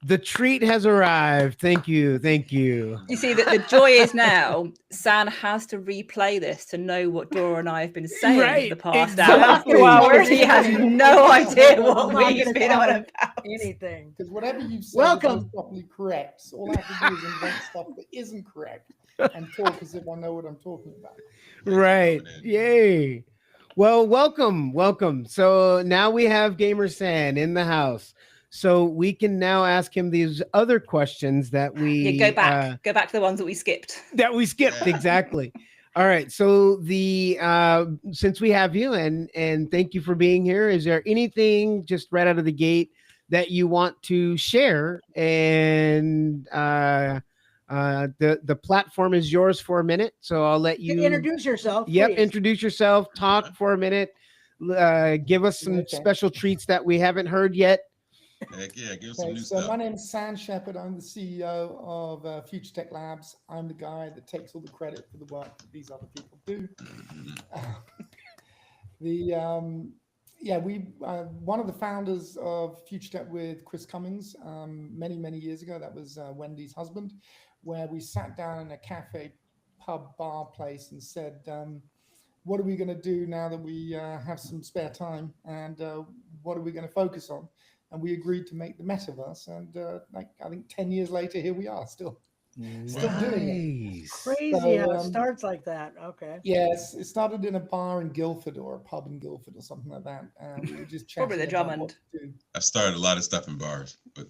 the treat has arrived. Thank you. Thank you. You see, that the joy is now, San has to replay this to know what Dora and I have been saying for the past hour. He has no idea what we've been on about. Anything. Because whatever you say is properly correct. So all I have to do is invent stuff that isn't correct and talk as if I know what I'm talking about. Right. Yay. Well, welcome. So now we have GamerSan in the house. So we can now ask him these other questions that we go back to the ones that we skipped. Exactly. All right. So since we have you and thank you for being here, is there anything just right out of the gate that you want to share? And the platform is yours for a minute. So I'll let you introduce yourself. Yep. Please. Introduce yourself. Talk for a minute. Give us some special treats that we haven't heard yet. Heck yeah, give us some new So stuff. my name is Sam Shepard. I'm the CEO of Future Tech Labs. I'm the guy that takes all the credit for the work that these other people do. One of the founders of Future Tech with Chris Cummings many years ago. That was Wendy's husband, where we sat down in a cafe, pub, bar place and said, what are we going to do now that we have some spare time, and what are we going to focus on? And we agreed to make the metaverse, and I think 10 years later, here we are, still doing it. Crazy how it starts like that. Okay. Yes, it started in a bar in Guildford or a pub in Guildford or something like that. We were just probably the Drummond. I've started a lot of stuff in bars, but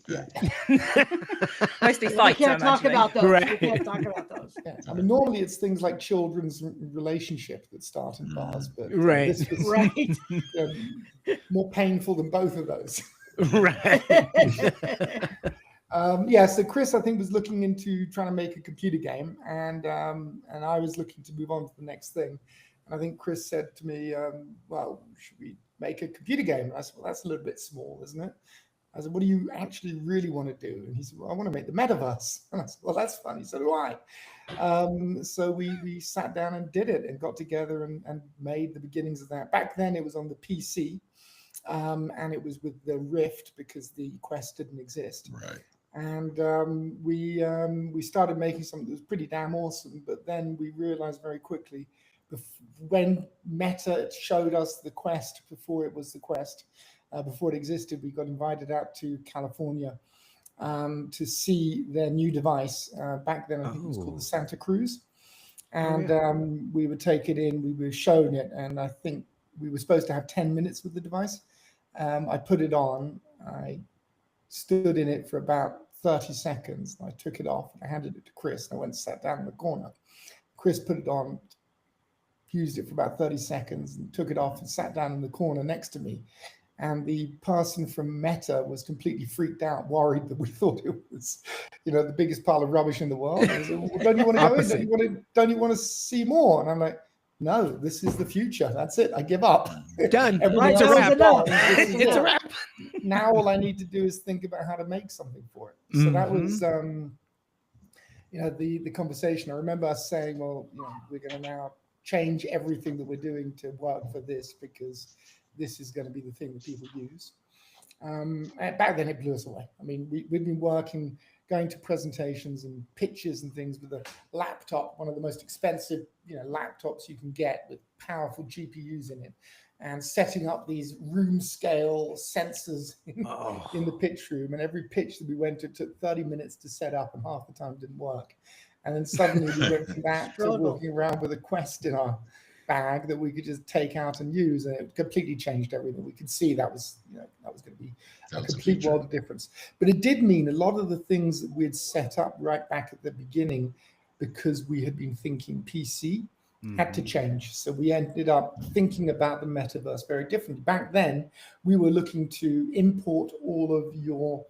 mostly fights. We can't talk about those. Right. We can't talk about those. Yeah. I mean, normally it's things like children's relationship that start in bars, but this was more painful than both of those. Right. So Chris, I think, was looking into trying to make a computer game, and I was looking to move on to the next thing. And I think Chris said to me, well, should we make a computer game? And I said, well, that's a little bit small, isn't it? I said, what do you actually really want to do? And he said, well, I want to make the metaverse. And I said, well, that's funny. So do I. So we sat down and did it and got together and made the beginnings of that. Back then it was on the PC. And it was with the Rift because the Quest didn't exist. Right. And we started making something that was pretty damn awesome. But then we realized very quickly, when Meta showed us the Quest before it was the Quest, before it existed, we got invited out to California to see their new device. Back then, I think it was called the Santa Cruz. And we would take it in, we were shown it, and I think we were supposed to have 10 minutes with the device. I put it on, I stood in it for about 30 seconds. I took it off and I handed it to Chris, and I went and sat down in the corner. Chris put it on, used it for about 30 seconds and took it off and sat down in the corner next to me. And the person from Meta was completely freaked out, worried that we thought it was, the biggest pile of rubbish in the world. I said, well, don't you want to go in? Don't you want to see more? And I'm like, no, this is the future. That's it. I give up. Done. It's a wrap. It's a wrap. Now all I need to do is think about how to make something for it. So that was, the conversation. I remember us saying, well, we're going to now change everything that we're doing to work for this because this is going to be the thing that people use. And back then it blew us away. I mean, we'd been working, going to presentations and pitches and things with a laptop, one of the most expensive, laptops you can get with powerful GPUs in it, and setting up these room scale sensors in the pitch room. And every pitch that we went to took 30 minutes to set up, and half the time didn't work. And then suddenly we went from that to walking around with a Quest in our bag that we could just take out and use, and it completely changed everything. We could see that was going to be a complete world of difference. But it did mean a lot of the things that we had set up right back at the beginning, because we had been thinking PC, had to change. So we ended up thinking about the metaverse very differently. Back then, we were looking to import all of your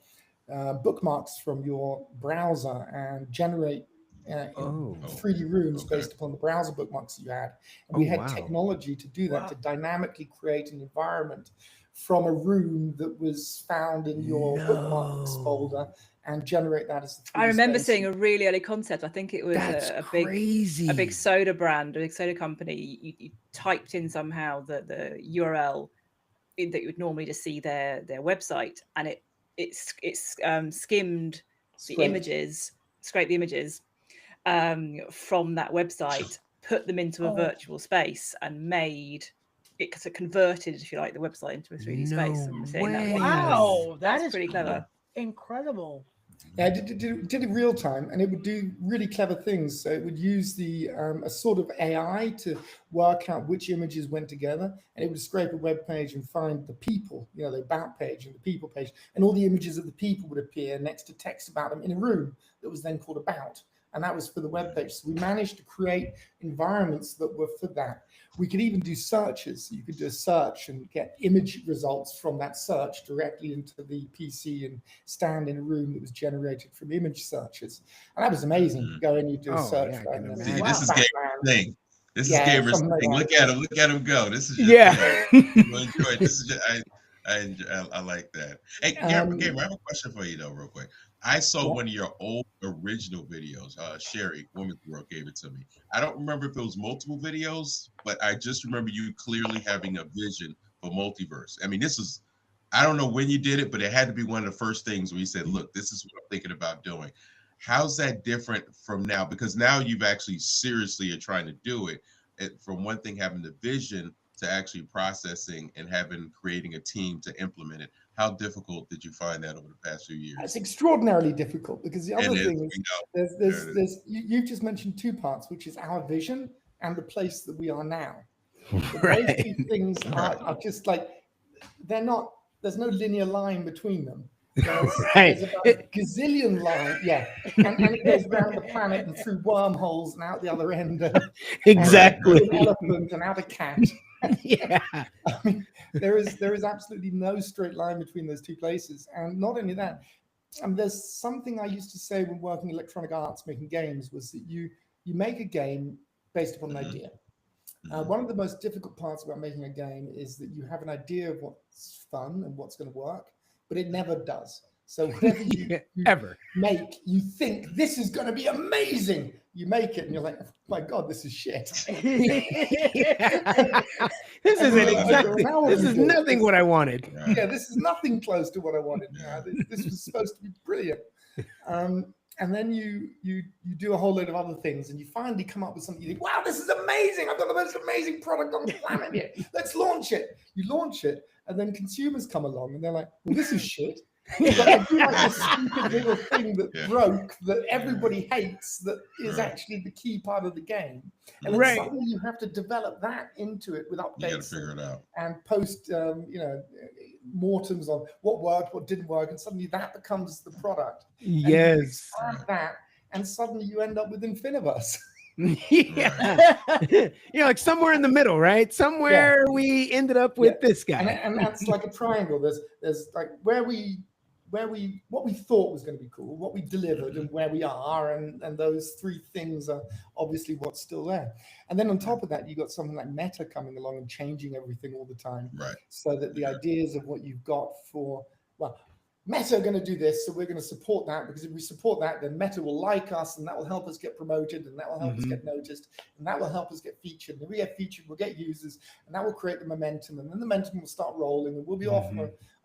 bookmarks from your browser and generate 3D rooms based upon the browser bookmarks you had. And we had technology to do that, to dynamically create an environment from a room that was found in your bookmarks folder and generate that as a 3D I remember space. seeing a really early concept. I think it was a big soda brand, a big soda company. You typed in somehow the URL that you would normally just see their website, and it skimmed the images, scraped the images from that website, put them into a virtual space, and made it converted, if you like, the website into a 3D space. And seeing that that is pretty clever. Incredible. Yeah, I did it real time, and it would do really clever things. So it would use the a sort of AI to work out which images went together, and it would scrape a web page and find the people, the about page and the people page, and all the images of the people would appear next to text about them in a room that was then called about. And that was for the web page. So we managed to create environments that were for that. We could even do searches. You could do a search and get image results from that search directly into the PC and stand in a room that was generated from image searches. And that was amazing. Go in, you do a search. This is game thing. This is GamerSan thing. Look at him go. This is just, Yeah. enjoy it. This is just, I like that. Hey, Gamer, I have a question for you though, real quick. I saw one of your old original videos. Sherry, Women's World, gave it to me. I don't remember if it was multiple videos, but I just remember you clearly having a vision for Multiverse. I mean, I don't know when you did it, but it had to be one of the first things where you said, look, this is what I'm thinking about doing. How's that different from now? Because now you've actually seriously are trying to do it. From one thing, having the vision, to actually processing and creating a team to implement it. How difficult did you find that over the past few years? It's extraordinarily difficult, because the other thing is you just mentioned two parts, which is our vision and the place that we are now. Those two things are just like, there's no linear line between them. There's about a gazillion lines, and it goes around the planet and through wormholes and out the other end. Exactly. And an elephant and out a cat. Yeah. I mean, there is absolutely no straight line between those two places. And not only that, there's something I used to say when working in electronic arts, making games, was that you make a game based upon an idea. One of the most difficult parts about making a game is that you have an idea of what's fun and what's going to work, but it never does. So whatever you make, you think this is going to be amazing. You make it and you're like, oh my God, this is shit. This isn't exactly, this is nothing what I wanted. Yeah, this is nothing close to what I wanted. This was supposed to be brilliant. And then you do a whole load of other things, and you finally come up with something. You think, wow, this is amazing. I've got the most amazing product on the planet here. Let's launch it. You launch it, and then consumers come along, and they're like, well, this is shit. But I do like this stupid little thing that broke, that everybody hates, that is actually the key part of the game. And then suddenly you have to develop that into it with updates. You got to figure it out. And post, mortems on what worked, what didn't work, and suddenly that becomes the product. Yes. And that, and suddenly you end up with Infiniverse. Like somewhere in the middle, right? Somewhere we ended up with this guy. And that's like a triangle. There's like what we thought was going to be cool, what we delivered, and where we are, and those three things are obviously what's still there. And then on top of that, you got something like Meta coming along and changing everything all the time, so that the ideas of what you've got for, well, Meta are going to do this, so we're going to support that, because if we support that, then Meta will like us, and that will help us get promoted, and that will help us get noticed, and that will help us get featured. And if we get featured, we'll get users, and that will create the momentum, and then the momentum will start rolling, and we'll be off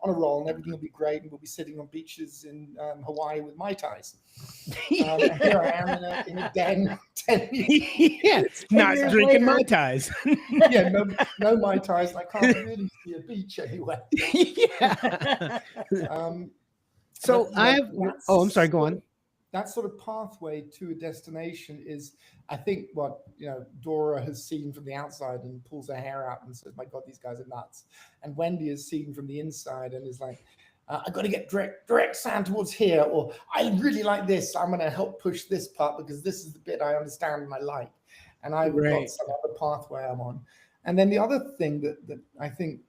on a roll, and everything will be great, and we'll be sitting on beaches in Hawaii with Mai Tais. And here I am in a den, 10 years. Not drinking Mai Tais. No Mai Tais, and I can't really see a beach anywhere. So I have. I'm sorry. Go on. That sort of pathway to a destination is, I think, what Dora has seen from the outside and pulls her hair out and says, "My God, these guys are nuts." And Wendy has seen from the inside and is like, "I've got to get direct sound towards here," or "I really like this. I'm going to help push this part because this is the bit I understand and I like." And I've got some other pathway I'm on. And then the other thing that I think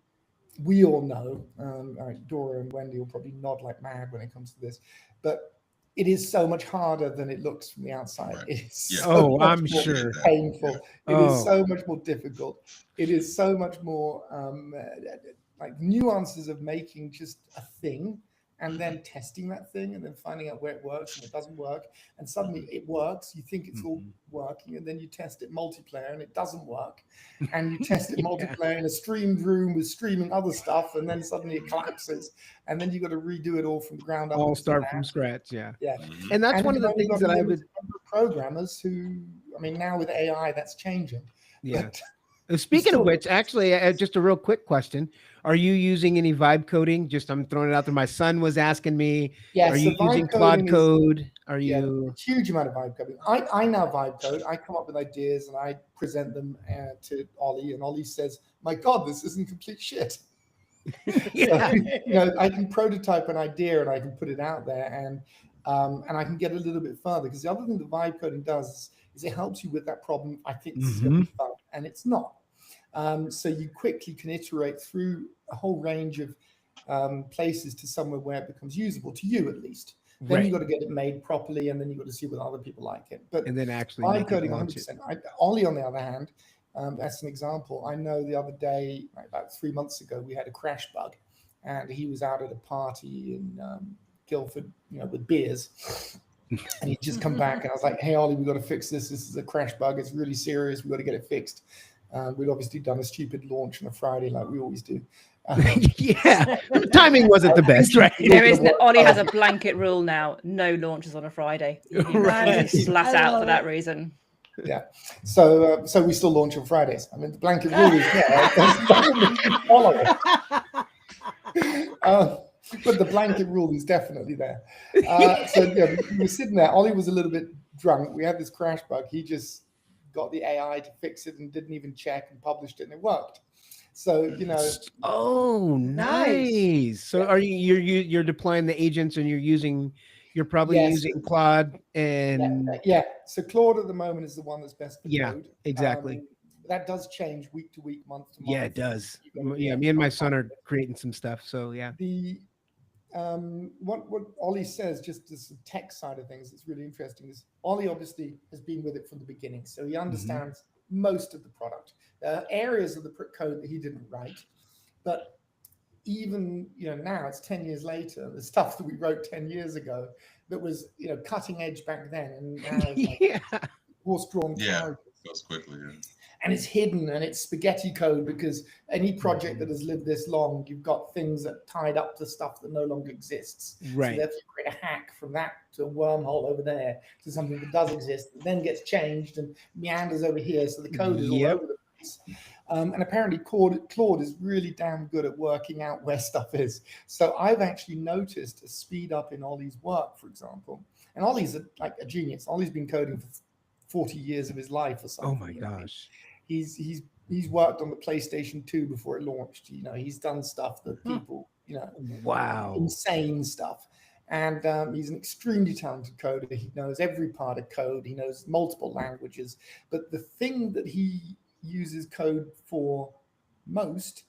we all know, Dora and Wendy will probably nod like mad when it comes to this, but it is so much harder than it looks from the outside. It's so I'm sure painful. It is so much more difficult. It is so much more like nuances of making just a thing, and then testing that thing, and then finding out where it works and it doesn't work, and suddenly it works. You think it's all working, and then you test it multiplayer and it doesn't work, and you test it multiplayer in a streamed room with streaming other stuff, and then suddenly it collapses, and then you got to redo it all from the ground up. All start from scratch, yeah. And that's one of the things that I would. Programmers who, I mean, now with AI, that's changing. Yeah. Speaking of which, actually, just a real quick question. Are you using any vibe coding? I'm throwing it out there. My son was asking me, are you using Claude Code? Are you? A huge amount of vibe coding. I now vibe code. I come up with ideas and I present them to Ollie, and Ollie says, "My God, this isn't complete shit." So, I can prototype an idea and I can put it out there, and I can get a little bit further, because the other thing that vibe coding does is it helps you with that problem. I think this is going to be fun, and it's not. So you quickly can iterate through a whole range of places to somewhere where it becomes usable to you, at least. Then you've got to get it made properly, and then you've got to see whether other people like it. But and then actually vibe coding 100%. Ollie, on the other hand, that's an example. I know the other day, about 3 months ago, we had a crash bug and he was out at a party in Guildford, with beers. And he'd just come back, and I was like, "Hey, Ollie, we got to fix this. This is a crash bug. It's really serious. We got to get it fixed." We'd obviously done a stupid launch on a Friday, like we always do. Yeah, timing wasn't the best, right? There is Ollie has a blanket rule now: no launches on a Friday. Right. Flat out for that reason. Yeah, so we still launch on Fridays. I mean, the blanket rule is there. Follow it. But the blanket rule is definitely there. So we were sitting there. Ollie was a little bit drunk. We had this crash bug. He just got the AI to fix it and didn't even check and published it, and it worked. So Oh, nice. So are you're deploying the agents, and you're probably using Claude and So Claude at the moment is the one that's best deployed. Exactly. That does change week to week, month to month. Yeah, it does. Yeah, me and my son are creating some stuff. So yeah. What Ollie says, just as the tech side of things, it's really interesting. Is Ollie obviously has been with it from the beginning, so he understands most of the product. There are areas of the code that he didn't write, but even now it's 10 years later, the stuff that we wrote 10 years ago that was cutting edge back then, and now it's like horse-drawn characters. Goes quickly. Yeah. And it's hidden, and it's spaghetti code, because any project that has lived this long, you've got things that tied up to stuff that no longer exists. Right. So therefore, you create a hack from that to a wormhole over there to something that does exist, and then gets changed and meanders over here. So the code is all over the place. And apparently Claude is really damn good at working out where stuff is. So I've actually noticed a speed up in Ollie's work, for example. And Ollie's like a genius. Ollie's been coding for 40 years of his life or something. Oh my gosh. He's worked on the PlayStation 2 before it launched. He's done stuff that people, wow, insane stuff. And he's an extremely talented coder. He knows every part of code. He knows multiple languages. But the thing that he uses code for most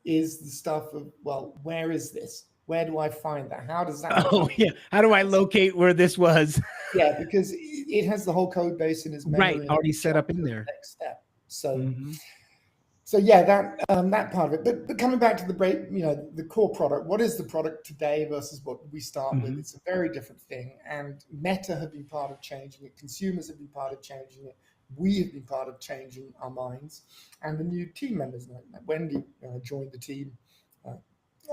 is the stuff of, well, where is this? Where do I find that? How does that? Oh, yeah. How do I locate where this was? Yeah, because it has the whole code base in his memory. Right, already set up in there. Next step. So, so yeah, that part of it. But coming back to the core product, what is the product today versus what we start with? It's a very different thing. And Meta have been part of changing it. Consumers have been part of changing it. We have been part of changing our minds. And the new team members, like Wendy, joined the team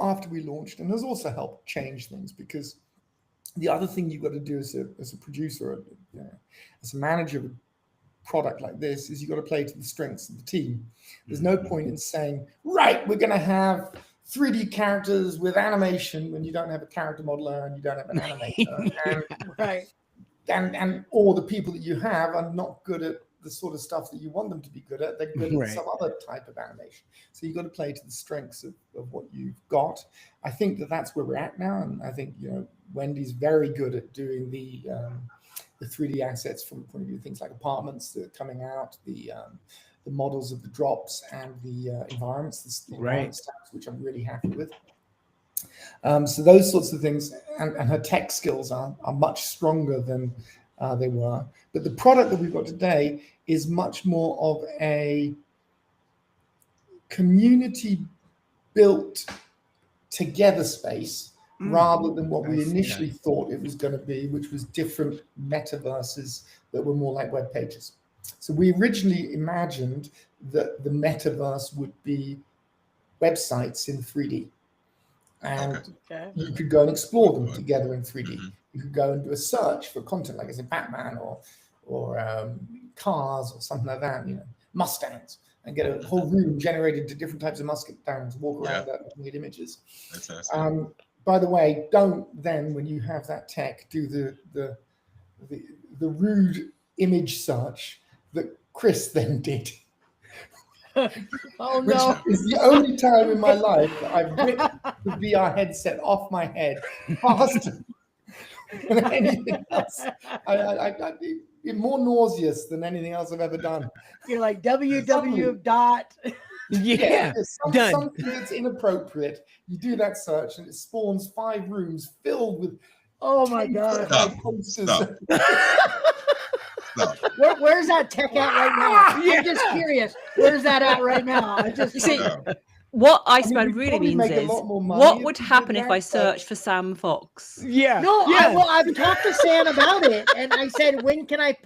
after we launched, and has also helped change things, because the other thing you've got to do as a producer, as a manager of a product like this, is you've got to play to the strengths of the team. There's no point in saying, right, we're going to have 3D characters with animation when you don't have a character modeler and you don't have an animator. And all the people that you have are not good at the sort of stuff that you want them to be good at. They're good at some other type of animation. So you've got to play to the strengths of what you've got. I think that's where we're at now. And I think, Wendy's very good at doing the 3D assets from the point of view of things like apartments that are coming out, the models of the drops, and the environments, the environment stats, which I'm really happy with. So those sorts of things, and her tech skills are much stronger than they were. But the product that we've got today is much more of a community built together space rather than what we initially thought it was going to be, which was different metaverses that were more like web pages. So we originally imagined that the metaverse would be websites in 3D. And you could go and explore them together in 3D. You could go and do a search for content, like as in Batman or cars or something like that, Mustangs, and get a whole room generated to different types of Mustangs, walk around that and get images. By the way, don't then, when you have that tech, do the rude image search that Chris then did. Oh which is the only time in my life that I've ripped the VR headset off my head faster than anything else. It's more nauseous than anything else I've ever done. You're like www. Something that's inappropriate. You do that search and it spawns 5 rooms filled with. Oh my god! Stop. Where's that tech at right now? I'm just curious. Where's that at right now? I just see. What Iceman really means is, what would happen if I search for Sam Fox? Yeah. No, yeah. I've talked to Sam about it, and I said, when can I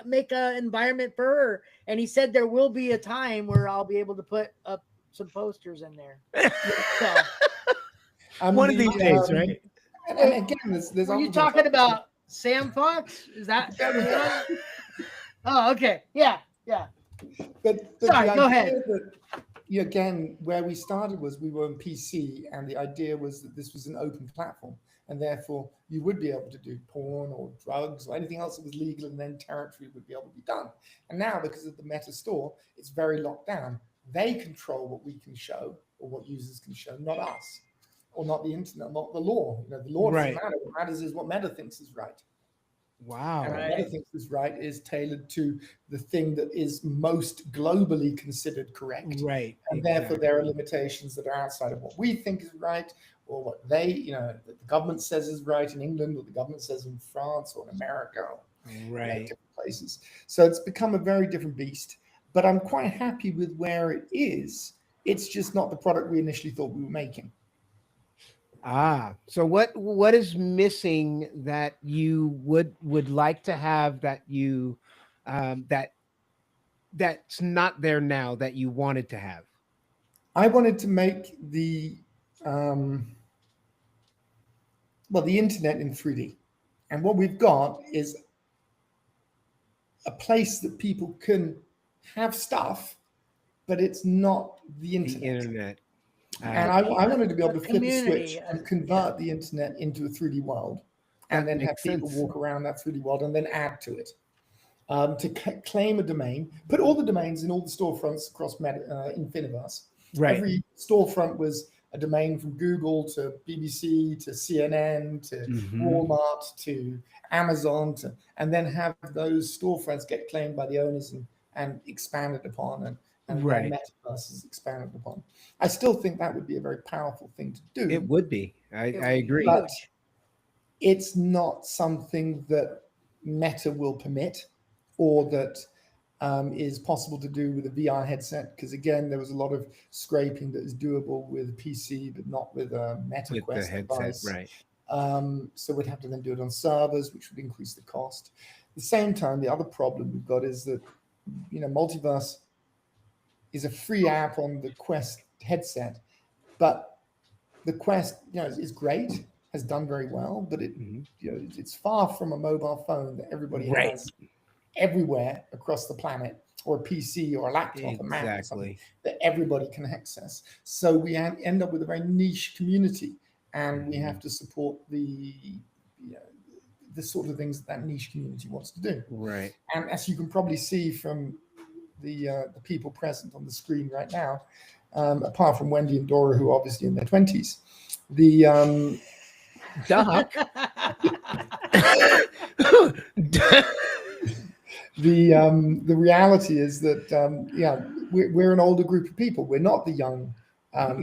make an environment for her? And he said there will be a time where I'll be able to put up some posters in there. So, one of these days, right? And again, there's are you talking about Sam Fox? Is that the one? Oh, okay. Yeah. But sorry, go ahead. Again, where we started was we were on PC, and the idea was that this was an open platform, and therefore you would be able to do porn or drugs or anything else that was legal, and then territory would be able to be done. And now, because of the Meta store, it's very locked down. They control what we can show or what users can show, not us, or not the internet, not the law. The law doesn't matter. What matters is what Meta thinks is right. Wow. And what Meta thinks is right is tailored to the thing that is most globally considered correct. Right. And therefore there are limitations that are outside of what we think is right, or what they, that the government says is right in England, or the government says in France or in America, or different places. So it's become a very different beast. But I'm quite happy with where it is. It's just not the product we initially thought we were making. So what is missing that you would like to have that you that's not there now that you wanted to have? I wanted to make the internet in 3D, and what we've got is a place that people can have stuff, but it's not the internet. The internet. And I wanted to be able to flip a switch and convert the internet into a 3D world, and then have people walk around that 3D world and then add to it. To claim a domain, put all the domains in all the storefronts across Infiniverse. Right. Every storefront was a domain from Google to BBC to CNN to Walmart to Amazon, and then have those storefronts get claimed by the owners and expanded upon, and metaverse is expanded upon. I still think that would be a very powerful thing to do. It would be. I agree. But it's not something that Meta will permit, or that is possible to do with a VR headset, because again, there was a lot of scraping that is doable with a PC, but not with a Meta Quest device. Right. So we'd have to then do it on servers, which would increase the cost. At the same time, the other problem we've got is that Multiverse is a free app on the Quest headset, but the Quest is great, has done very well, but it's far from a mobile phone that everybody has everywhere across the planet, or a PC or a laptop, a Mac, or something that everybody can access. So we end up with a very niche community, and we have to support the sort of things that niche community wants to do. Right. And as you can probably see from the people present on the screen right now, apart from Wendy and Dora, who are obviously in their 20s, the Doc. The reality is that we're an older group of people. We're not the young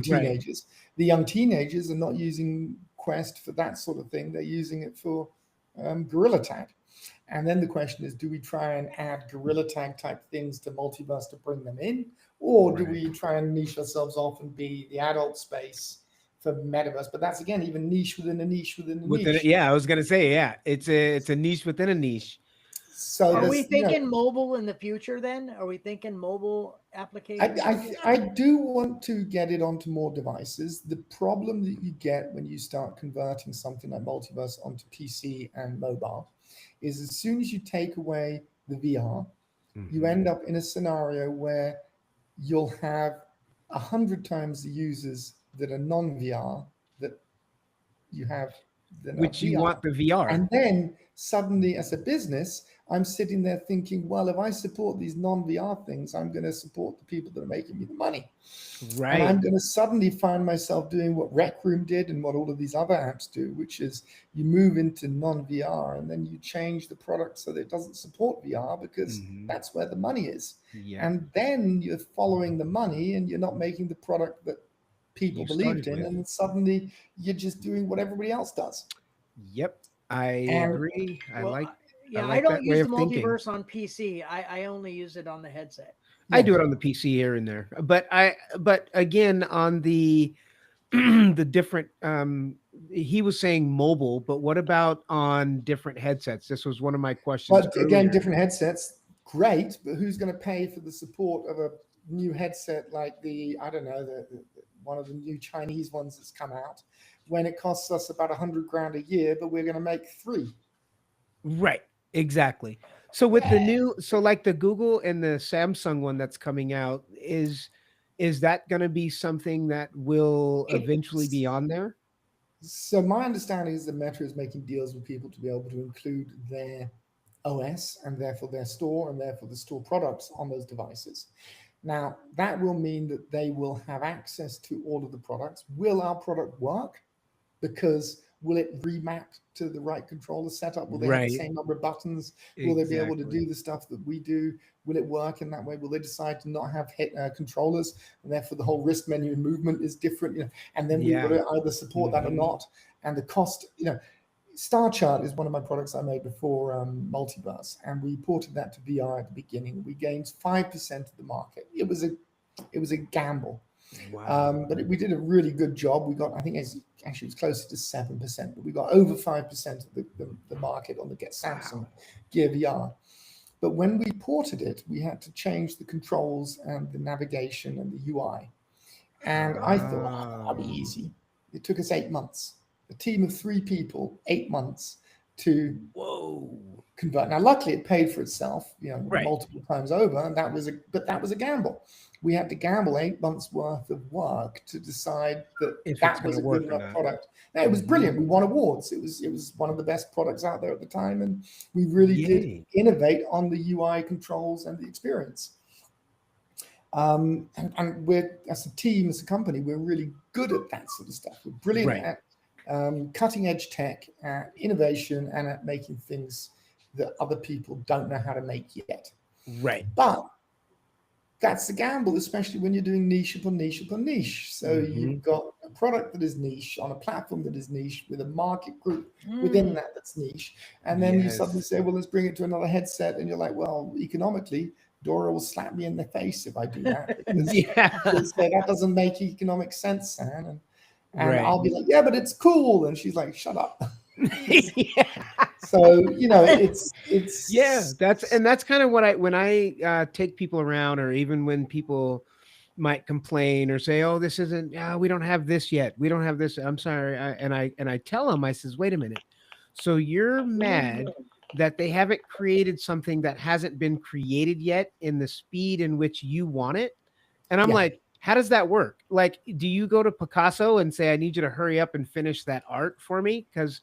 teenagers. The young teenagers are not using Quest for that sort of thing. They're using it for Gorilla Tag. And then the question is, do we try and add Gorilla Tag type things to Multiverse to bring them in? Or do we try and niche ourselves off and be the adult space for Metaverse? But that's, again, even niche within a niche within a niche. Yeah, I was going to say, it's a niche within a niche. So are we thinking mobile in the future then? Are we thinking mobile applications? I do want to get it onto more devices. The problem that you get when you start converting something like Multiverse onto PC and mobile is, as soon as you take away the VR, you end up in a scenario where you'll have 100 times the users that are non-VR that you have. Which you want the VR. And then suddenly, as a business, I'm sitting there thinking, well, if I support these non-VR things, I'm going to support the people that are making me the money. Right. And I'm going to suddenly find myself doing what Rec Room did and what all of these other apps do, which is you move into non-VR and then you change the product so that it doesn't support VR, because that's where the money is. Yeah. And then you're following the money and you're not making the product that people believed in, and suddenly you're just doing what everybody else does. Yep, I agree. I don't use the Multiverse on PC. I only use it on the headset. I do it on the PC here and there, but again on the the different he was saying mobile, but what about on different headsets? This was one of my questions. But again, different headsets, great, but who's going to pay for the support of a new headset like the one of the new Chinese ones that's come out, when it costs us about $100,000 a year, but we're going to make 3. Right, exactly. So with the new, so like the Google and the Samsung one that's coming out, is that going to be something that will eventually be on there? So my understanding is that Meta is making deals with people to be able to include their OS and therefore their store and therefore the store products on those devices. Now, that will mean that they will have access to all of the products. Will our product work? Because will it remap to the right controller setup? Will they have the same number of buttons? Will they be able to do the stuff that we do? Will it work in that way? Will they decide to not have controllers, and therefore the whole wrist menu and movement is different? And then we will either support that or not. And the cost, Star Chart is one of my products I made before Multiverse, and we ported that to VR at the beginning. We gained 5% of the market. It was a gamble. Wow. But we did a really good job. We got, I think it was closer to 7%, but we got over 5% of the market on the Samsung Gear VR. But when we ported it, we had to change the controls and the navigation and the UI. And I thought, that'd be easy. It took us 8 months. A team of 3 people, 8 months to convert. Now, luckily, it paid for itself, multiple times over, and that was a gamble. We had to gamble 8 months worth of work to decide that was a good enough product. Now, it was brilliant. We won awards. It was one of the best products out there at the time, and we really did innovate on the UI controls and the experience. And we're, as a team, as a company, we're really good at that sort of stuff. We're brilliant at cutting edge tech, innovation, and at making things that other people don't know how to make yet. Right. But that's the gamble, especially when you're doing niche upon niche upon niche. So you've got a product that is niche on a platform that is niche with a market group within that that's niche. And then you suddenly say, well, let's bring it to another headset. And you're like, well, economically, Dora will slap me in the face if I do that. Because that doesn't make economic sense, Sam. And I'll be like, yeah, but it's cool. And she's like, shut up. So, it's that's kind of what when I take people around, or even when people might complain or say, oh, this isn't, we don't have this yet. We don't have this. I'm sorry. And I tell them, I says, wait a minute. So you're mad that they haven't created something that hasn't been created yet in the speed in which you want it? And I'm like, how does that work? Like, do you go to Picasso and say, I need you to hurry up and finish that art for me? Because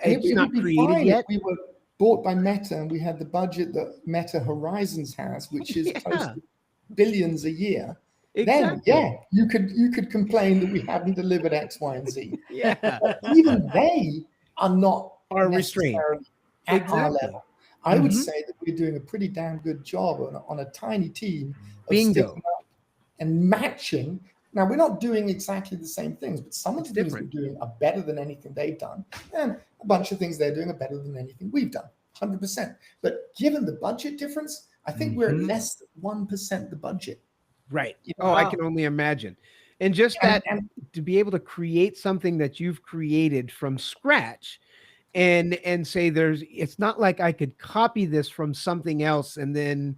it's not created yet. We were bought by Meta, and we had the budget that Meta Horizons has, which is close to billions a year. Exactly. Then, you could complain that we haven't delivered X, Y, and Z. Even they are not restrained at our level. I would say that we're doing a pretty damn good job on a tiny team of sticking up and matching. Now, we're not doing exactly the same things, but some of the things we're doing are better than anything they've done. And a bunch of things they're doing are better than anything we've done, 100%. But given the budget difference, I think we're at less than 1% the budget. Right. I can only imagine. And just and to be able to create something that you've created from scratch and say it's not like I could copy this from something else and then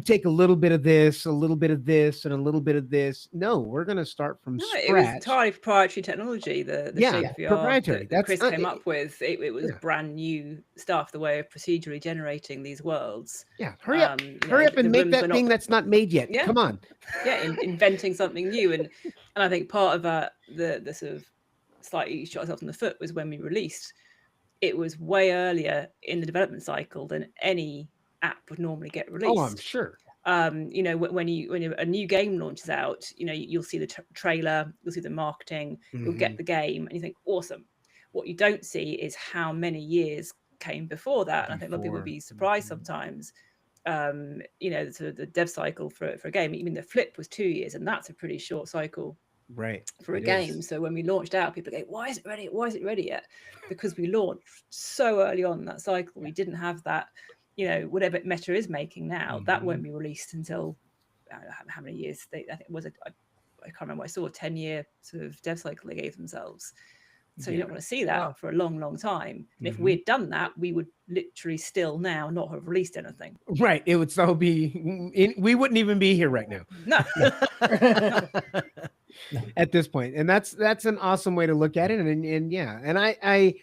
take a little bit of this, a little bit of this, and a little bit of this. No, we're going to start from scratch. It was entirely proprietary technology. The shape VR proprietary. That Chris came up with. It was brand new stuff. The way of procedurally generating these worlds. Yeah, hurry up and make that thing that's not made yet. Yeah. Come on. Yeah, inventing something new, and I think part of the sort of slightly shot ourselves in the foot was when we released. It was way earlier in the development cycle than any app would normally get released. Oh, I'm sure. When a new game launches out, you'll see the trailer, you'll see the marketing, you'll get the game, and you think, awesome. What you don't see is how many years came before that. And I think a lot of people would be surprised sometimes. The dev cycle for a game, even the Flip was 2 years, and that's a pretty short cycle. Right. For a game. So when we launched out, people go, why is it ready? Why isn't it ready yet? Because we launched so early on in that cycle. We didn't have that, whatever Meta is making now, that won't be released until how many years I think it was I can't remember. I saw a 10-year sort of dev cycle they gave themselves. So you don't want to see that for a long, long time. And if we'd done that, we would literally still now not have released anything. Right. It would still be, we wouldn't even be here right now. No. At this point. And that's an awesome way to look at it. And yeah. And I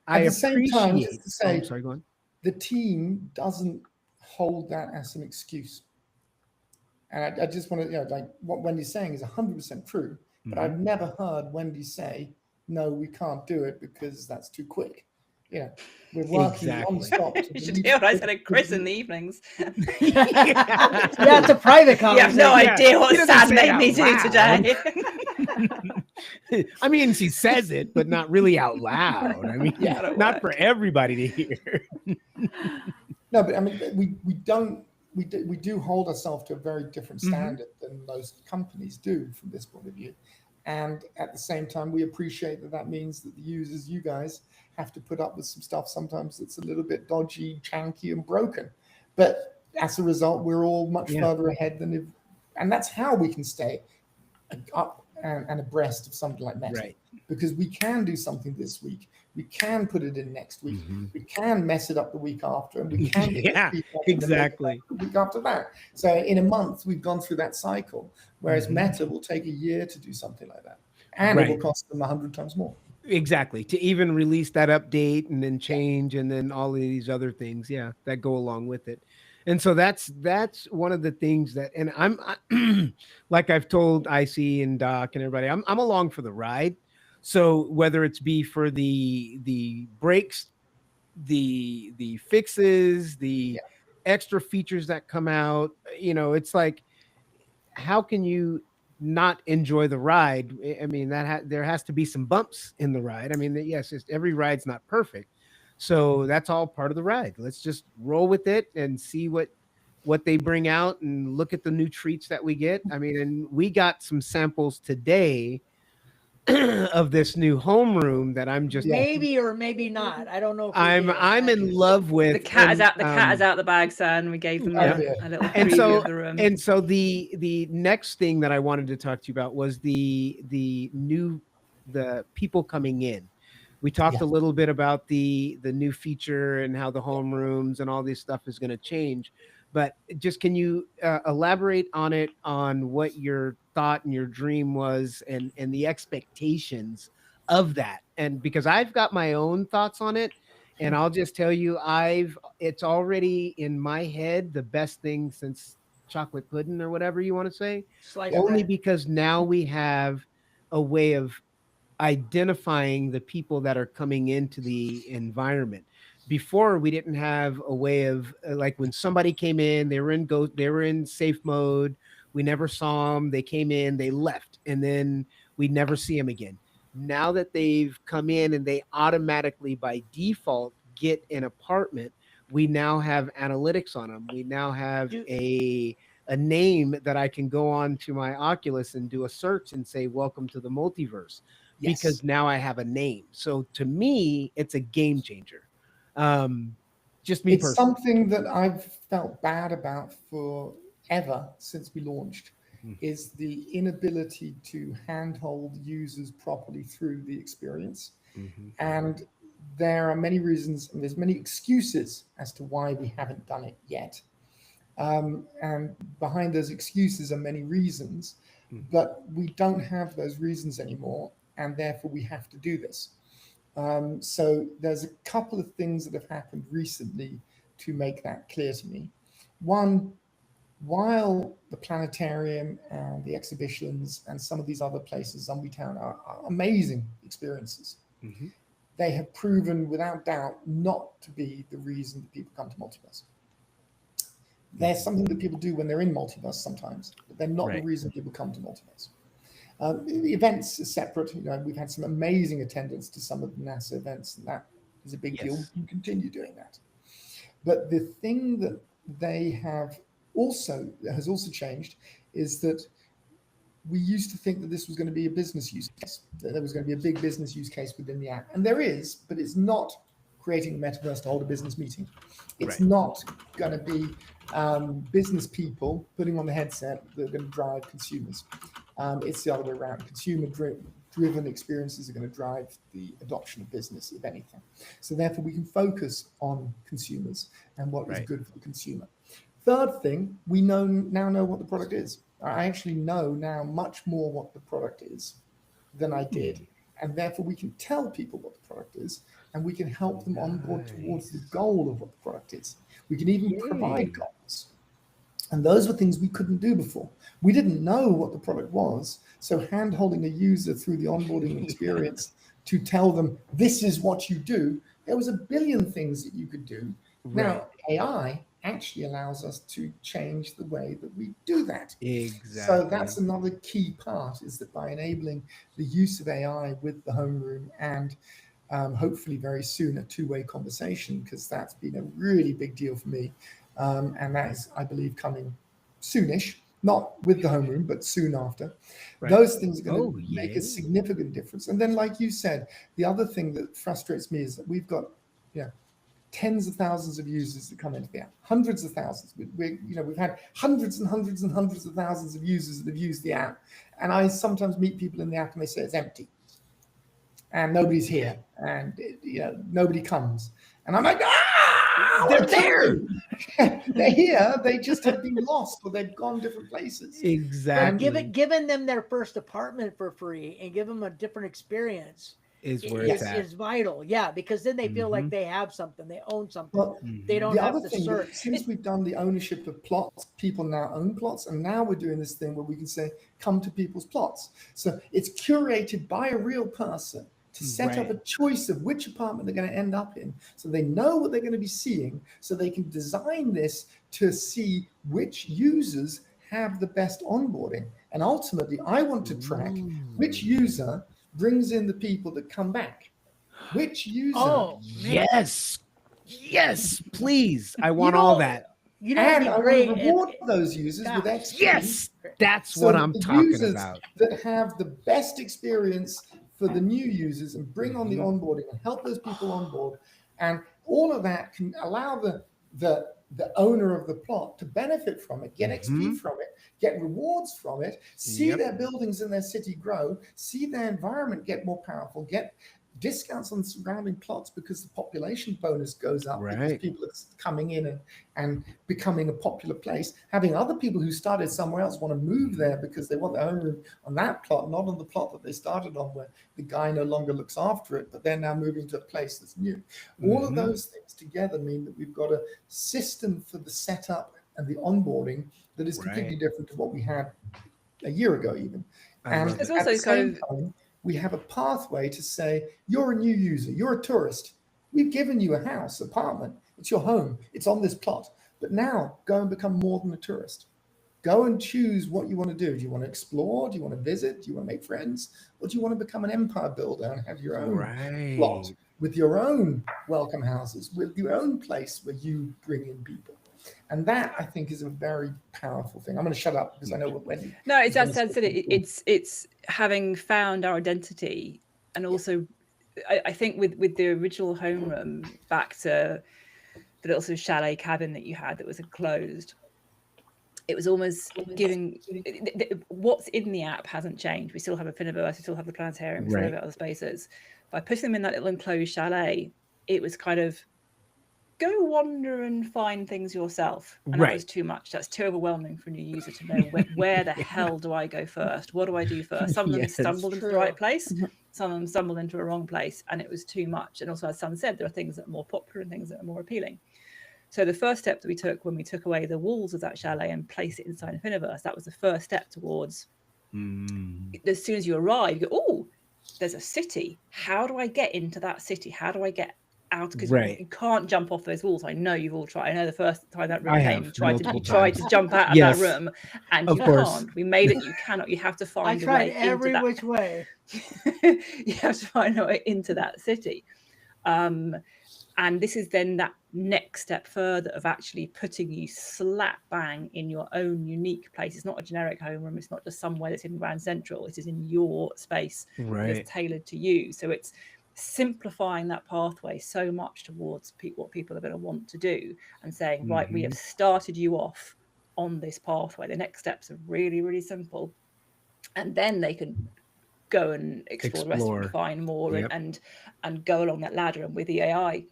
at the same time, appreciate, just to say, sorry, go on. The team doesn't hold that as an excuse. And I just want to, like what Wendy's saying is 100% true. But I've never heard Wendy say, no, we can't do it because that's too quick. We're working non-stop. You should hear what I said at Chris in the evenings. Yeah, it's a private conversation. You have no idea what Sad made me do today. I mean, she says it, but not really out loud. I mean, not for everybody to hear. No, but I mean, we do hold ourselves to a very different standard than most companies do from this point of view. And at the same time, we appreciate that means that the users, you guys, have to put up with some stuff sometimes that's a little bit dodgy, chunky, and broken. But as a result, we're all much further ahead and that's how we can stay up and abreast of something like Meta. Right. Because we can do something this week. We can put it in next week. We can mess it up the week after, and we can exactly the week after that. So in a month, we've gone through that cycle, whereas Meta will take a year to do something like that, and it will cost them 100 times more. Exactly, to even release that update and then change and then all of these other things, that go along with it. And so that's one of the things that, and I'm like I've told IC and Doc and everybody, I'm along for the ride. So whether it's be for the breaks, the fixes, the extra features that come out, it's like, how can you not enjoy the ride? I mean, there has to be some bumps in the ride. I mean, yes, every ride's not perfect. So that's all part of the ride. Let's just roll with it and see what they bring out and look at the new treats that we get. I mean, and we got some samples today of this new homeroom that I'm just maybe or maybe not. I don't know. If I'm in love with. The cat is out. The cat is out the bag, son. We gave them a little preview of the room. And so the next thing that I wanted to talk to you about was the people coming in. We talked a little bit about the new feature and how the homerooms and all this stuff is going to change. But just can you elaborate on it, on what your thought and your dream was and the expectations of that? And because I've got my own thoughts on it, and I'll just tell you, it's already in my head the best thing since chocolate pudding or whatever you want to say. Only because now we have a way of identifying the people that are coming into the environment. Before, we didn't have a way of, like, when somebody came in, they were in safe mode. We never saw them. They came in, they left, and then we'd never see them again. Now that they've come in and they automatically by default get an apartment, we now have analytics on them. We now have a name that I can go on to my Oculus and do a search and say, welcome to the multiverse, because now I have a name. So to me, it's a game changer. Just me personally. It's something that I've felt bad about forever since we launched, is the inability to handhold users properly through the experience. And there are many reasons, and there's many excuses as to why we haven't done it yet. And behind those excuses are many reasons, but we don't have those reasons anymore, and therefore we have to do this. So there's a couple of things that have happened recently to make that clear to me. One, while the planetarium and the exhibitions and some of these other places, Zombie Town, are amazing experiences, they have proven without doubt not to be the reason that people come to Multiverse. There's something that people do when they're in Multiverse sometimes, but they're not the reason people come to Multiverse. The events are separate. We've had some amazing attendance to some of the NASA events, and that is a big deal. We can continue doing that. But the thing that has also changed is that we used to think that this was going to be a business use case, that there was going to be a big business use case within the app. And there is, but it's not creating a metaverse to hold a business meeting. It's not going to be business people putting on the headset that are going to drive consumers. It's the other way around. Consumer-driven experiences are going to drive the adoption of business, if anything. So therefore, we can focus on consumers and what is good for the consumer. Third thing, we now know what the product is. I actually know now much more what the product is than I did. And therefore, we can tell people what the product is, and we can help them onboard towards the goal of what the product is. We can even provide goals. And those were things we couldn't do before. We didn't know what the product was. So hand-holding a user through the onboarding experience to tell them, this is what you do, there was a billion things that you could do. Now, AI actually allows us to change the way that we do that. So that's another key part, is that by enabling the use of AI with the homeroom and hopefully very soon a two-way conversation, because that's been a really big deal for me. And that is, I believe, coming soonish, not with the homeroom, but soon after. Those things are going to make a significant difference. And then, like you said, the other thing that frustrates me is that we've got, tens of thousands of users that come into the app, hundreds of thousands. We've had hundreds and hundreds and hundreds of thousands of users that have used the app. And I sometimes meet people in the app and they say it's empty and nobody's here and nobody comes. And I'm like, they're there. They're here. They just have been lost, or they've gone different places. Exactly. Giving them their first apartment for free and give them a different experience is where it's at. Is vital. Yeah, because then they feel like they have something, they own something. Well, they don't have to search. Since we've done the ownership of plots, people now own plots, and now we're doing this thing where we can say, come to people's plots. So it's curated by a real person to set up a choice of which apartment they're going to end up in, so they know what they're going to be seeing, so they can design this to see which users have the best onboarding. And ultimately, I want to track which user brings in the people that come back. Which user? Yes, please. I want all that. And I want to reward those users with XP. Yes, that's what I'm talking about. That have the best experience for the new users and bring on the onboarding and help those people onboard. And all of that can allow the owner of the plot to benefit from it, get XP from it, get rewards from it, see their buildings in their city grow, see their environment get more powerful, get discounts on surrounding plots because the population bonus goes up because people are coming in and becoming a popular place. Having other people who started somewhere else want to move there because they want their own room on that plot, not on the plot that they started on where the guy no longer looks after it, but they're now moving to a place that's new. All of those things together mean that we've got a system for the setup and the onboarding that is completely different to what we had a year ago even. And it's also kind of time, we have a pathway to say, you're a new user, you're a tourist. We've given you a house, apartment, it's your home, it's on this plot. But now go and become more than a tourist. Go and choose what you want to do. Do you want to explore? Do you want to visit? Do you want to make friends? Or do you want to become an empire builder and have your own plot with your own welcome houses, with your own place where you bring in people? And that, I think, is a very powerful thing. I'm going to shut up because I know what Wendy. No, it's having found our identity, and also, I think with the original homeroom, back to the little sort of chalet cabin that you had that was enclosed. It was almost giving what's in the app hasn't changed. We still have a Finiverse, we still have the planetarium, we still have other spaces. By putting them in that little enclosed chalet, it was kind of go wander and find things yourself. And that was too much. That's too overwhelming for a new user to know where the hell do I go first? What do I do first? Some of them stumbled into the right place. Some of them stumbled into a wrong place, and it was too much. And also, as Sam said, there are things that are more popular and things that are more appealing. So the first step that we took when we took away the walls of that chalet and placed it inside a Finiverse, that was the first step towards, as soon as you arrive, you go, oh, there's a city. How do I get into that city? How do I get out? Because you can't jump off those walls. I know you've all tried. I know the first time that room came, you tried to jump out of that room, and you can't. We made it. You cannot. You have to find a way into that. I tried every which way. You have to find a way into that city. And this is then that next step further of actually putting you slap bang in your own unique place. It's not a generic homeroom. It's not just somewhere that's in Grand Central. It is in your space. It's tailored to you. So it's simplifying that pathway so much towards what people are going to want to do, and saying, right, we have started you off on this pathway. The next steps are really, really simple. And then they can go and explore the rest of it, find more, and go along that ladder. And with the AI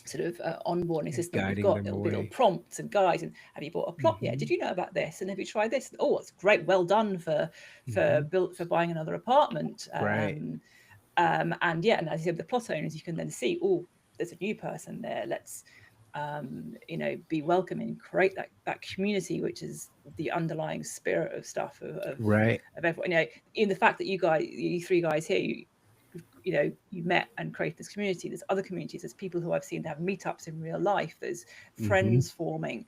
sort of onboarding system we've got, there'll be little prompts and guides, and have you bought a plot yet? Did you know about this? And have you tried this? Oh, it's great, well done for buying another apartment. And as you said, with the plot owners, you can then see, oh, there's a new person there, let's be welcoming, create that community, which is the underlying spirit of stuff of everyone. In the fact that you three guys here, you met and created this community. There's other communities. There's people who I've seen have meetups in real life. There's friends forming.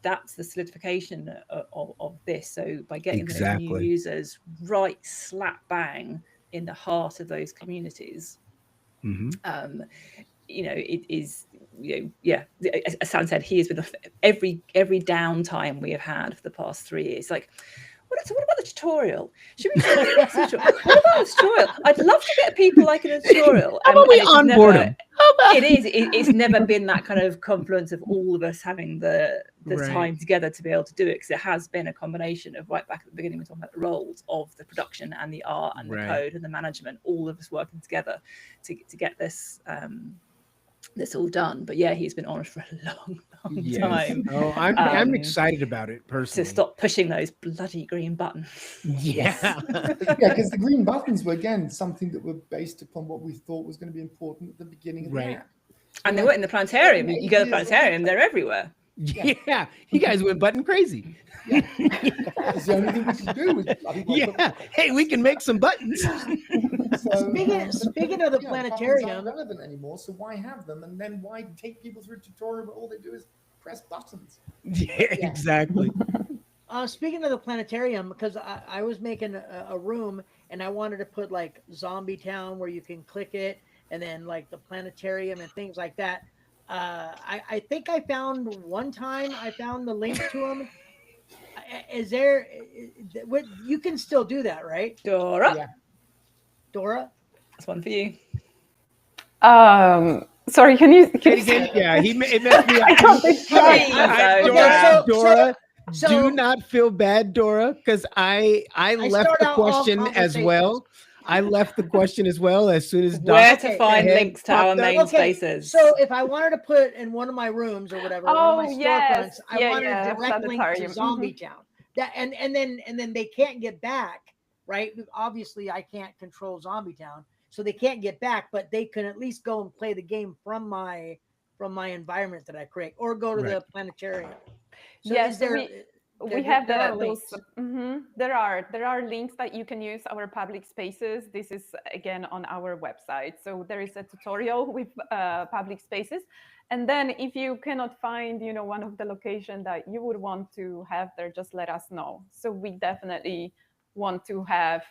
That's the solidification of this. So by getting those new users right slap bang in the heart of those communities, it is, as Sam said, he has been every downtime we have had for the past 3 years. Like, what about the tutorial? Should we do the tutorial? What about the tutorial? I'd love to get people like in a tutorial. How about we onboard them? It's never been that kind of confluence of all of us having the time together to be able to do it, because it has been a combination of, right back at the beginning, we're talking about the roles of the production and the art and the code and the management, all of us working together to get this all done. But yeah, he's been on it for a long time. Oh, I'm excited about it personally. To stop pushing those bloody green buttons. Yeah. Because the green buttons were, again, something that were based upon what we thought was going to be important at the beginning of the app. And they were in the planetarium. You go to the planetarium, they're everywhere. Yeah, you guys went button crazy. Yeah. That's the only thing we can do. Hey, we can make some buttons. Speaking of the planetarium, aren't relevant anymore. So why have them? And then why take people through a tutorial where all they do is press buttons? Yeah. Exactly. Speaking of the planetarium, because I was making a room and I wanted to put like Zombie Town where you can click it, and then like the planetarium and things like that. I think I found the link to them. Is there? You can still do that, right? Dora. Yeah. Dora, that's one for you. Sorry, can you again? Yeah, it messed me up. Dora, do not feel bad, Dora, because I left the question as well. I left the question as well as soon as Doc where to find links to our main spaces. So if I wanted to put in one of my rooms or whatever, one of my storefronts, I wanted a direct link to Zombie Town. That and then they can't get back, right? Obviously, I can't control Zombie Town, so they can't get back, but they can at least go and play the game from my environment that I create, or go to the planetarium. So yes, we have those. There are links that you can use, our public spaces. This is again on our website. So there is a tutorial with public spaces, and then if you cannot find, one of the location that you would want to have there, just let us know. So we definitely want to have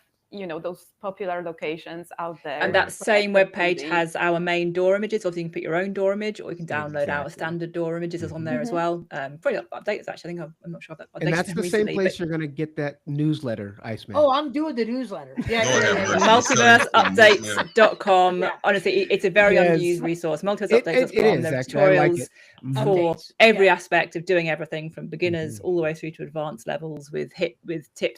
those popular locations out there. And that same webpage has our main door images. Obviously, you can put your own door image, or you can download our standard door images that's on there as well. Probably updates, actually. I think I'm not sure if that updated. And that's the same place you're going to get that newsletter, Iceman. Oh, I'm doing the newsletter. Multiverseupdates.com. Honestly, it's a very unused resource. Multiverseupdates.com. There are tutorials for every aspect of doing everything from beginners all the way through to advanced levels with tip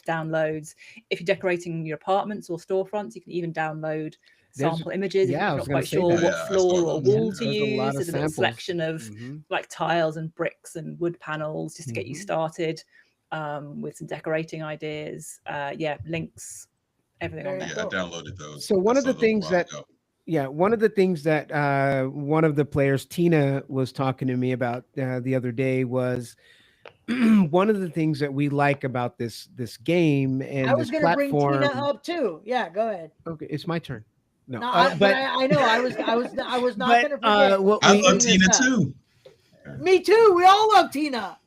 downloads. If you're decorating your apartments or storefronts, you can even download sample images if you're not quite sure what floor or wall to use. There's a little selection of like tiles and bricks and wood panels just to get you started with some decorating ideas. Links, everything on there. Yeah, I downloaded those. So one of the things that one of the players, Tina, was talking to me about the other day was one of the things that we like about this game and I was this going to platform. Bring Tina up too. Yeah, go ahead. Okay, it's my turn. But I know I was not going to forget. I love Tina too. Me too. We all love Tina.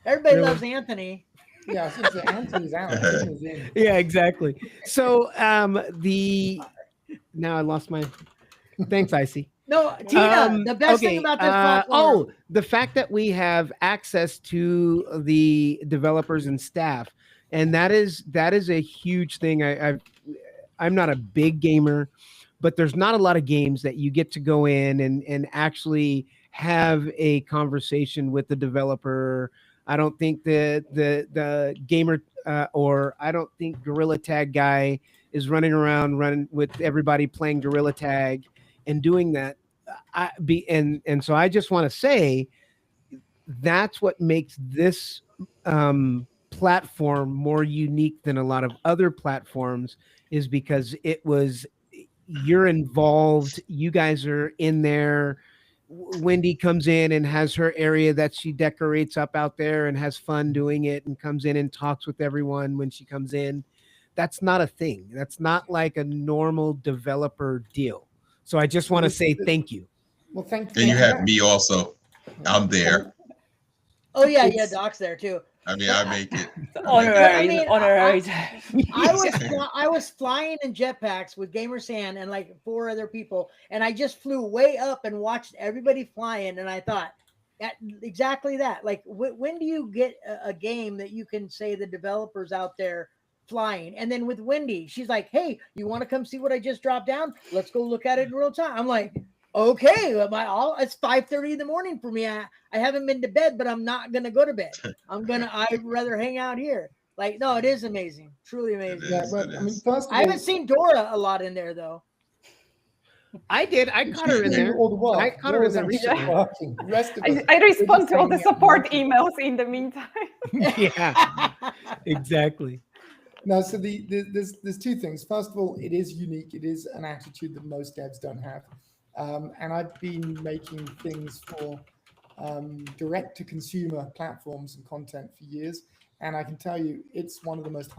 Everybody loves Anthony. Yeah, since Anthony's out, Tina's in. Yeah, exactly. So now I lost my. Thanks, Icy. No, Tina, the best thing about this platform. The fact that we have access to the developers and staff, and that is a huge thing. I'm not a big gamer, but there's not a lot of games that you get to go in and actually have a conversation with the developer. I don't think the gamer or I don't think Gorilla Tag guy is running with everybody playing Gorilla Tag and doing that. And so I just want to say that's what makes this platform more unique than a lot of other platforms, is because you're involved. You guys are in there. Wendy comes in and has her area that she decorates up out there and has fun doing it and comes in and talks with everyone when she comes in. That's not a thing. That's not like a normal developer deal. So I just want to say thank you. Well, thank you. And you have me also. I'm there. Oh yeah, Doc's there too. I mean, I make it. Honorary. I was flying in jetpacks with GamerSan and like 4 other people, and I just flew way up and watched everybody flying, and I thought exactly that. Like, when do you get a game that you can say the developers out there flying? And then with Wendy, she's like, "Hey, you want to come see what I just dropped down? Let's go look at it in real time." I'm like, okay, it's 5:30 in the morning for me. I haven't been to bed, but I'm not gonna go to bed. I'd rather hang out here. Like, no, it is amazing, truly amazing. Yeah, but I mean, first of all, I haven't seen Dora a lot in there though. I did. I caught her in there. I caught her in there recently. I respond to all the support emails in the meantime. Yeah, exactly. No, so there's 2 things. First of all, it is unique. It is an attitude that most devs don't have. And I've been making things for direct-to-consumer platforms and content for years. And I can tell you, it's one of the most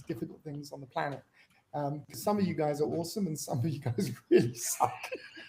difficult things on the planet. Some of you guys are awesome, and some of you guys really suck.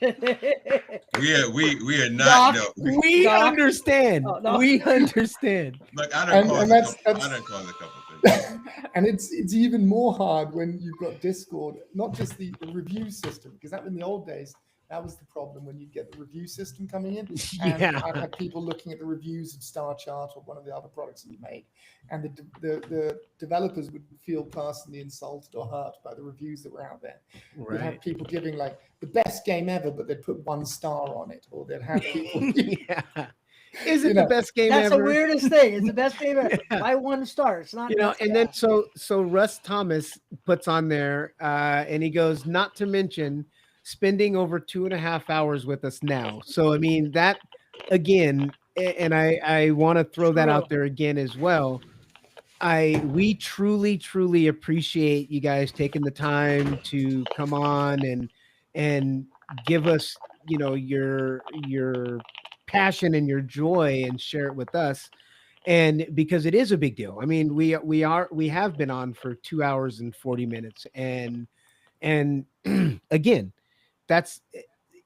We are not. Doc, we understand. Oh, no. We understand. Look, I done caused a couple things. And it's even more hard when you've got Discord, not just the review system, because that in the old days, that was the problem when you get the review system coming in. And I've had people looking at the reviews of Star Chart or one of the other products that you made. And the developers would feel personally insulted or hurt by the reviews that were out there. Right. You'd have people giving like the best game ever, but they'd put 1 star on it. Or they'd have people... Is it the best game ever? That's the weirdest thing. It's the best game ever. By 1 star. It's not. And then so Russ Thomas puts on there and he goes, not to mention spending over 2.5 hours with us now. So, I mean, that again, and I want to throw that out there again as well. We truly, truly appreciate you guys taking the time to come on and give us, your passion and your joy and share it with us. And because it is a big deal. I mean, we have been on for 2 hours and 40 minutes. And again,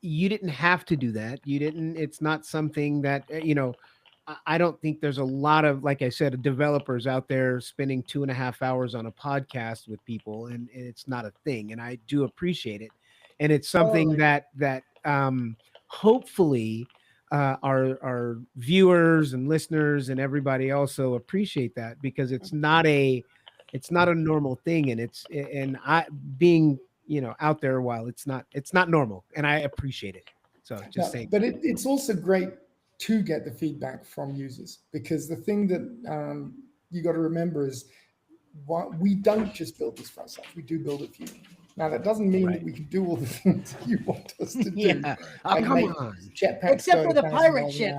you didn't have to do that. It's not something that, I don't think there's a lot of, like I said, developers out there spending 2.5 hours on a podcast with people, and it's not a thing. And I do appreciate it. And it's something that hopefully our viewers and listeners and everybody also appreciate that, because it's not a normal thing. And being out there a while, it's not normal, and I appreciate it. So just saying. But it's also great to get the feedback from users, because the thing that you got to remember is we don't just build this for ourselves. We do build it for you. Now that doesn't mean that we can do all the things you want us to do. Yeah, like come on. Except for the pirate ship.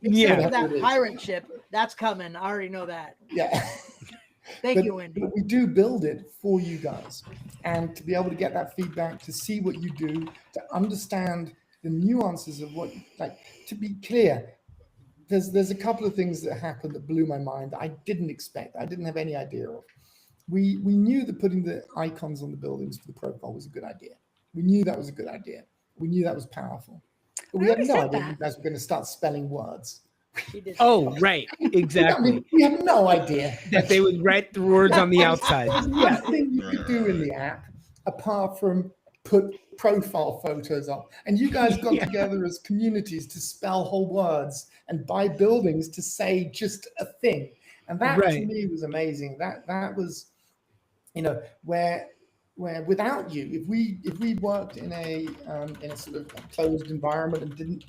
Except for that pirate ship, that's coming. I already know that. Yeah. Thank you, Wendy. But we do build it for you guys, and to be able to get that feedback, to see what you do, to understand the nuances of what, like, to be clear, there's a couple of things that happened that blew my mind that I didn't expect. I didn't have any idea of. We knew that putting the icons on the buildings for the profile was a good idea. We knew that was a good idea. We knew that was powerful. But we had no idea you guys were going to start spelling words. Oh, right. Exactly. I mean, we have no idea that they would write the words on the outside. Nothing you could do in the app apart from put profile photos up. And you guys got together as communities to spell whole words and buy buildings to say just a thing. And that to me was amazing. That was, where where without you, if we worked in a sort of closed environment and didn't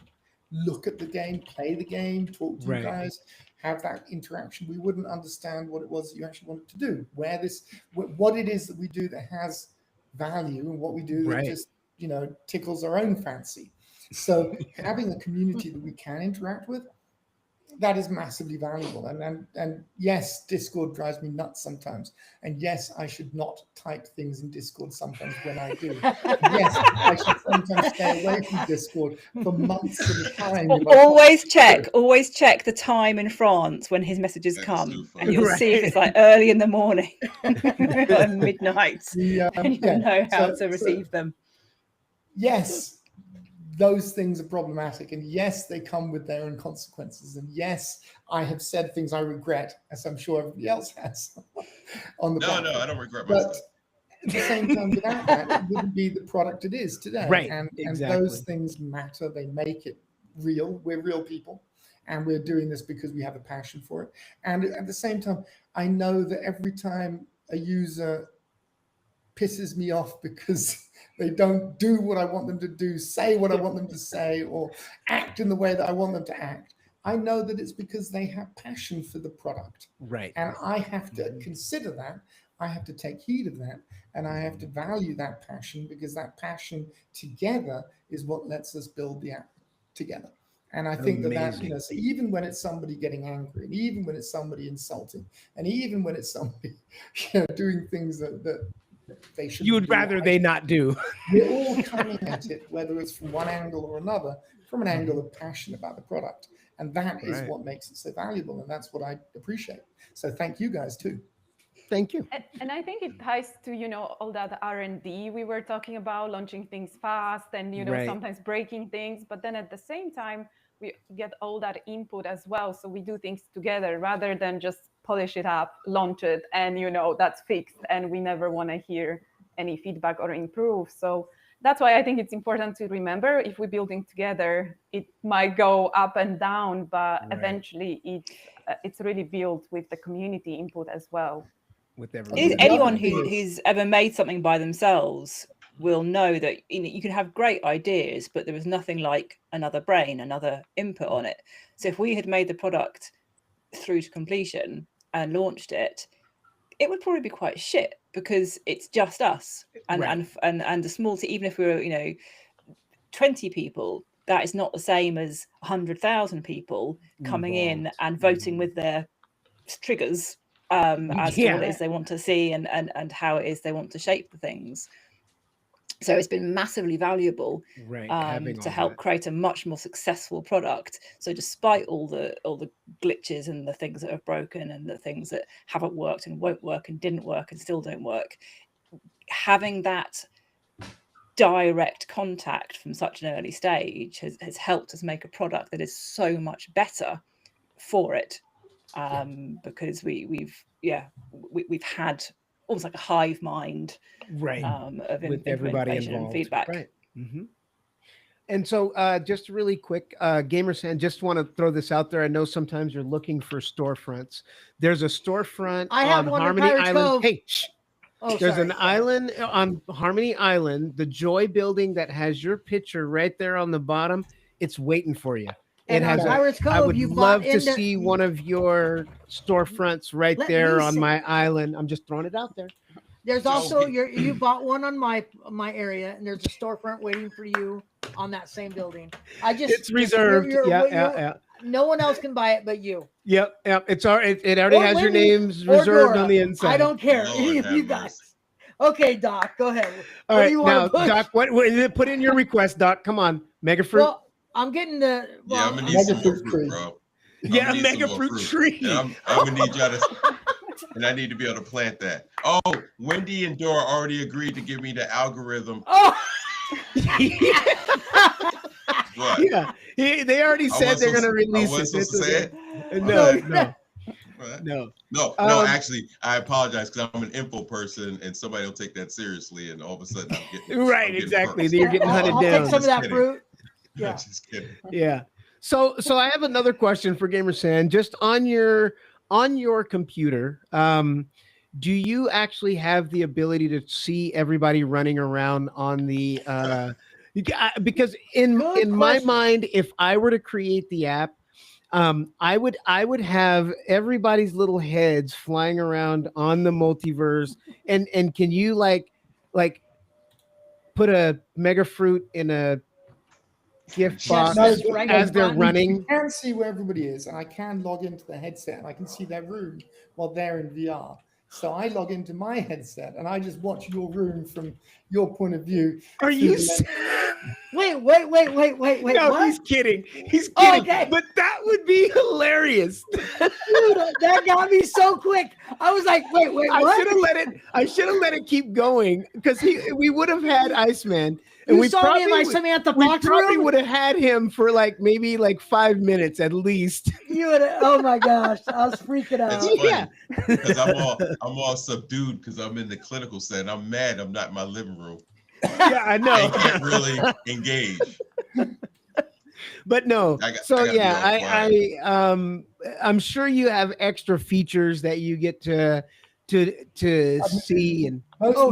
look at the game, play the game, talk to you guys, have that interaction, we wouldn't understand what it was that you actually wanted to do, what it is that we do that has value, and what we do that just, you know, tickles our own fancy. So having a community that we can interact with, that is massively valuable. And yes, Discord drives me nuts sometimes. And yes, I should not type things in Discord sometimes when I do. Yes, I should sometimes stay away from Discord for months at a time. Always check the time in France when his messages come, and you'll see if it's like early in the morning or midnight, and you'll know how to receive them. Yes, those things are problematic, and yes, they come with their own consequences, and yes, I have said things I regret, as I'm sure everybody else has on the platform. I don't regret my stuff. At the same time, without that, it wouldn't be the product it is today. And those things matter. They make it real. We're real people, and we're doing this because we have a passion for it. And at the same time, I know that every time a user pisses me off because they don't do what I want them to do, say what I want them to say, or act in the way that I want them to act, I know that it's because they have passion for the product. Right. And I have to consider that. I have to take heed of that. And I have to value that passion, because that passion together is what lets us build the app together. And I think that, you know, so even when it's somebody getting angry, and even when it's somebody insulting, and even when it's somebody, you know, doing things that they should, you would rather they not do. We're all coming at it, whether it's from one angle or another, from an angle of passion about the product. And that is what makes it so valuable. And that's what I appreciate. So thank you guys too. Thank you. And I think it ties to, you know, all that R&D we were talking about, launching things fast and, you know, sometimes breaking things. But then at the same time, we get all that input as well. So we do things together rather than just polish it up, launch it, and, you know, that's fixed. And we never want to hear any feedback or improve. So that's why I think it's important to remember, if we're building together, it might go up and down, but eventually it's really built with the community input as well. With everyone. Anyone who's ever made something by themselves will know that, you know, you can have great ideas, but there was nothing like another brain, another input on it. So if we had made the product through to completion and launched it, it would probably be quite shit, because it's just us and the small team. Even if we were, you know, 20 people, that is not the same as 100,000 people coming in and voting with their triggers as to what it is they want to see and how it is they want to shape the things. So it's been massively valuable to help create a much more successful product. So despite all the glitches and the things that have broken and the things that haven't worked and won't work and didn't work and still don't work, having that direct contact from such an early stage has helped us make a product that is so much better for it, because we've had almost like a hive mind, of with everybody involved and feedback. And so just really quick, GamerSan, just want to throw this out there. I know sometimes you're looking for storefronts. There's a storefront on Harmony Island. Hey, there's an island on Harmony Island, the Joy building, that has your picture right there on the bottom. It's waiting for you. And it has I would love to see one of your storefronts right there on my island. I'm just throwing it out there. There's also you bought one on my area, and there's a storefront waiting for you on that same building. It's reserved. No one else can buy it but you. Yep. It already has your names reserved on the inside. I don't care. Any of you guys. Okay, Doc, go ahead. All right, now, Doc, what put in your request, Doc? Come on, Mega Fruit. Well, I'm getting the I'm gonna need some more fruit, bro. Yeah, Mega Fruit tree. Yeah, I'm gonna need y'all to, and I need to be able to plant that. Oh, Wendy and Dora already agreed to give me the algorithm. Oh. What? Yeah, they already said they're gonna release it. No. Actually, I apologize, because I'm an info person, and somebody will take that seriously, and all of a sudden I'm getting exactly. You're getting hunted down. I'll take some of that fruit. Yeah, just kidding. Yeah. So I have another question for GamerSan. Just on your computer, do you actually have the ability to see everybody running around on the because in my mind, if I were to create the app, I would have everybody's little heads flying around on the multiverse, and can you like put a mega fruit in a gift box as they're running? You can see where everybody is, and I can log into the headset and I can see their room while they're in VR. So I log into my headset and I just watch your room from your point of view. Are you? Wait. No, What? he's kidding. He's kidding. Okay. But that would be hilarious. Dude, that got me so quick. I was like, wait, what? I should have let it keep going because we would have had Iceman. And you saw me like something at the box room? We probably would have had him for maybe 5 minutes at least. You would have, oh my gosh, I was freaking out. Yeah, because I'm all subdued because I'm in the clinical setting. I'm mad. I'm not in my living room. Yeah, I know. I can't really engage. But no, I'm sure you have extra features that you get to see. And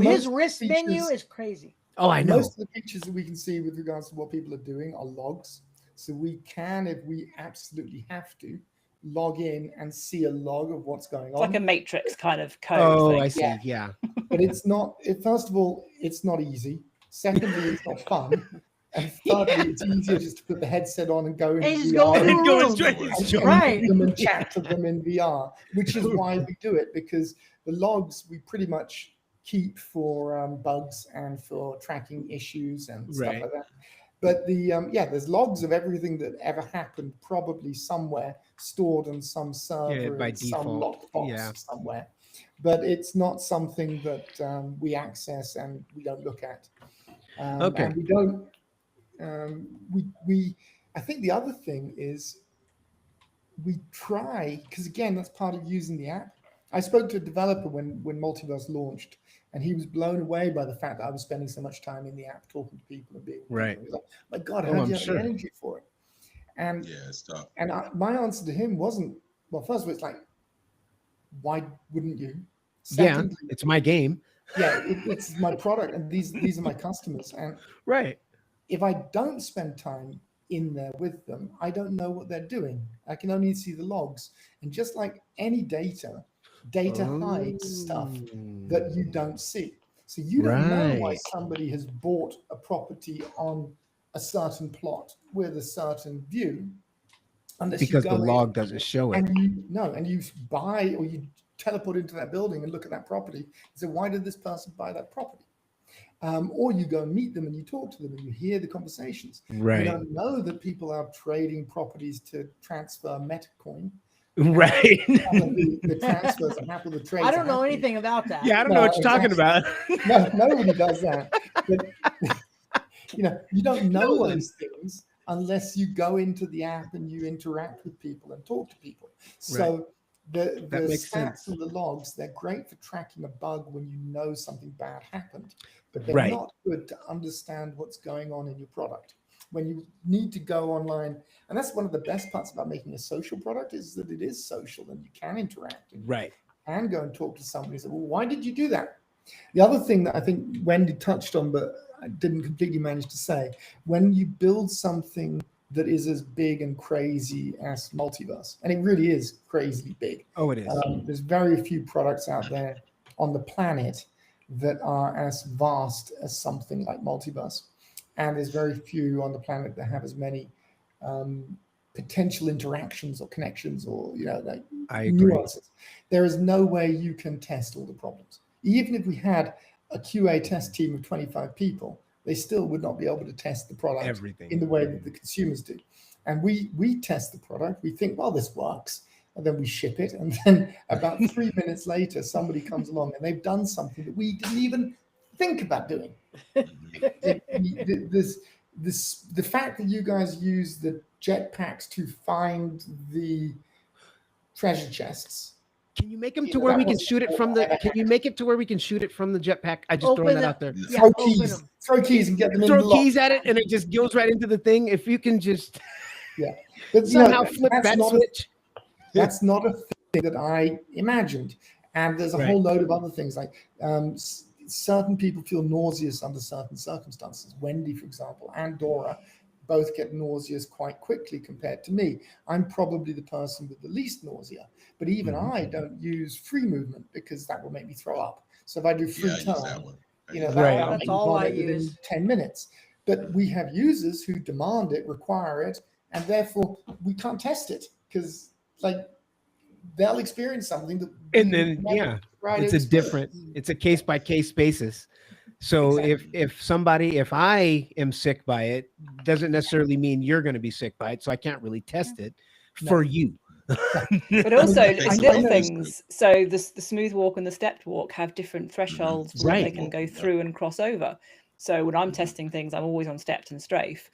his wrist menu is crazy. Oh, I know. Most of the features that we can see with regards to what people are doing are logs. So we can, if we absolutely have to, log in and see a log of what's going on. Like a matrix kind of code. Oh, thing. I see. Yeah. But it's not, first of all, it's not easy. Secondly, it's not fun. And thirdly, it's easier just to put the headset on and go into VR. And chat to them in VR, which is why we do it, because the logs we pretty much keep for bugs and for tracking issues and stuff like that. But there's logs of everything that ever happened, probably somewhere stored on some server by some default. lockbox somewhere. But it's not something that we access and we don't look at. And we don't. I think the other thing is we try, because again, that's part of using the app. I spoke to a developer when Multiverse launched, and he was blown away by the fact that I was spending so much time in the app talking to people and being right. He was like, my God, how do you have the energy for it? And it's tough. And my answer to him wasn't, well, first of all, it's like, why wouldn't you? Secondly, it's my game. Yeah, it's my product, and these are my customers. And if I don't spend time in there with them, I don't know what they're doing. I can only see the logs. And just like any data hides stuff that you don't see. So you don't know why somebody has bought a property on a certain plot with a certain view, unless because the log doesn't show it. And you buy or you teleport into that building and look at that property and say, why did this person buy that property? Or you go and meet them and you talk to them and you hear the conversations. Right. You don't know that people are trading properties to transfer Metacoin. Right. The transfers and happen the trades. I don't know anything about that. Yeah, I don't know what you're talking about. No, nobody does that. But you don't know those things unless you go into the app and you interact with people and talk to people. So the stats and the logs, they're great for tracking a bug when you know something bad happened, but they're not good to understand what's going on in your product. When you need to go online, and that's one of the best parts about making a social product is that it is social and you can interact and go and talk to somebody and say, well, why did you do that? The other thing that I think Wendy touched on, but I didn't completely manage to say, when you build something that is as big and crazy as Multiverse, and it really is crazily big. Oh, it is. There's very few products out there on the planet that are as vast as something like Multiverse. And there's very few on the planet that have as many potential interactions or connections or nuances. There is no way you can test all the problems. Even if we had a QA test team of 25 people, they still would not be able to test the product in the way that the consumers do. And we test the product. We think, well, this works. And then we ship it. And then about 3 minutes later, somebody comes along and they've done something that we didn't even think about doing. The fact that you guys use the jetpacks to find the treasure chests. Can you make them to where we can shoot it from the? Can you make it to where we can shoot it from the jetpack? I just throw that out there. Throw keys and get them. Throw keys at it, and it just goes right into the thing. If you can just, but somehow flip that switch. That's not a thing that I imagined. And there's a whole load of other things like certain people feel nauseous under certain circumstances. Wendy, for example, and Dora both get nauseous quite quickly compared to me. I'm probably the person with the least nausea, but even I don't use free movement because that will make me throw up. So if I do free turn, you know, that'll make me vomit within 10 minutes. But we have users who demand it, require it, and therefore we can't test it because like they'll experience something that it's a case by case basis. So if I am sick by it, doesn't necessarily mean you're going to be sick by it. So I can't really test it for you. But also it's little things. So the smooth walk and the stepped walk have different thresholds for what they can go through and cross over. So when I'm testing things, I'm always on stepped and strafe.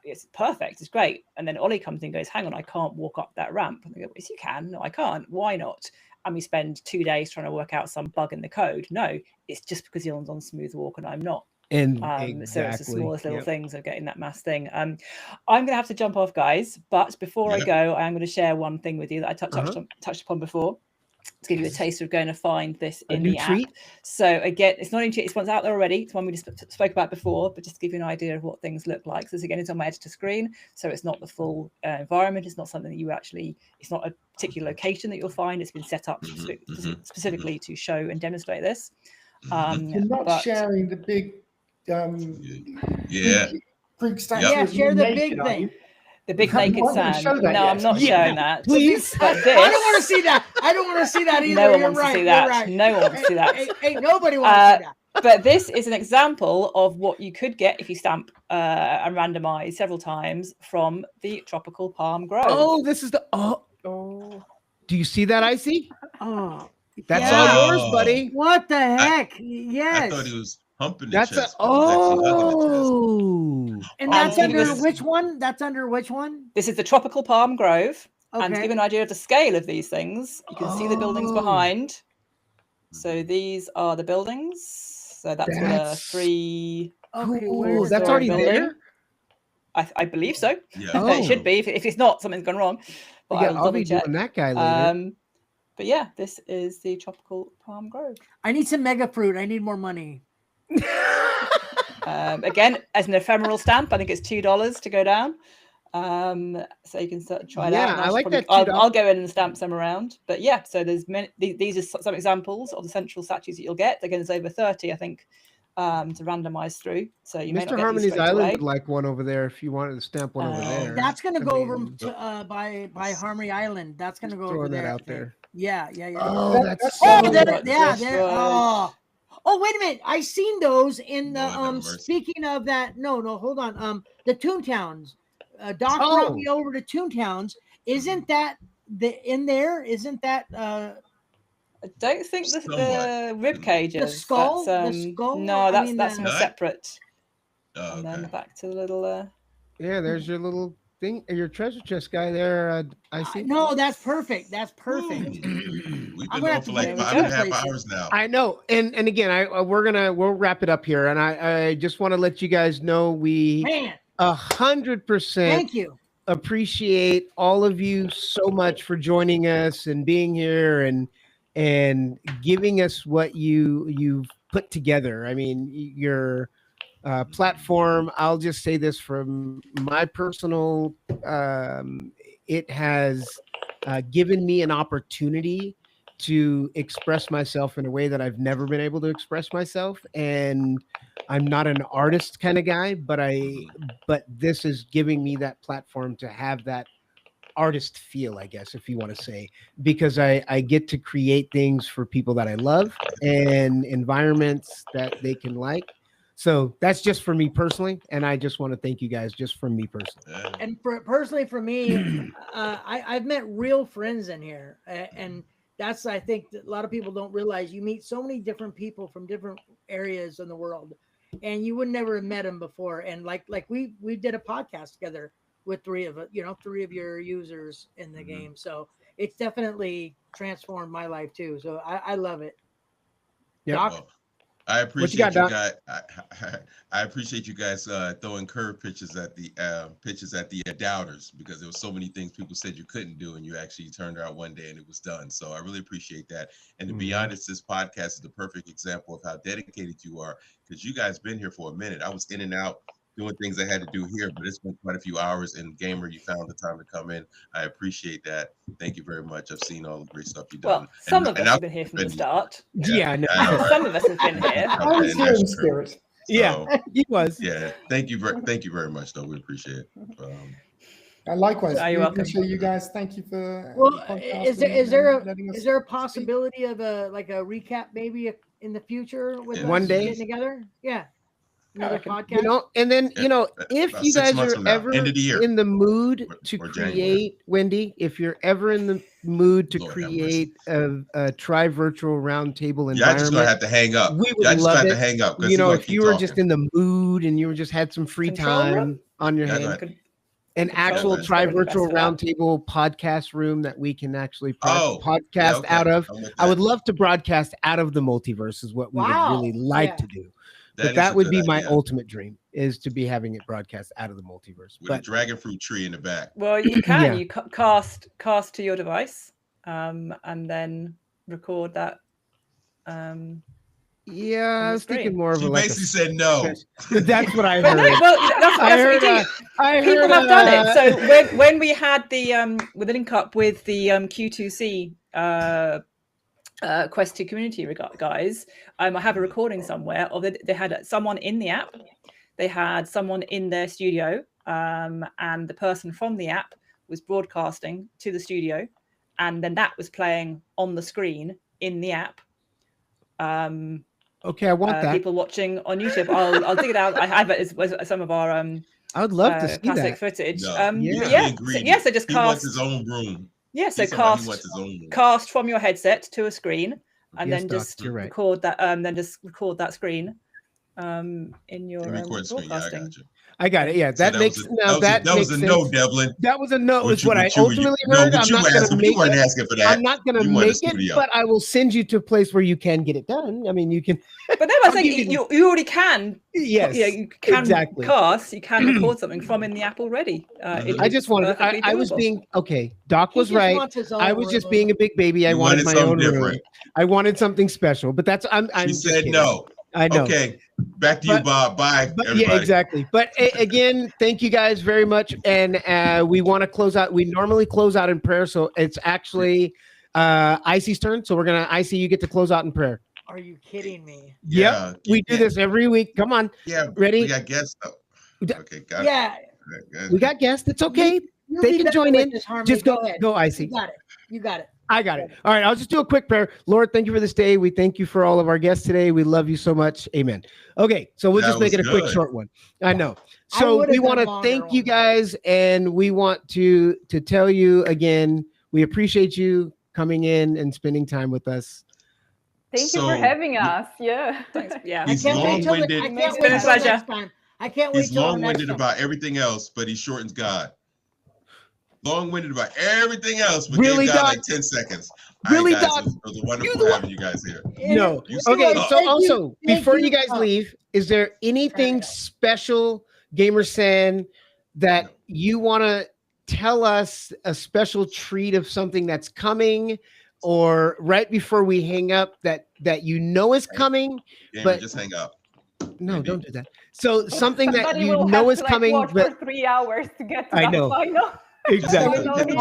It's perfect. It's great. And then Ollie comes in and goes, hang on, I can't walk up that ramp. And I go, yes, you can. No, I can't. Why not? And we spend 2 days trying to work out some bug in the code. No, it's just because Elon's on smooth walk and I'm not. And so it's the smallest little things of getting that mass thing. I'm going to have to jump off, guys. But before I go, I am going to share one thing with you that I touched upon before, to give you a taste of going to find this in the app. So again, it's not in treat, it's one's out there already. It's one we just spoke about before, but just to give you an idea of what things look like. So this again is on my editor screen. So it's not the full environment. It's not something that you actually, it's not a particular location that you'll find. It's been set up specifically to show and demonstrate this. You're not sharing the big freak statue. Yeah, share the big thing. The big naked sand. No, I'm not showing that. Please. But this, I don't want to see that. I don't want to see that either. No one wants to see that. Right. No one wants to see that. Hey, nobody wants to see that. But this is an example of what you could get if you stamp and randomize several times from the tropical palm grove. Oh, this is the Do you see that, Icy? Oh, that's all yours, buddy. What the heck? Yes. I thought he was pumping the chest. And that's under which one? That's under which one? This is the tropical palm grove. Okay. And to give you an idea of the scale of these things, you can see the buildings behind. So these are the buildings. So that's what a 3. Okay, that's already there. I believe so. Yeah. It should be. If it's not, something's gone wrong. But I'll be doing that guy later. But yeah, this is the tropical palm grove. I need some mega fruit. I need more money. Again, as an ephemeral stamp, I think it's $2 to go down. So you can try it out. I like that. I'll go in and stamp some around. But yeah, so there's many. These are some examples of the central statues that you'll get. Again, there's over 30, I think, to randomize through. So you may not get Harmony's Island would like one over there if you wanted to stamp one over there. That's going to go over to, by Harmony Island. That's going to go over there. That out there. Yeah. Oh, that's Oh, wait a minute. I seen those in the speaking of that. No, hold on. The Toontowns. Doc brought me over to Toontowns. Isn't that in there? Isn't that I don't think the rib cages. The skull? The skull? No, that's more separate. And then back to the little yeah, there's your little thing, your treasure chest guy there. I see. No, that's perfect. That's perfect. We've been on for like 5.5 hours now. I know, and again, we'll wrap it up here, and I just want to let you guys know we 100% thank you, appreciate all of you so much for joining us and being here and giving us what you've put together. I mean, your platform, I'll just say this from my personal, it has given me an opportunity to express myself in a way that I've never been able to express myself. And I'm not an artist kind of guy, but this is giving me that platform to have that artist feel, I guess, if you want to say, because I get to create things for people that I love and environments that they can like. So that's just for me personally, and I just want to thank you guys just from me personally. And personally for me, I've met real friends in here, and that's, I think, that a lot of people don't realize. You meet so many different people from different areas in the world, and you would never have met them before. And like we did a podcast together with three of your users in the game, so it's definitely transformed my life too. So I love it. Yeah. I appreciate you guys. I appreciate you guys throwing curve pitches at the doubters, because there were so many things people said you couldn't do, and you actually turned out one day and it was done. So I really appreciate that. And to be honest, this podcast is the perfect example of how dedicated you are, because you guys been here for a minute. I was in and out doing things I had to do here, but it's been quite a few hours. And Gamer, you found the time to come in. I appreciate that. Thank you very much. I've seen all the great stuff you've done. Well, some of us have been here from the start. Yeah, no. Some of us have been here. I was here in spirit. So, yeah, he was. Yeah, thank you very much, though. We appreciate it. And likewise, You're welcome. appreciate you guys. Thank you for. Well, is there a possibility of a recap maybe in the future with us one day getting together? Yeah. Another podcast. You know, and then if you guys are ever in the mood to create, Wendy, if you're ever in the mood to create a Tri Virtual Roundtable environment, I just gonna have to hang up. We would love it. To hang up. You know, if you were just in the mood and you were just had some free time on your hand, an actual Tri Virtual Roundtable podcast room that we can actually podcast out of. I would love to broadcast out of the multiverse. Is what we would really like to do. But that would be my ultimate dream, is to be having it broadcast out of the multiverse. With a dragon fruit tree in the back. Well, you can. You cast to your device, and then record that. Yeah, I was thinking more of she basically said no. That's what I heard. That's what we do. People have done it. So when we had the with the link up with the Q2C Quest 2 community guys, I have a recording somewhere of it. They had someone in the app, they had someone in their studio, and the person from the app was broadcasting to the studio, and then that was playing on the screen in the app. Okay, I want that. People watching on YouTube. I'll dig it out. I have it as some of our I would love to see classic that footage. No, So just he cast. Wants his own room. Yeah, so cast from your headset to a screen, and then just record that. Then just record that screen in your broadcasting. I got it. Yeah, that makes sense. That was a no, Devlin. That was a no. Is what I ultimately heard. I'm not going to make it. Asking for that. I'm not going to make it, but I will send you to a place where you can get it done. I mean, you can. But then I was saying you already can. Yes, you can cast. You can record something from in the app already. I just wanted. I was being okay. Doc was right. I was just being a big baby. I wanted my own room. I wanted something special, but that's. She said no. I know. Okay, back to you, Bob. Bye. Yeah, exactly. But again, thank you guys very much. And we want to close out. We normally close out in prayer, so it's actually Icy's turn. So we're gonna Icy. You get to close out in prayer. Are you kidding me? Yep. We do this every week. Come on. Yeah. Ready? We got guests though. Okay. Got it. We got guests. It's okay. They can join in. Just go Icy. You got it. I got it. All right. I'll just do a quick prayer. Lord, thank you for this day. We thank you for all of our guests today. We love you so much. Amen. Okay. So we'll just make it a quick, short one. I know. So we want to thank you guys, and we want to tell you again, we appreciate you coming in and spending time with us. Thank you for having us. Yeah. Thanks. Yeah. He's long-winded. It's been a pleasure. I can't wait. He's long-winded about everything else, but he shortens God. Long-winded about everything else, but really, Doc, like 10 seconds. Really, guys, Doc? It was wonderful having you guys here. No. Okay, so also, before you guys leave, is there anything special, GamerSan, that you want to tell us, a special treat of something that's coming, or right before we hang up that you know is coming? Gamer, but just hang up. No, don't do that. So something that you know is coming, but for 3 hours to get to I know. Just Exactly. hit the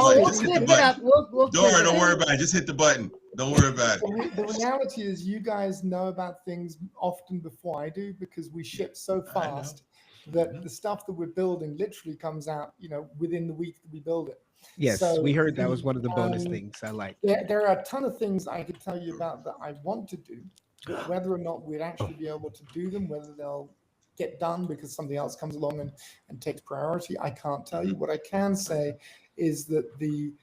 button. Don't worry about it. Just hit the button. Don't worry about it. The reality is, you guys know about things often before I do, because we ship so fast that the stuff that we're building literally comes out, within the week that we build it. Yes, so we heard that was one of the bonus things I like. There are a ton of things I could tell you about that I want to do, but whether or not we'd actually be able to do them, whether they'll get done because something else comes along and takes priority, I can't tell you. What I can say is that you've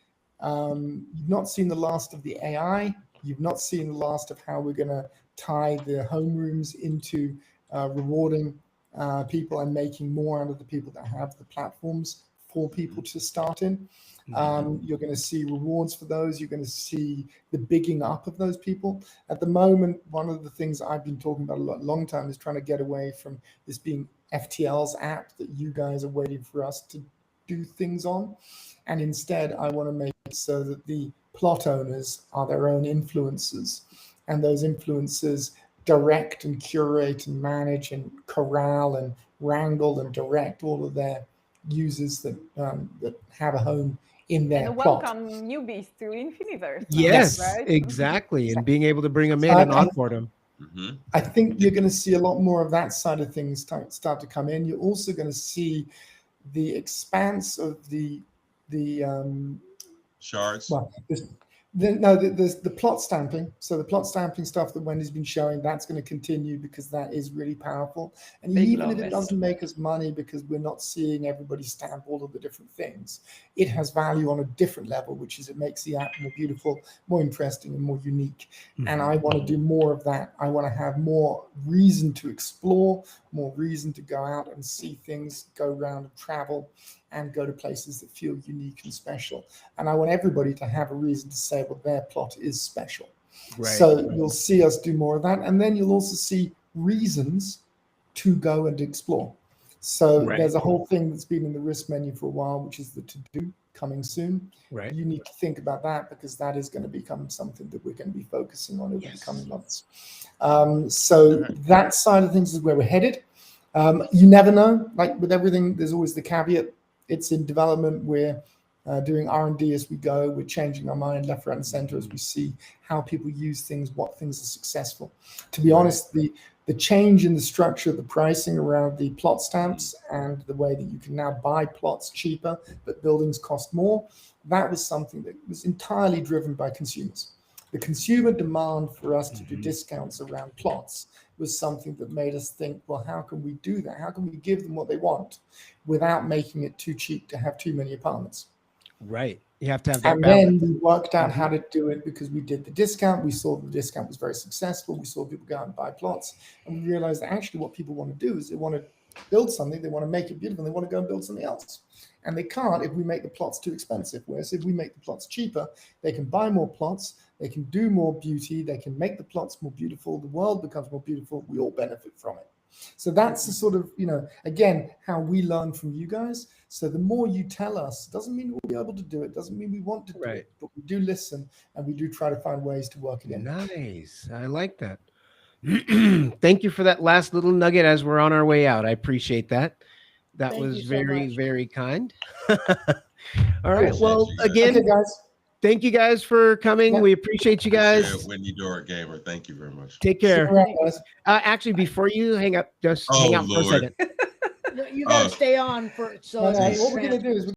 not seen the last of the AI. You've not seen the last of how we're going to tie the homerooms into rewarding people and making more out of the people that have the platforms for people to start in. You're going to see rewards for those. You're going to see the bigging up of those people. At the moment, one of the things I've been talking about a long time is trying to get away from this being FTL's app that you guys are waiting for us to do things on. And instead, I want to make it so that the plot owners are their own influencers, and those influencers direct and curate and manage and corral and wrangle and direct all of their users that have a home in their and plot. welcome newbies to Infiniverse. Yes, right? exactly. And being able to bring them in and onboard them. I think you're going to see a lot more of that side of things start to come in. You're also going to see the expanse of the shards. Well, the plot stamping. So the plot stamping stuff that Wendy's been showing, that's going to continue because that is really powerful. And even if it doesn't make us money because we're not seeing everybody stamp all of the different things, it has value on a different level, which is it makes the app more beautiful, more interesting, and more unique. And I want to do more of that. I want to have more reason to explore, more reason to go out and see things, go around and travel, and go to places that feel unique and special. And I want everybody to have a reason to say, well, their plot is special. Right. So you'll see us do more of that. And then you'll also see reasons to go and explore. So there's a whole thing that's been in the risk menu for a while, which is the to-do coming soon. Right. You need to think about that because that is going to become something that we're going to be focusing on over the coming months. So that side of things is where we're headed. You never know. Like with everything, there's always the caveat. It's in development. We're doing R&D as we go. We're changing our mind left, right, and center as we see how people use things, what things are successful. To be honest, the change in the structure of the pricing around the plot stamps and the way that you can now buy plots cheaper, but buildings cost more, that was something that was entirely driven by consumers. The consumer demand for us to do discounts around plots was something that made us think, well, how can we do that? How can we give them what they want without making it too cheap to have too many apartments? Right. You have to have that and balance. Then we worked out how to do it because we did the discount. We saw the discount was very successful. We saw people go out and buy plots. And we realized that actually what people want to do is they want to build something, they want to make it beautiful, and they want to go and build something else. And they can't if we make the plots too expensive. Whereas if we make the plots cheaper, they can buy more plots, they can do more beauty, they can make the plots more beautiful, the world becomes more beautiful, we all benefit from it. So that's the sort of, again, how we learn from you guys. So the more you tell us, doesn't mean we'll be able to do it, doesn't mean we want to do it, but we do listen and we do try to find ways to work it in. Nice. I like that. Thank you for that last little nugget as we're on our way out. I appreciate that. That was very, very kind. All right. Well, again, guys. Thank you guys for coming. Yeah. We appreciate you guys. Wendy Dora Gamer, thank you very much. Take care. Actually, before you hang up, just hang out for a second. You gotta stay on for what we're gonna do is